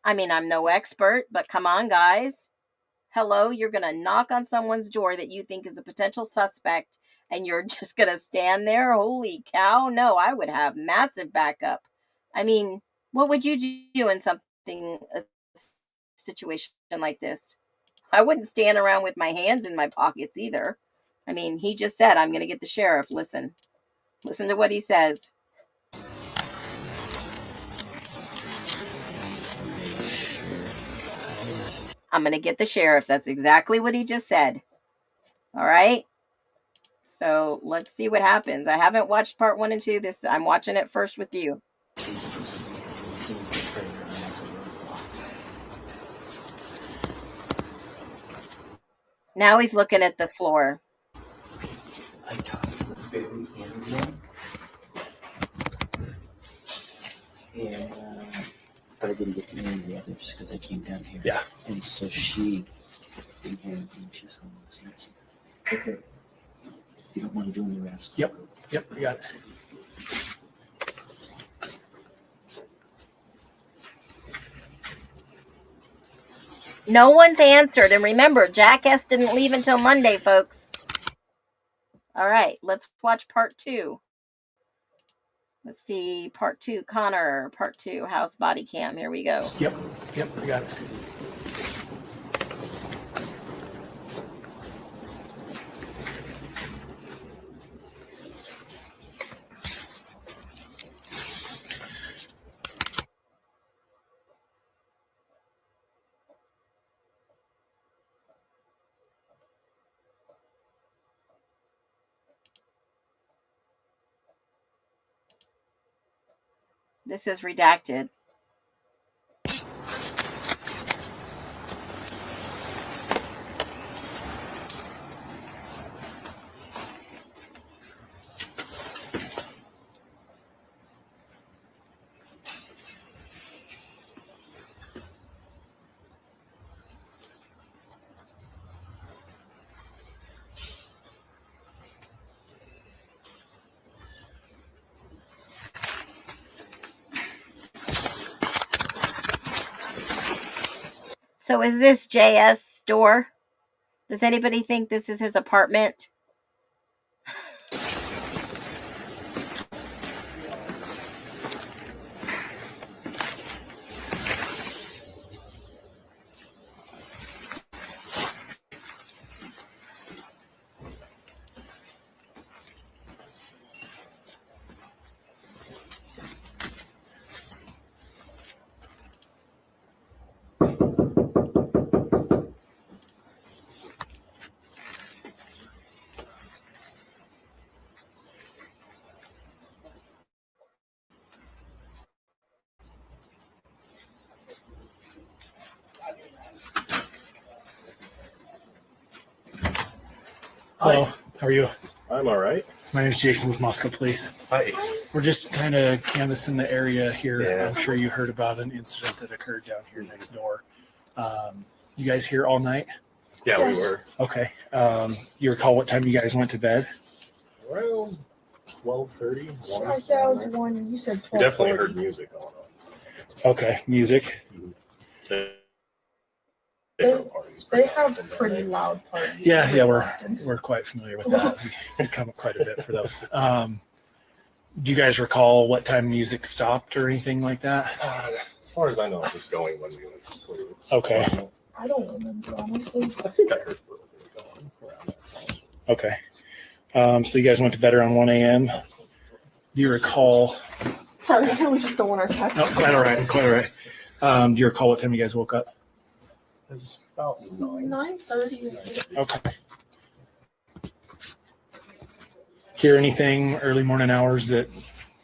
I mean, I'm no expert, but come on, guys. Hello, you're going to knock on someone's door that you think is a potential suspect, and you're just going to stand there? Holy cow. No, I would have massive backup. I mean, what would you do in a situation like this? I wouldn't stand around with my hands in my pockets either. I mean, he just said, I'm going to get the sheriff. Listen to what he says. I'm going to get the sheriff. That's exactly what he just said. All right. So let's see what happens. I haven't watched part 1 and 2. I'm watching it first with you. Now he's looking at the floor. I talked to the very end, and but I didn't get to name the others because I came down here. Yeah. And so she didn't hear anything. She was listening. Okay. You don't want to do any rest. Yep, we got it. No one's answered. And remember, Jackass didn't leave until Monday, folks. All right, let's watch part 2. Let's see, part 2, Connor, part 2, house body cam. Here we go. Yep, we got it. This is redacted. So is this JS store? Does anybody think this is his apartment? Hello, how are you? I'm all right. My name is Jason with Moscow Police. Hi. We're just kind of canvassing the area here. Yeah. I'm sure you heard about an incident that occurred down here next door. You guys here all night? Yeah, yes. We were. Okay. You recall what time you guys went to bed? Around 12:30. Yeah, it was 1. You said 12:40. We definitely heard music going on. Okay, music. They have pretty loud parties. Yeah, we're quite familiar with that. We come quite a bit for those. Do you guys recall what time music stopped or anything like that? As far as I know, it was going when we went to sleep. Okay. I don't remember, honestly. I think I heard a little bit going around that time. Okay. So you guys went to bed around 1 a.m. Do you recall? Sorry, we just don't want our cats. No, quite all right. Do you recall what time you guys woke up? It was about 9:30. Okay. Hear anything early morning hours that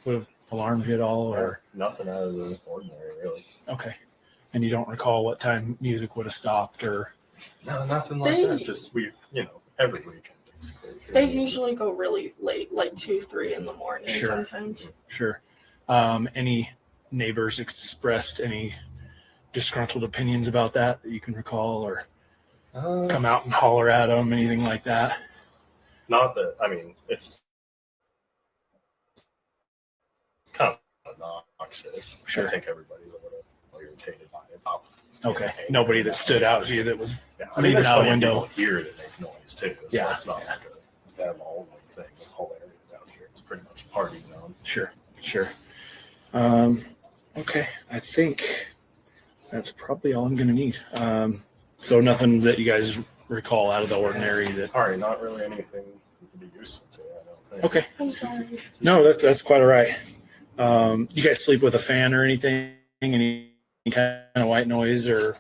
would have alarmed you at all, or nothing out of the ordinary, really. Okay. And you don't recall what time music would have stopped, or no, nothing like that. Just every weekend basically. They usually go really late, like 2-3 in the morning. Sure. Sometimes. Sure. Any neighbors expressed any disgruntled opinions about that you can recall, or come out and holler at them, anything like that? Not that, it's kind of obnoxious. Sure. I think everybody's a little irritated by it. Okay. Nobody that stood out to you that was leaning out a window window here that make noise too. So Yeah. it's not like that the whole thing, this whole area down here. It's pretty much a party zone. Sure. Okay, I think that's probably all I'm going to need. So nothing that you guys recall out of the ordinary that. All right, not really anything that could be useful to you, I don't think. Okay. I'm sorry. No, that's quite all right. You guys sleep with a fan or anything? Any kind of white noise or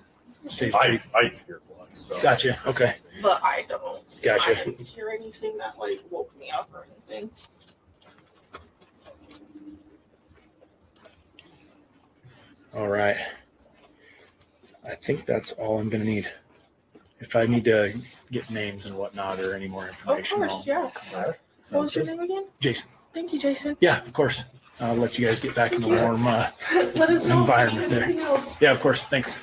safe? I use earplugs. So. Gotcha. Okay. But I don't. Gotcha. I didn't hear anything that like woke me up or anything. All right. I think that's all I'm going to need. If I need to get names and whatnot or any more Of information, course, yeah. Right. What was your name again? Jason. Thank you, Jason. Yeah, of course. I'll let you guys get back in the warm Let us know environment if you need anything there. else. Yeah, of course. Thanks.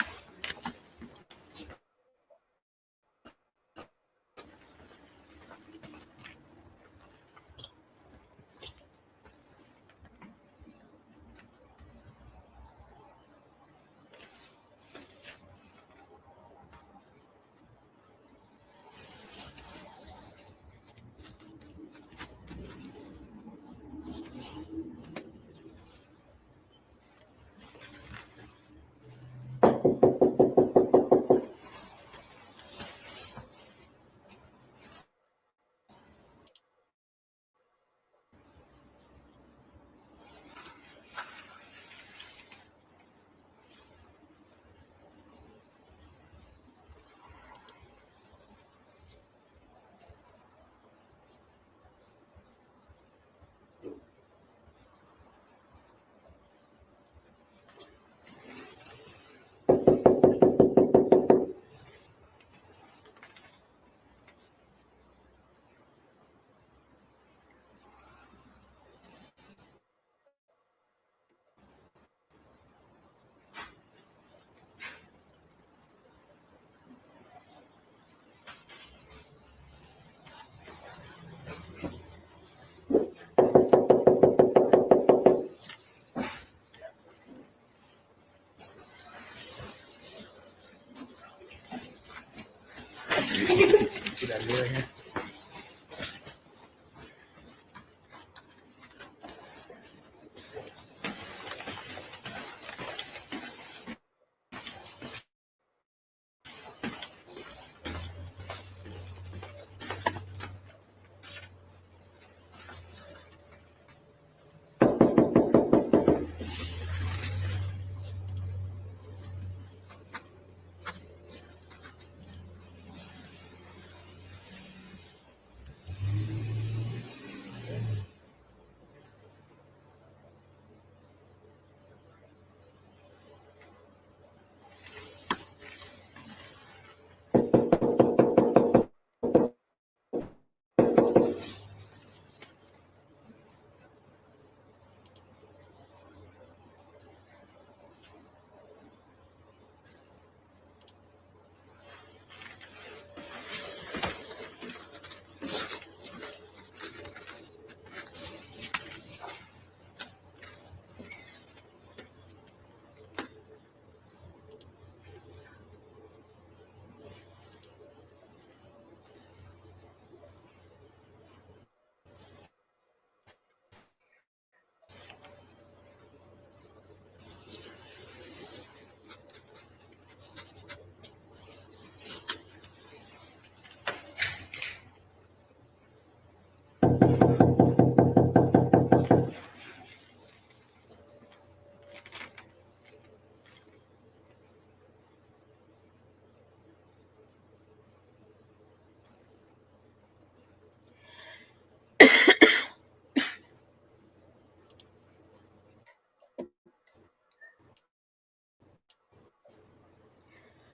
Get out of here.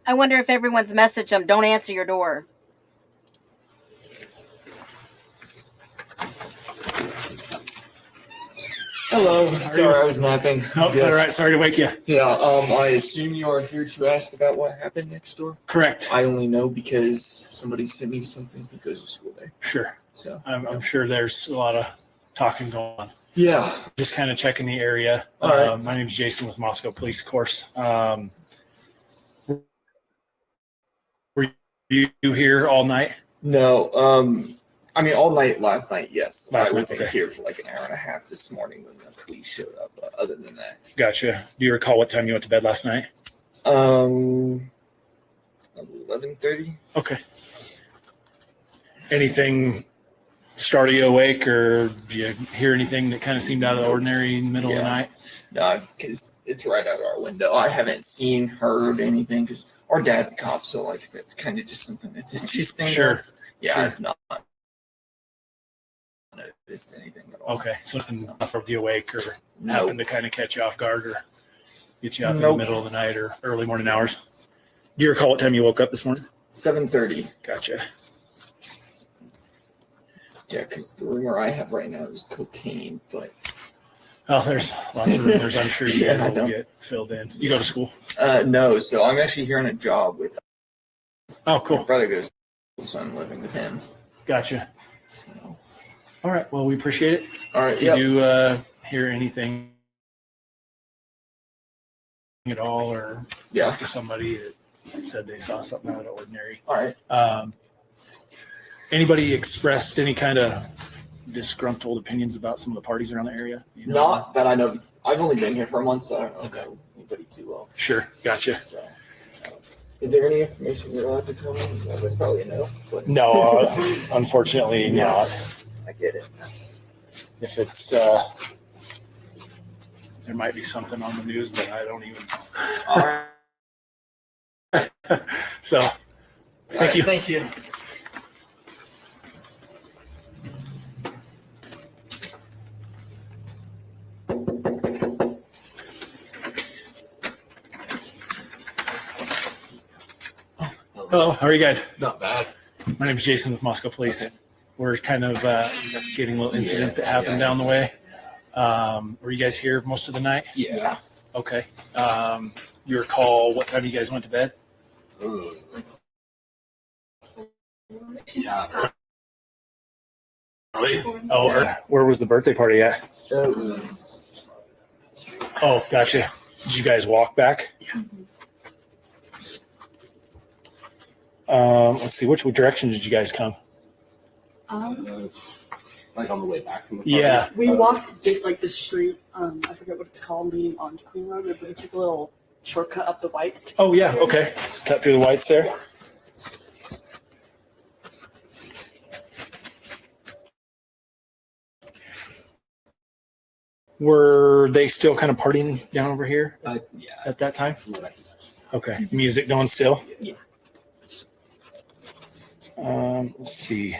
I wonder if everyone's messaged them, don't answer your door. Hello. Sorry, I was napping. Oh, all right. Sorry to wake you. Yeah, I assume you are here to ask about what happened next door? Correct. I only know because somebody sent me something who goes to school there. Sure. So I'm sure there's a lot of talking going on. Yeah. Just kind of checking the area. All right. My name is Jason with Moscow Police Course. Were you here all night? No, I mean, all night last night, yes. Last I night, wasn't okay. here for like an hour and a half this morning when the police showed up. But other than that, Gotcha. Do you recall what time you went to bed last night? 11:30. Okay. Anything started you awake, or do you hear anything that kind of seemed out of the ordinary in the middle of the night? No, because it's right out our window. I haven't seen, heard anything because our dad's a cop, so like it's kind of just something that's interesting. Sure. Yeah, Sure. I've not noticed anything at all. Okay, so nothing from you awake or Nope. happened to kind of catch you off guard or get you up in Nope. the middle of the night or early morning hours? Do you recall what time you woke up this morning? 7:30. Gotcha. Yeah, because the rumor I have right now is cocaine, but Oh, there's lots of rumors. I'm sure you Yeah, guys I will don't- get filled in. You go to school? no. So I'm actually here on a job with. Oh, cool. My brother goes to school, so I'm living with him. Gotcha. So. All right. Well, we appreciate it. All right. If Yep. you hear anything at all, or Yeah. talk to somebody that said they saw something out of the ordinary. All right. Anybody expressed any kind of disgruntled opinions about some of the parties around the area? You know? Not that I know. I've only been here for a month, so I don't know anybody too well. Sure. Gotcha. So, is there any information you're allowed to tell me? That's probably a no. But No, unfortunately not. I get it. If it's there might be something on the news, but I don't even. All right. So, thank you. Thank you. Hello, how are you guys? Not bad. My name is Jason with Moscow Police. We're kind of investigating a little incident that happened down the way. Were you guys here most of the night? Yeah. Okay. You recall what time you guys went to bed? Yeah. Oh, where was the birthday party at? That was. Oh, gotcha. Did you guys walk back? Yeah. Let's see. Which direction did you guys come? Like on the way back from the Yeah. We walked this street. I forget what it's called, leading onto Queen Road, but we took a little shortcut up the Whites. Oh, yeah. Okay. Cut through the whites there. Yeah. Were they still kind of partying down over here Yeah. at that time? From what I can tell. Okay. Music going still? Yeah. Let's see.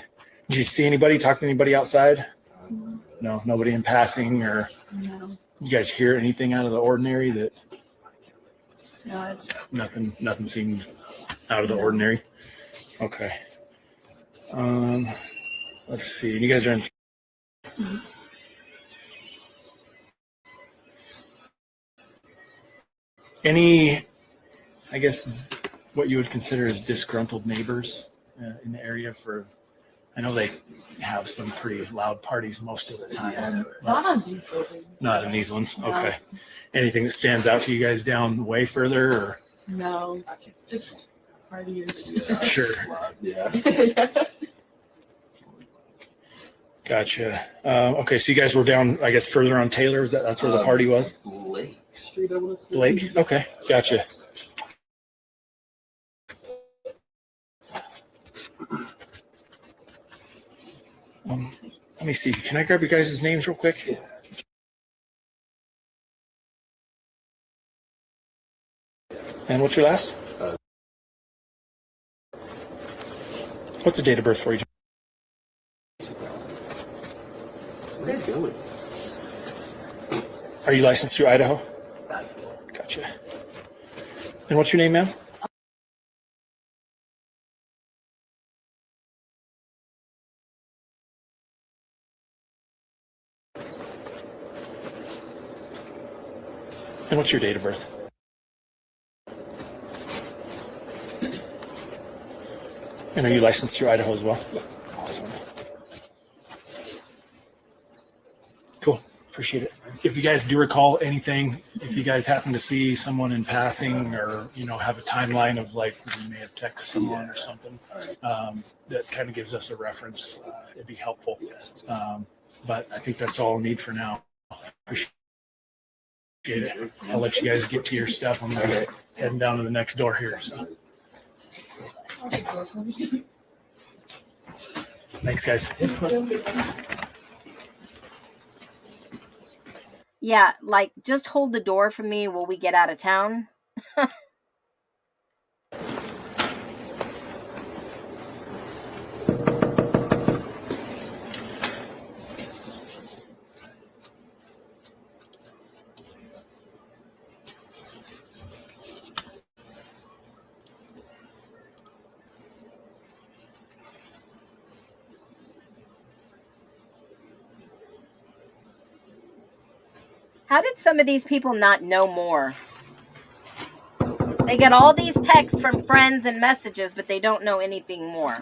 Did you see anybody, talk to anybody outside? No, nobody in passing, or No. you guys hear anything out of the ordinary that No, it's nothing seemed out of the ordinary? Okay. Let's see. You guys are in. Any, I guess, what you would consider as disgruntled neighbors in the area for, I know they have some pretty loud parties most of the time. not on these buildings. Not in these ones. No. Okay. Anything that stands out to you guys down way further, or? No, just parties. Sure. Yeah. Gotcha. Okay, so you guys were down, I guess, further on Taylor. That's where the party was? Lake. Street, I want to say. Blake? Okay, gotcha. Let me see. Can I grab you guys' names real quick? Yeah. And what's your last? What's the date of birth for you? Where are you going? Are you licensed through Idaho? Nice. Gotcha. And what's your name, ma'am? And what's your date of birth? And are you licensed through Idaho as well? Awesome. Cool. Appreciate it. If you guys do recall anything, if you guys happen to see someone in passing, or have a timeline of you may have texted someone or something, that kind of gives us a reference. it'd be helpful. But I think that's all I need for now. Appreciate it. I'll let you guys get to your stuff. I'm heading down to the next door here. So. Thanks, guys. Yeah, like just hold the door for me while we get out of town. How did some of these people not know more? They get all these texts from friends and messages, but they don't know anything more.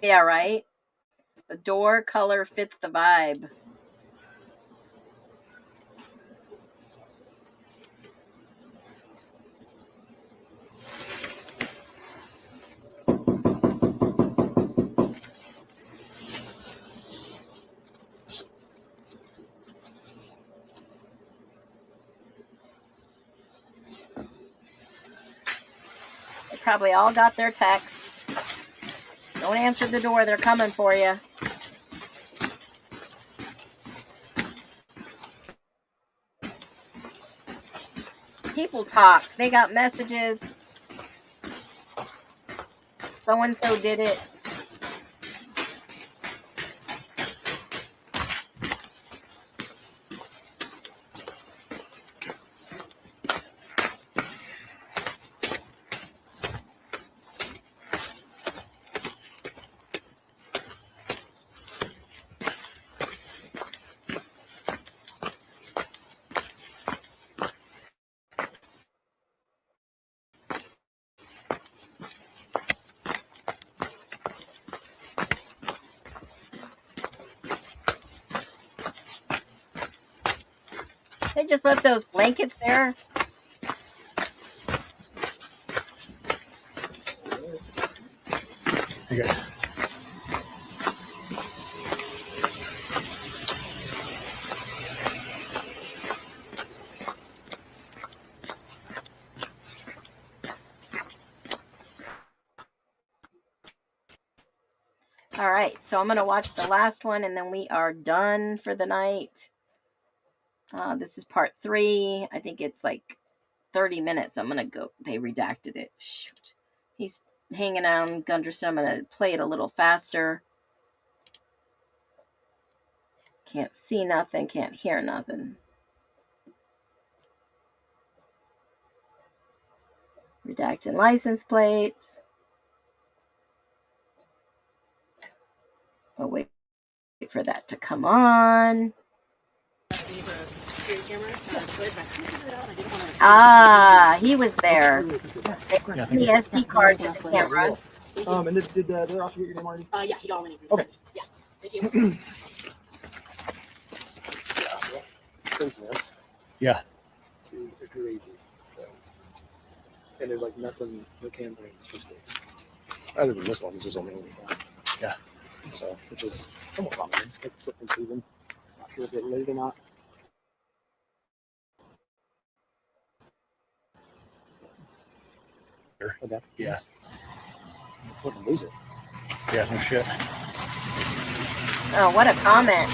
Yeah, right? The door color fits the vibe. They probably all got their texts. Don't answer the door, they're coming for you. People talk. They got messages. So-and-so did it. They just left those blankets there. Okay. All right, so I'm going to watch the last one and then we are done for the night. This is part 3. I think it's like 30 minutes. I'm going to go. They redacted it. Shoot. He's hanging on Gunderson. I'm going to play it a little faster. Can't see nothing. Can't hear nothing. Redacting license plates. Oh, wait for that to come on. Ah, he was there. The SD card to the camera. And did they also get your name already? Yeah, he got one. Okay. Yeah, thank you. Thanks, man. Yeah. It's crazy. So, and there's like nothing, no campaign. Other than this one, this is only one. Yeah. So, which is somewhat common. It's quick and Steven. Not sure if it related or not. Okay. Yeah. Fucking loser. Yeah, no shit. Oh, what a comment.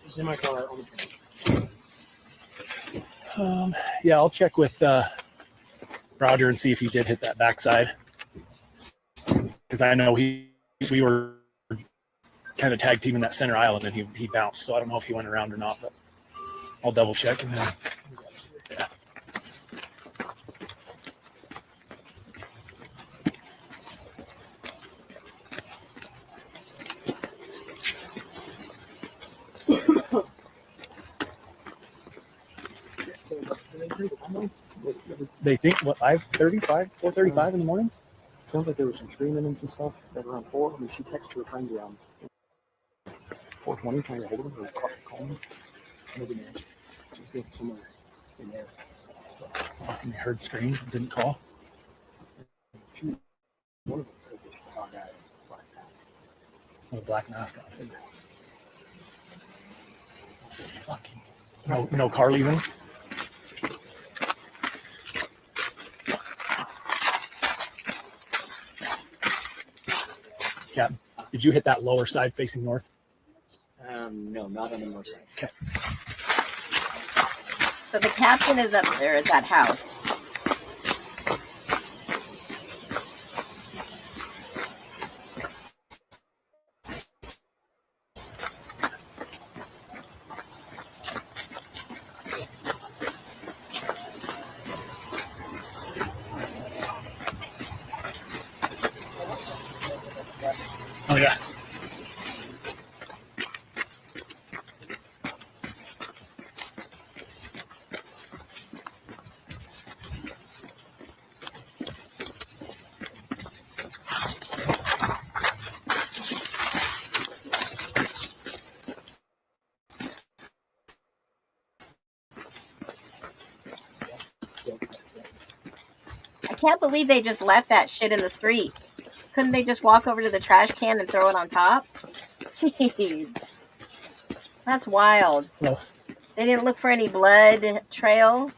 It's in my car on the Yeah, I'll check with Roger and see if he did hit that backside. Because I know we were kind of tag teaming that center aisle and then he bounced. So I don't know if he went around or not, but I'll double check. And then, yeah. They think what 5:35, 4:35 in the morning. Sounds like there was some screaming and some stuff at around 4. I mean, she texted her friends around 4:20 trying to hold them or call them. Nobody answered. So I think somewhere in there. Fucking heard screams, didn't call. One of them says that she saw a guy in a black mask. With a black mask on. Fucking no car leaving. Yeah. Did you hit that lower side facing north? No, not on the north side. Okay. So the captain is up there at that house. Oh yeah. I can't believe they just left that shit in the street. Couldn't they just walk over to the trash can and throw it on top? Jeez. That's wild. No. They didn't look for any blood trail.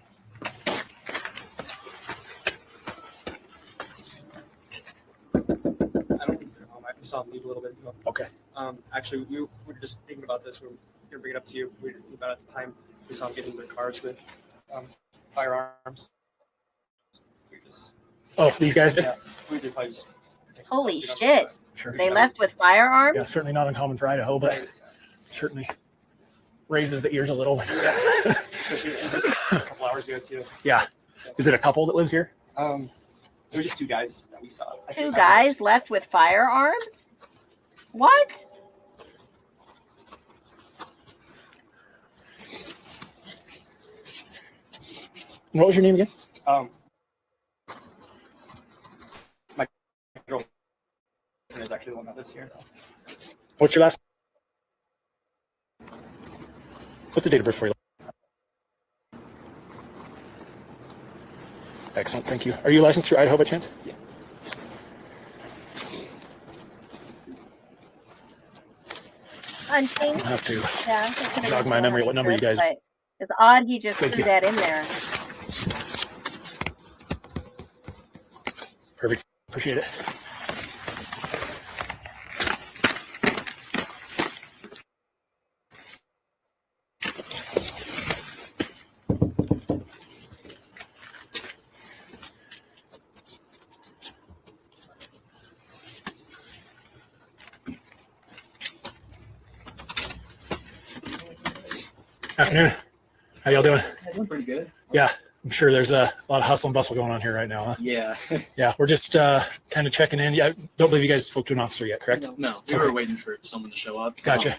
I saw him leave a little bit. Okay. Actually, we were just thinking about this. We were going to bring it up to you. We were about at the time we saw him get into the cars with firearms. We just, Oh, these guys did? yeah, we did probably just. Holy shit. Sure. They left with firearms? Yeah, certainly not uncommon for Idaho, but certainly raises the ears a little. Yeah, especially just a couple hours ago too. Yeah. So, Is it a couple that lives here? there were just two guys that we saw. Two guys left with firearms? What? What was your name again? My girlfriend is actually the one that lives here. What's your last? What's the date of birth for you? Excellent, thank you. Are you licensed through Idaho by chance? Yeah. Hunting? I'll have to Yeah, I'm thinking it jog was my memory. What number you guys? but it's odd he just Thank threw you. that in there. Perfect. Appreciate it. Afternoon. How y'all doing? Doing pretty good. Yeah, I'm sure there's a lot of hustle and bustle going on here right now, huh? Yeah. Yeah, we're just kind of checking in. Yeah, I don't believe you guys spoke to an officer yet, correct? No, we were waiting for someone to show up. Gotcha.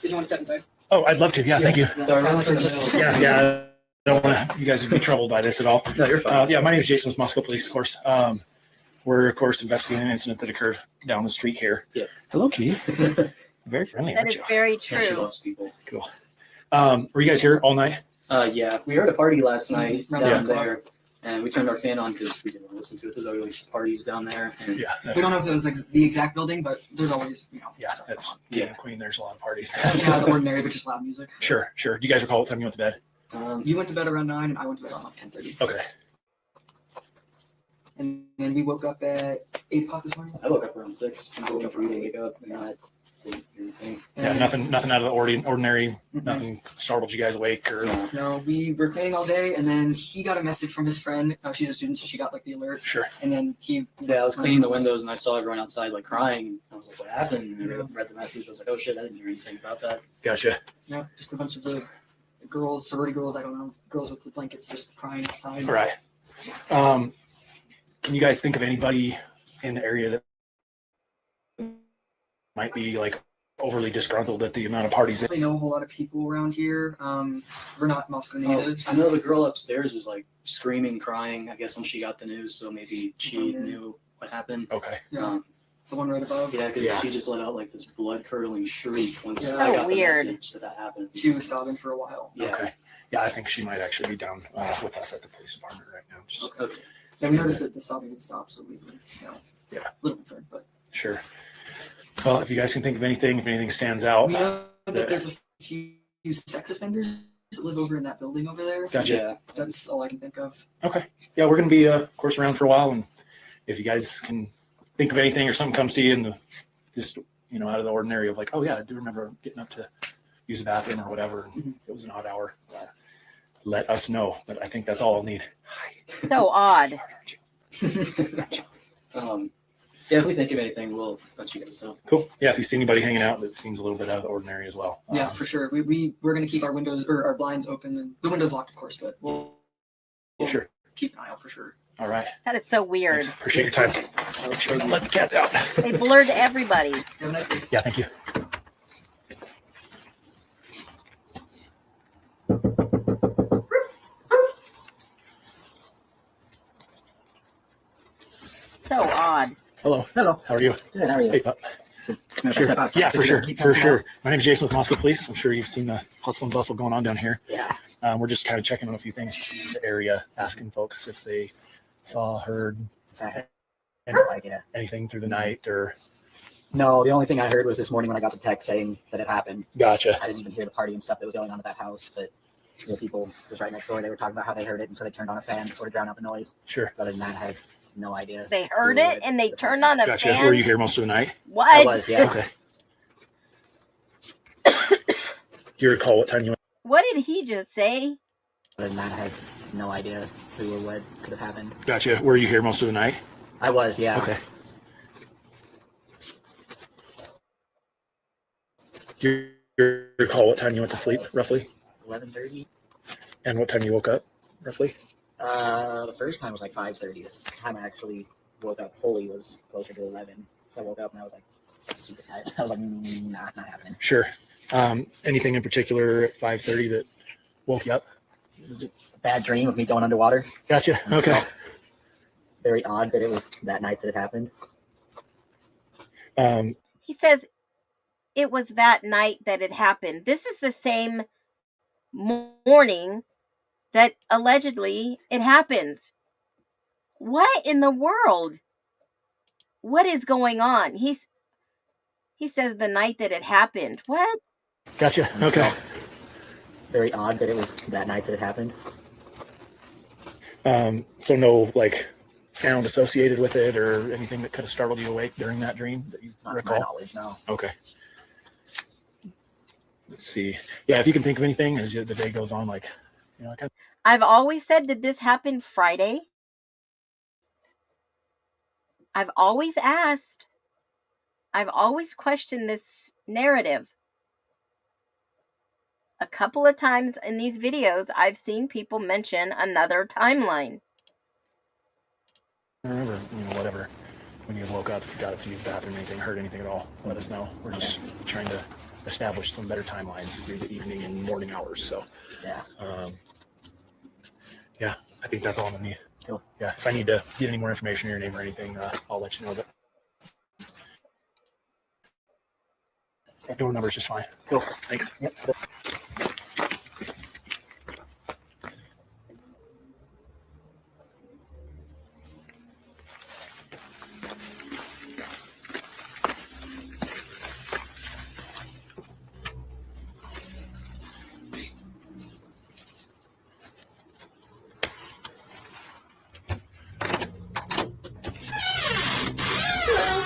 Did you want to step inside? Oh, I'd love to. Yeah, thank you. Sorry, Yeah. I don't want you guys to be troubled by this at all. No, you're fine. Yeah, my name is Jason with Moscow Police, of course. We're, of course, investigating an incident that occurred down the street here. Yeah. Hello, Kitty. Very friendly, That aren't is you? very Yeah, she true. loves people. Cool. Were you guys here all night? Yeah, we heard a party last night Yeah. down there, and we turned our fan on because we didn't want to listen to it. There's always parties down there. And Yeah. we don't know if it was the exact building, but there's always, Yeah, that's King and Queen. There's a lot of parties. That's out of the ordinary, but just loud music. Sure. Do you guys recall what time you went to bed? You went to bed around 9, and I went to bed around 10:30. Okay. And then we woke up at 8 o'clock this morning. I woke up around 6. I woke up for you to wake up, and I didn't do anything. Yeah, nothing out of the ordinary. Nothing startled you guys awake or. No, we were playing all day, and then he got a message from his friend. She's a student, so she got like the alert. Sure. And then he. Yeah, I was cleaning the windows, and I saw everyone outside like crying. And I was like, "What happened?" And I read the message. I was like, "Oh shit, I didn't hear anything about that." Gotcha. Yeah, just a bunch of the girls, sorority girls. I don't know, girls with the blankets just crying outside. Right. Can you guys think of anybody in the area that might be like overly disgruntled at the amount of parties. I know a whole lot of people around here. We're not Moscow natives. I know the girl upstairs was like screaming, crying, I guess, when she got the news, so maybe she knew what happened. Okay. Yeah. The one right above. Yeah, because she just let out like this blood-curdling shriek once I got the message that happened. She was sobbing for a while. Yeah. Okay. Yeah, I think she might actually be down with us at the police department right now. Just okay. Yeah, we noticed that the sobbing had stopped, so we were, a little concerned, but. Sure. Well, if you guys can think of anything, if anything stands out. We know that there's a few sex offenders that live over in that building over there. Gotcha. Yeah. That's all I can think of. Okay. Yeah, we're going to be, of course, around for a while. And if you guys can think of anything or something comes to you and just, out of the ordinary of like, oh, yeah, I do remember getting up to use the bathroom or whatever. And it was an odd hour. Let us know. But I think that's all I'll need. So odd. Yeah, if we think of anything, we'll let you guys know. Cool. Yeah, if you see anybody hanging out that seems a little bit out of the ordinary as well. Yeah, for sure. We're going to keep our windows or our blinds open and the windows locked, of course, but we'll sure keep an eye out for sure. All right. That is so weird. Thanks. Appreciate your time. Let the cats out. They blurred everybody. Have a nice day. Yeah, thank you. So odd. Hello. Hello. How are you? Good. How are you? Hey, pup. Sure. Yeah, for sure. My name is Jason with Moscow Police. I'm sure you've seen the hustle and bustle going on down here. Yeah. We're just kind of checking on a few things in the area, asking folks if they saw, heard, anything through the night or. No, the only thing I heard was this morning when I got the text saying that it happened. Gotcha. I didn't even hear the party and stuff that was going on at that house, but the people was right next door. They were talking about how they heard it, and so they turned on a fan to sort of drown out the noise. Sure. Other than that, I have no idea. They heard it and they turned on a Gotcha. fan. Were you here most of the night? What? I was, yeah. Okay. Do you recall what time you went? What did he just say? Other than that, I have no idea who or what could have happened. Gotcha. Were you here most of the night? I was, yeah. Okay. Do you recall what time you went to sleep, roughly? 11:30. And what time you woke up, roughly? The first time was like 5:30. This time I actually woke up fully was closer to 11. So I woke up and I was like super tired. I was like, nah, not happening. Sure. Anything in particular at 5:30 that woke you up? Bad dream of me going underwater. Gotcha. Okay. So, very odd that it was that night that it happened. He says it was that night that it happened. This is the same morning that allegedly it happens. What in the world? What is going on? He says the night that it happened. What? Gotcha. Okay. So, very odd that it was that night that it happened. So no like sound associated with it or anything that could have startled you awake during that dream that you Not recall? to my knowledge, no. Okay. Let's see. Yeah, if you can think of anything as the day goes on, like, I've always said that this happened Friday. I've always asked. I've always questioned this narrative. A couple of times in these videos, I've seen people mention another timeline. I remember, whatever, when you woke up, if you got up to use the bathroom, anything, heard anything at all, let us know. We're just trying to establish some better timelines through the evening and morning hours. So, yeah. Yeah, I think that's all I'm gonna need. Cool. Yeah, if I need to get any more information or your name or anything, I'll let you know. But okay. Door number is just fine. Cool. Thanks. Yep.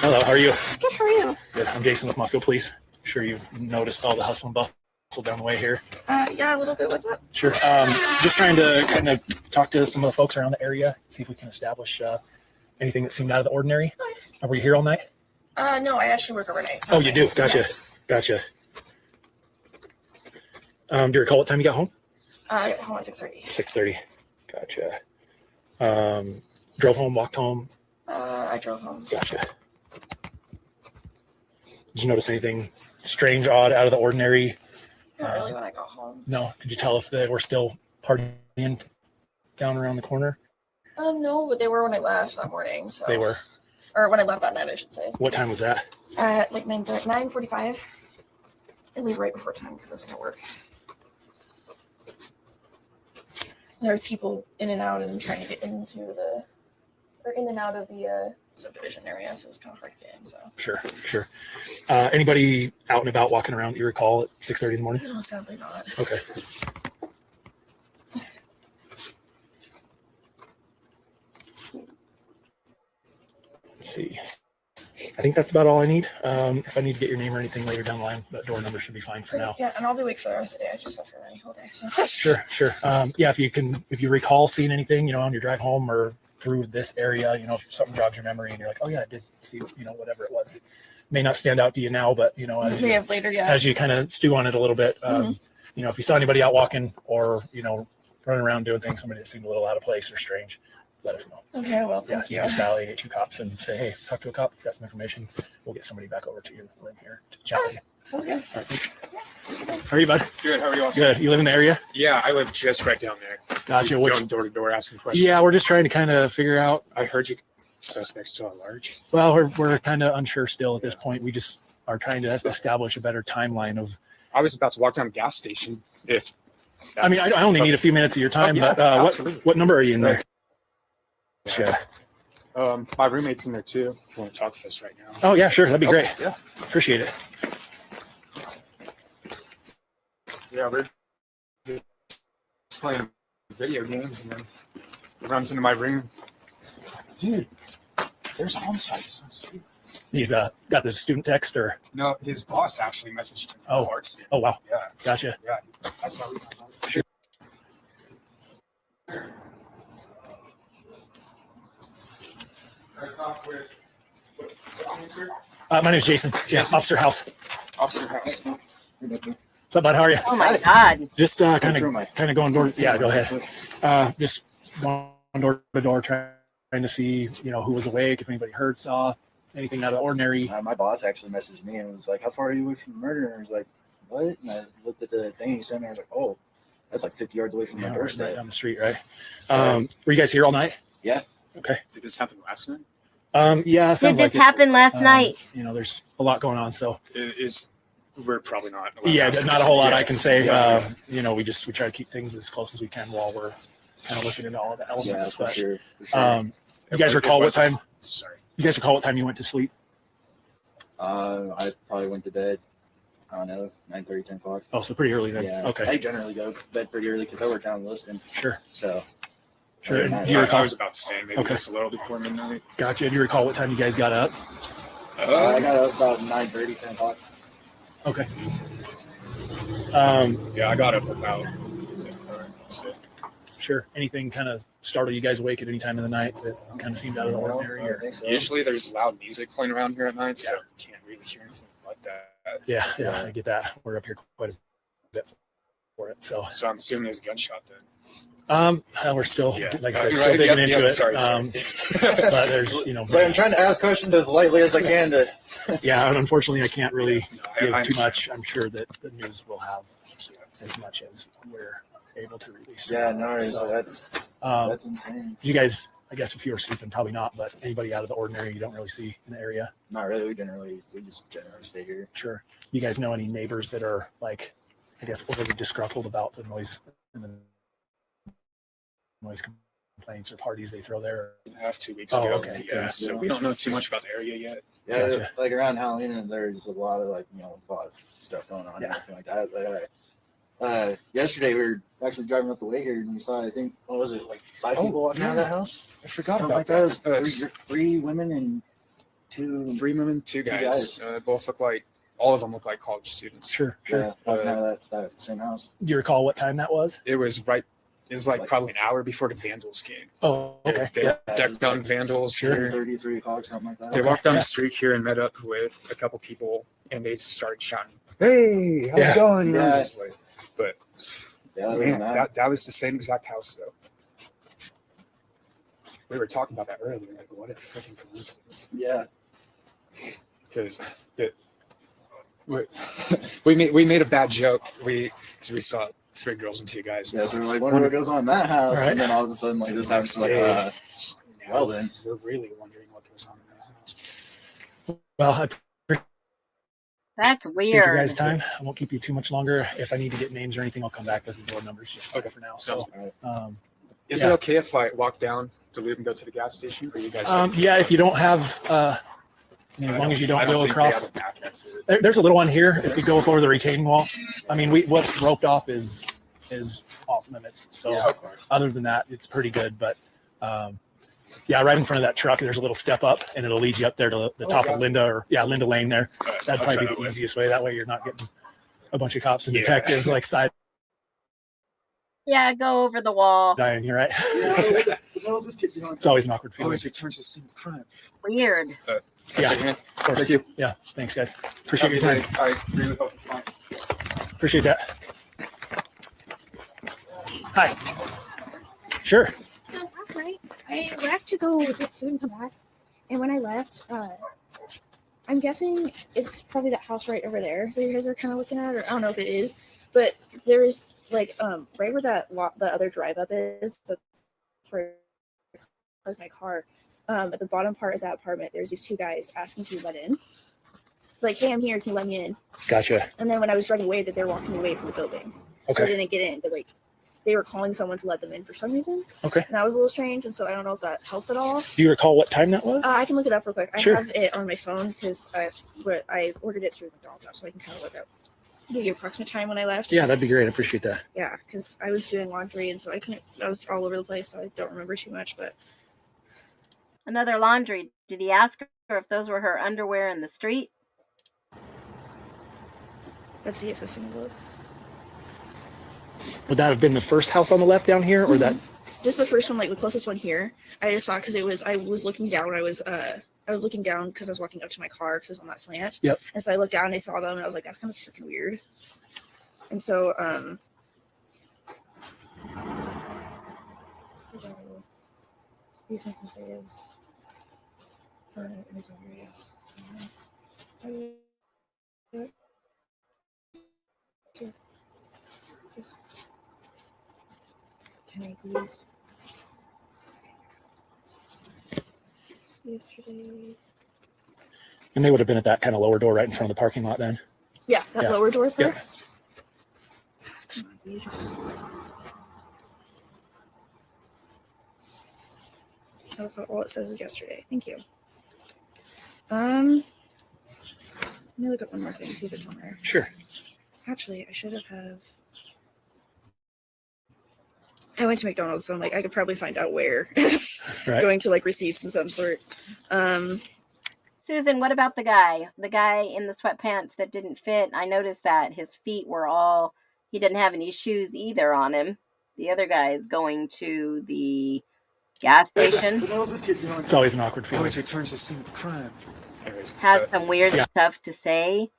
Hello, how are you? Good, how are you? Good. I'm Jason with Moscow Police. I'm sure you've noticed all the hustle and bustle down the way here. Yeah, a little bit. What's up? Sure. Just trying to kind of talk to some of the folks around the area, see if we can establish anything that seemed out of the ordinary. Were you here all night? No, I actually work overnight. So Oh, you do? Gotcha. Yes. Gotcha. Do you recall what time you got home? I got home at 6:30. 6:30. Gotcha. Drove home, walked home. I drove home. Gotcha. Did you notice anything strange, odd, out of the ordinary? Not really when I got home. No. Could you tell if they were still partying down around the corner? No, but they were when I left that morning. So They were. or when I left that night, I should say. What time was that? At like 9:45. I leave right before time because that's when I work. There's people in and out and trying to get into the, or in and out of the subdivision area, so it's kind of hard to get in. So Sure. Anybody out and about walking around you recall at 6:30 in the morning? no, sadly not. Okay. Let's see. I think that's about all I need. If I need to get your name or anything later down the line, that door number should be fine for now. Yeah, and I'll be awake for the rest of the day. I just have to run whole day. So. Sure. Yeah, if you recall seeing anything, on your drive home or through this area, if something jogs your memory and you're like, oh yeah, I did see, whatever it was. It may not stand out to you now, but as you kind of stew on it a little bit, if you saw anybody out walking or running around doing things, somebody that seemed a little out of place or strange, let us know. Okay, well, thank you. Just dial 882 cops and say, hey, talk to a cop, got some information. We'll get somebody back over to your room here to chat with you. Sounds good. All right. How are you, bud? Good. How are you all? Good. You live in the area? Yeah, I live just right down there. Gotcha. Going door to door asking questions. Yeah, we're just trying to kind of figure out. I heard you suspects still at large. Well, we're kind of unsure still at this point. We just are trying to establish a better timeline of. I was about to walk down a gas station. I only need a few minutes of your time, but what number are you in there? Yeah. My roommate's in there too. I want to talk to us right now. Oh yeah, sure. That'd be great. Yeah. Appreciate it. Yeah, we're just playing video games and then he runs into my room. Dude, there's homicides. He's got the student text or No, his boss actually messaged him from Clarkston. Oh wow. Yeah. Gotcha. Yeah. That's how we got on. Sure. My name is Jason. Yeah, Officer House. Officer House. What's up, bud? How are you? Oh my God. Just kind of going door. Yeah, go ahead. Just going door to door, trying to see who was awake, if anybody heard, saw anything out of the ordinary. My boss actually messaged me and was like, "How far are you away from the murder?" And I was like, "What?" And I looked at the thing he sent me. I was like, "Oh, that's like 50 yards away from my doorstep." Right down the street, right? Were you guys here all night? Yeah. Okay. Did this happen last night? Yeah. Did this happen last night? There's a lot going on, so we're probably not. Yeah, not a whole lot I can say. We try to keep things as close as we can while we're kind of looking into all of the elements. Yeah, for but, sure. For sure. You guys recall what time? Sorry. You guys recall what time you went to sleep? I probably went to bed, I don't know, 9:30, 10 o'clock. Oh, so pretty early then. Yeah. Okay. I generally go to bed pretty early because I work down in Liston. Sure. So. Sure. Yeah, Do you recall? I was about to say maybe just a little before midnight. Gotcha. Do you recall what time you guys got up? I got up about 9:30, 10 o'clock. Okay. Yeah, I got up about 6. Sure. Anything kind of startle you guys awake at any time of the night that kind of seemed out of the ordinary? Or? Usually there's loud music playing around here at night, so can't really hear anything like that. Yeah, I get that. We're up here quite a bit for it. So I'm assuming there's a gunshot then. We're still, like I said, Right, still digging yep, into it. sorry. But there's, So I'm trying to ask questions as lightly as I can to. Yeah, and unfortunately, I can't really give too much. I'm sure that the news will have as much as we're able to release. Yeah, no, So, that's insane. You guys, I guess if you were sleeping, probably not, but anybody out of the ordinary you don't really see in the area? Not really. We just generally stay here. Sure. You guys know any neighbors that are like, I guess, overly disgruntled about the noise and the noise complaints or parties they throw there? Half 2 weeks ago. Okay. Yeah, so we don't know too much about the area yet. Yeah, Gotcha. like around Halloween, there's a lot of a lot of stuff going on and everything like that. But yesterday we were actually driving up the way here and we saw, I think, what was it, like 5 people walking out of that house? I forgot Something about like that. that. It was three women and two. 3 women, 2 guys. Both look like, all of them look like college students. Sure. Yeah, walking out of that same house. Do you recall what time that was? It was like probably an hour before the Vandals game. Oh, okay. They decked on Vandals here. 30, 3 o'clock, something like that. They walked down the street here and met up with a couple people, and they just started shouting, "Hey, how's it going?" And I was just like, but man, that was the same exact house, though. We were talking about that earlier. Like, what a freaking coincidence! Yeah. Because we made a bad joke. We saw 3 girls and 2 guys. Yeah, so we're like, wonder what goes on in that house, Right. and then all of a sudden, like this happens. Like, well then, we're really wondering what goes on in that house. Well, I That's appreciate you weird. guys' time. I won't keep you too much longer. If I need to get names or anything, I'll come back with the board numbers just for now. So, Is yeah. it okay if I walk down to leave and go to the gas station? Or you guys? Yeah, if you don't have, I mean, as long as you don't go think across. they have a back exit. There's a little one here. If you go over the retaining wall, I mean, what's roped off is off limits. So Yeah, of course. other than that, it's pretty good. But yeah, right in front of that truck, there's a little step up, and it'll lead you up there to the top of Linda Lane there. That'd I'll probably try be that the way. easiest way. That way, you're not getting a bunch of cops and Yeah. detectives like Yeah, go over the wall. dying. You're right. the hell's this kid doing? It's always an awkward feeling. Always returns to scene of crime. Weird. Yeah. Of course. Thank you. Yeah. Thanks, guys. Appreciate your time. I really hope it's fine. Appreciate that. Hi. Sure. So last night I left to go get food and come back, and when I left, I'm guessing it's probably that house right over there that you guys are kind of looking at, or I don't know if it is, but there is like right where that the other drive up is, that's where I parked my car. At the bottom part of that apartment, there's these 2 guys asking to be let in. Like, hey, I'm here. Can you let me in? Gotcha. And then when I was driving away, that they're walking away from the building, so I Okay. didn't get in. But like, they were calling someone to let them in for some reason. Okay. And that was a little strange, and so I don't know if that helps at all. Do you recall what time that was? I can look it up real quick. I Sure. have it on my phone because I ordered it through McDonald's app, so I can kind of look up the approximate time when I left. Yeah, that'd be great. I appreciate that. Yeah, because I was doing laundry, and so I was all over the place, so I don't remember too much. But Another laundry. Did he ask her if those were her underwear in the street? let's see if this thing will load. Would that have been the first house on the left down here, or that? Just the first one, like the closest one here. I just saw because I was looking down. I was looking down because I was walking up to my car because it was on that slant. Yep. And so I looked down and I saw them and I was like, that's kind of freaking weird. And so these things and videos. Yes. Can I please? Yesterday. And they would have been at that kind of lower door right in front of the parking lot then. Yeah, that Yeah. lower door part. Yeah. Come on, you just. All it says is yesterday. Thank you. Let me look up one more thing, see if it's on there. Sure. Actually, I should have. I went to McDonald's, so I'm like, I could probably find out where. Right. Going to like receipts and some sort. Susan, what about the guy? The guy in the sweatpants that didn't fit? I noticed that his feet were all, he didn't have any shoes either on him. The other guy is going to the gas station. What the hell's this kid doing? It's always an awkward feeling. Always returns to scene of crime. Anyways, Has some weird yeah. stuff to say.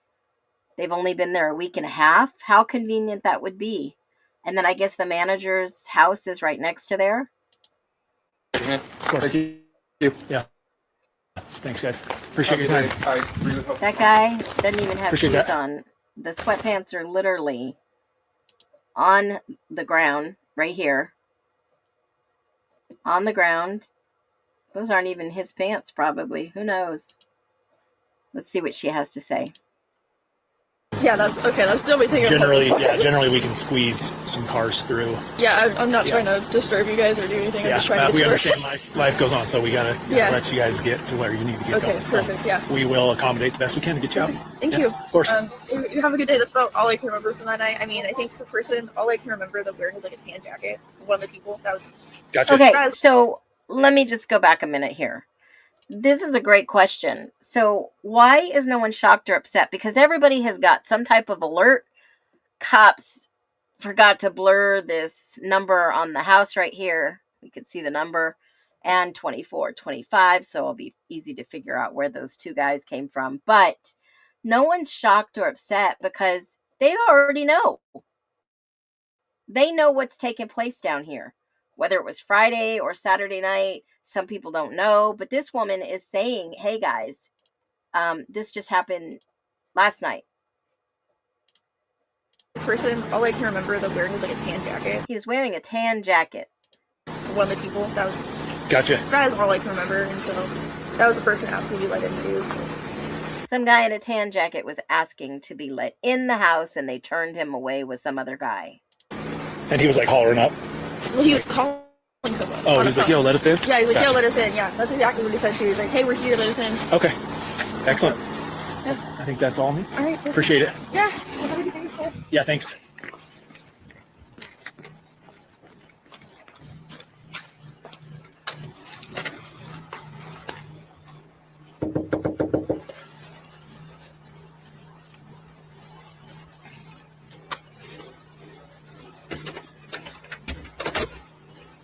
They've only been there a week and a half. How convenient that would be. And then I guess the manager's house is right next to there. Of course. Thank you. Yeah. Thanks, guys. Appreciate your time. I really hope That guy doesn't even have Appreciate shoes that. on. The sweatpants are literally on the ground right here. On the ground. Those aren't even his pants, probably. Who knows? Let's see what she has to say. Yeah, that's okay. That's the only thing. Generally we can squeeze some cars through. Yeah, I'm not Yeah. trying to disturb you guys or do anything. I'm just trying to we get to understand life goes on, so we gotta Yeah. let you guys get to where you need to get Okay, going. perfect, So yeah. we will accommodate the best we can to get you out. Thank Yeah, you. Of course. You have a good day. That's about all I can remember from that night. I mean, I think the person, all I can remember them wearing was like a tan jacket. One of the people that was. Gotcha. Okay, That was- so let me just go back a minute here. This is a great question. So why is no one shocked or upset? Because everybody has got some type of alert. Cops forgot to blur this number on the house right here. We can see the number and 2425. So it'll be easy to figure out where those 2 guys came from. But no one's shocked or upset because they already know. They know what's taking place down here. Whether it was Friday or Saturday night, some people don't know. But this woman is saying, hey guys, this just happened last night. person, all I can remember them wearing was like a tan jacket. He was wearing a tan jacket. One of the people, that was Gotcha. that is all I can remember, and so that was the person asking to be let into. So. Some guy in a tan jacket was asking to be let in the house, and they turned him away with some other guy. And he was like hollering up. Well, he was calling someone. Oh, on he's the like, phone. yo, let us in? Yeah, he's like, Gotcha. yo, let us in. Yeah, that's exactly what he said too. He's like, hey, we're here, let us in. Okay. Excellent. Yeah. I think that's all me. All right. Appreciate it. Yeah. Well, have a good day, Nicole. Yeah, thanks.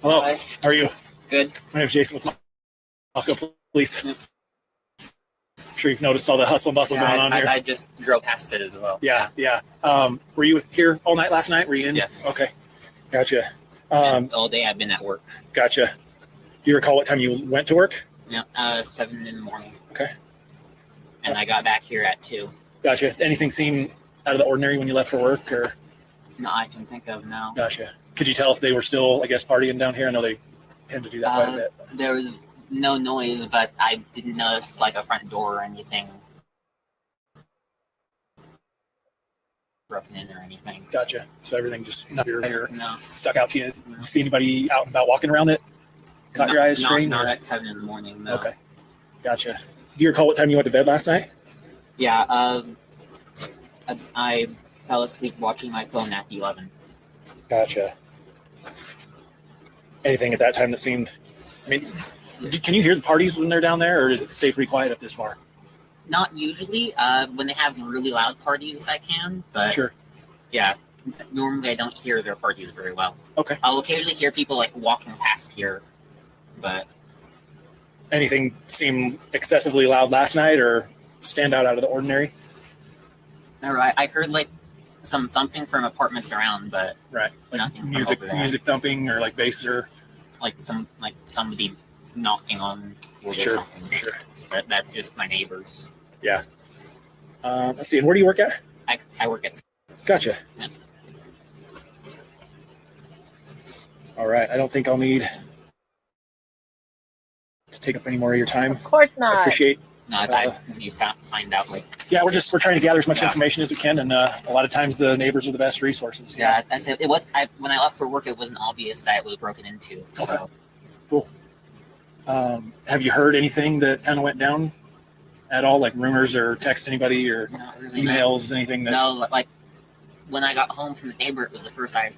Hello. Hi. How are you? Good. My name is Jason with Moscow Police. I'm sure you've noticed all the hustle and bustle going on here. I just drove past it as well. Yeah. Were you here all night last night? Were you in? Yes. Okay. Gotcha. And all day I've been at work. Gotcha. Do you recall what time you went to work? Yeah, 7 in the morning. Okay. And I got back here at 2. Gotcha. Anything seem out of the ordinary when you left for work, or? No, I can think of now. Gotcha. Could you tell if they were still, I guess, partying down here? I know they tend to do that quite a bit. There was no noise, but I didn't notice like a front door or anything broken in or anything. Gotcha. So everything just no. Stuck out to you. No. See anybody out and about walking around that caught your eyes strange? Not at 7 in the morning, no. Okay. Gotcha. Do you recall what time you went to bed last night? Yeah, I fell asleep watching my phone at 11. Gotcha. Anything at that time that seemed, I mean, can you hear the parties when they're down there, or does it stay pretty quiet up this far? Not usually. When they have really loud parties, I can, but sure. Yeah, normally I don't hear their parties very well. Okay. I'll occasionally hear people like walking past here, but anything seem excessively loud last night or stand out of the ordinary? all right. I heard like some thumping from apartments around, but right, like nothing from music, over there. music thumping or like bass or like somebody knocking on wood Sure, or something. sure. But that's just my neighbors. Yeah. Let's see. And where do you work at? I work at. Gotcha. Yeah. All right. I don't think I'll need to take up any more of your time. Of course not. I appreciate. No, you find out like. Yeah, we're trying to gather as much information as we can, and a lot of times the neighbors are the best resources. Yeah, I said it was. When I left for work, it wasn't obvious that it was broken into. So. Okay. Cool. Have you heard anything that kind of went down at all, like rumors or text anybody or really, emails, anything that? No, like when I got home from the neighbor, it was the first I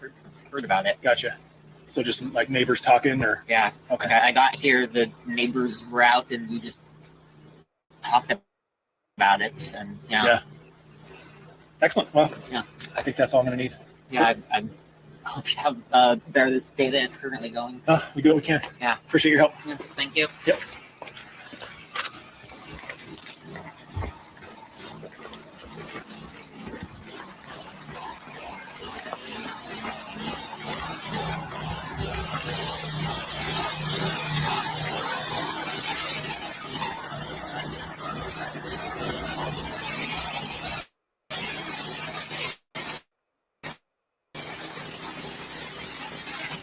heard about it. Gotcha. So just like neighbors talking, or yeah. Okay. Like I got here, the neighbors were out, and we just talked about it, and yeah. Excellent. Well, yeah. I think that's all I'm going to need. Yeah, I hope you have a better day than it's currently going. We do what we can. Yeah. Appreciate your help. Yeah, thank you. Yep.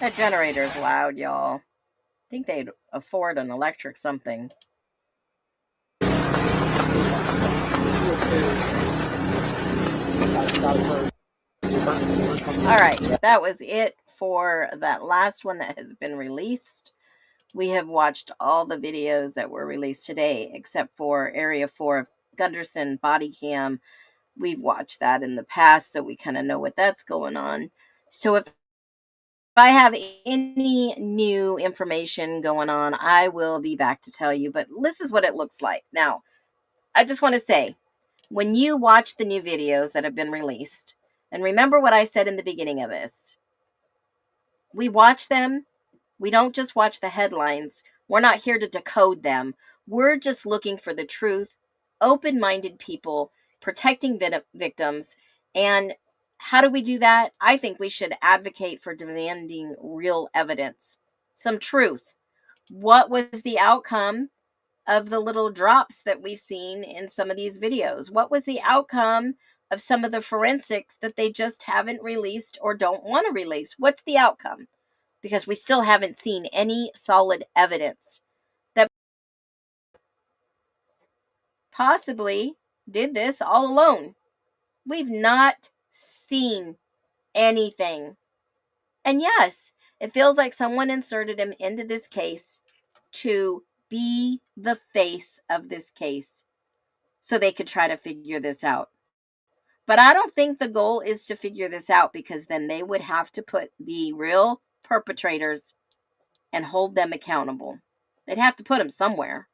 That generator's loud, y'all. I think they'd afford an electric something. All right, that was it for that last one that has been released. We have watched all the videos that were released today, except for Area 4 of Gunderson body cam. We've watched that in the past, so we kind of know what that's going on. So if I have any new information going on, I will be back to tell you. But this is what it looks like. Now, I just want to say, when you watch the new videos that have been released, and remember what I said in the beginning of this, we watch them. We don't just watch the headlines. We're not here to decode them. We're just looking for the truth, open-minded people, protecting victims. And how do we do that? I think we should advocate for demanding real evidence, some truth. What was the outcome of the little drops that we've seen in some of these videos? What was the outcome of some of the forensics that they just haven't released or don't want to release. What's the outcome? Because we still haven't seen any solid evidence that possibly did this all alone. We've not seen anything. And yes, it feels like someone inserted him into this case to be the face of this case so they could try to figure this out. But I don't think the goal is to figure this out, because then they would have to put the real perpetrators and hold them accountable. They'd have to put them somewhere.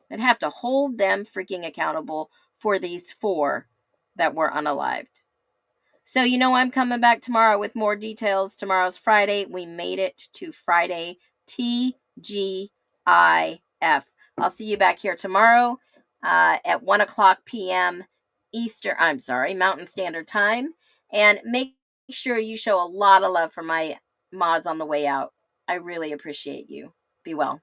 They'd have to hold them freaking accountable for these 4 that were unalived. So, you know, I'm coming back tomorrow with more details. Tomorrow's Friday. We made it to Friday TGIF. I'll see you back here tomorrow at 1 o'clock p.m. Mountain Standard Time. And make sure you show a lot of love for my mods on the way out. I really appreciate you. Be well.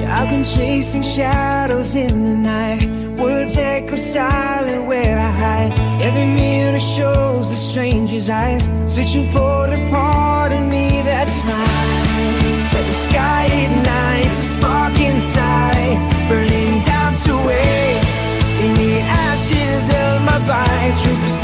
I've been chasing shadows in the night. Words echo silent where I hide. Every mirror shows a stranger's eyes, searching for the part of me that's mine. But the sky ignites a spark inside, burning down to wait in the ashes of my fight. Truth is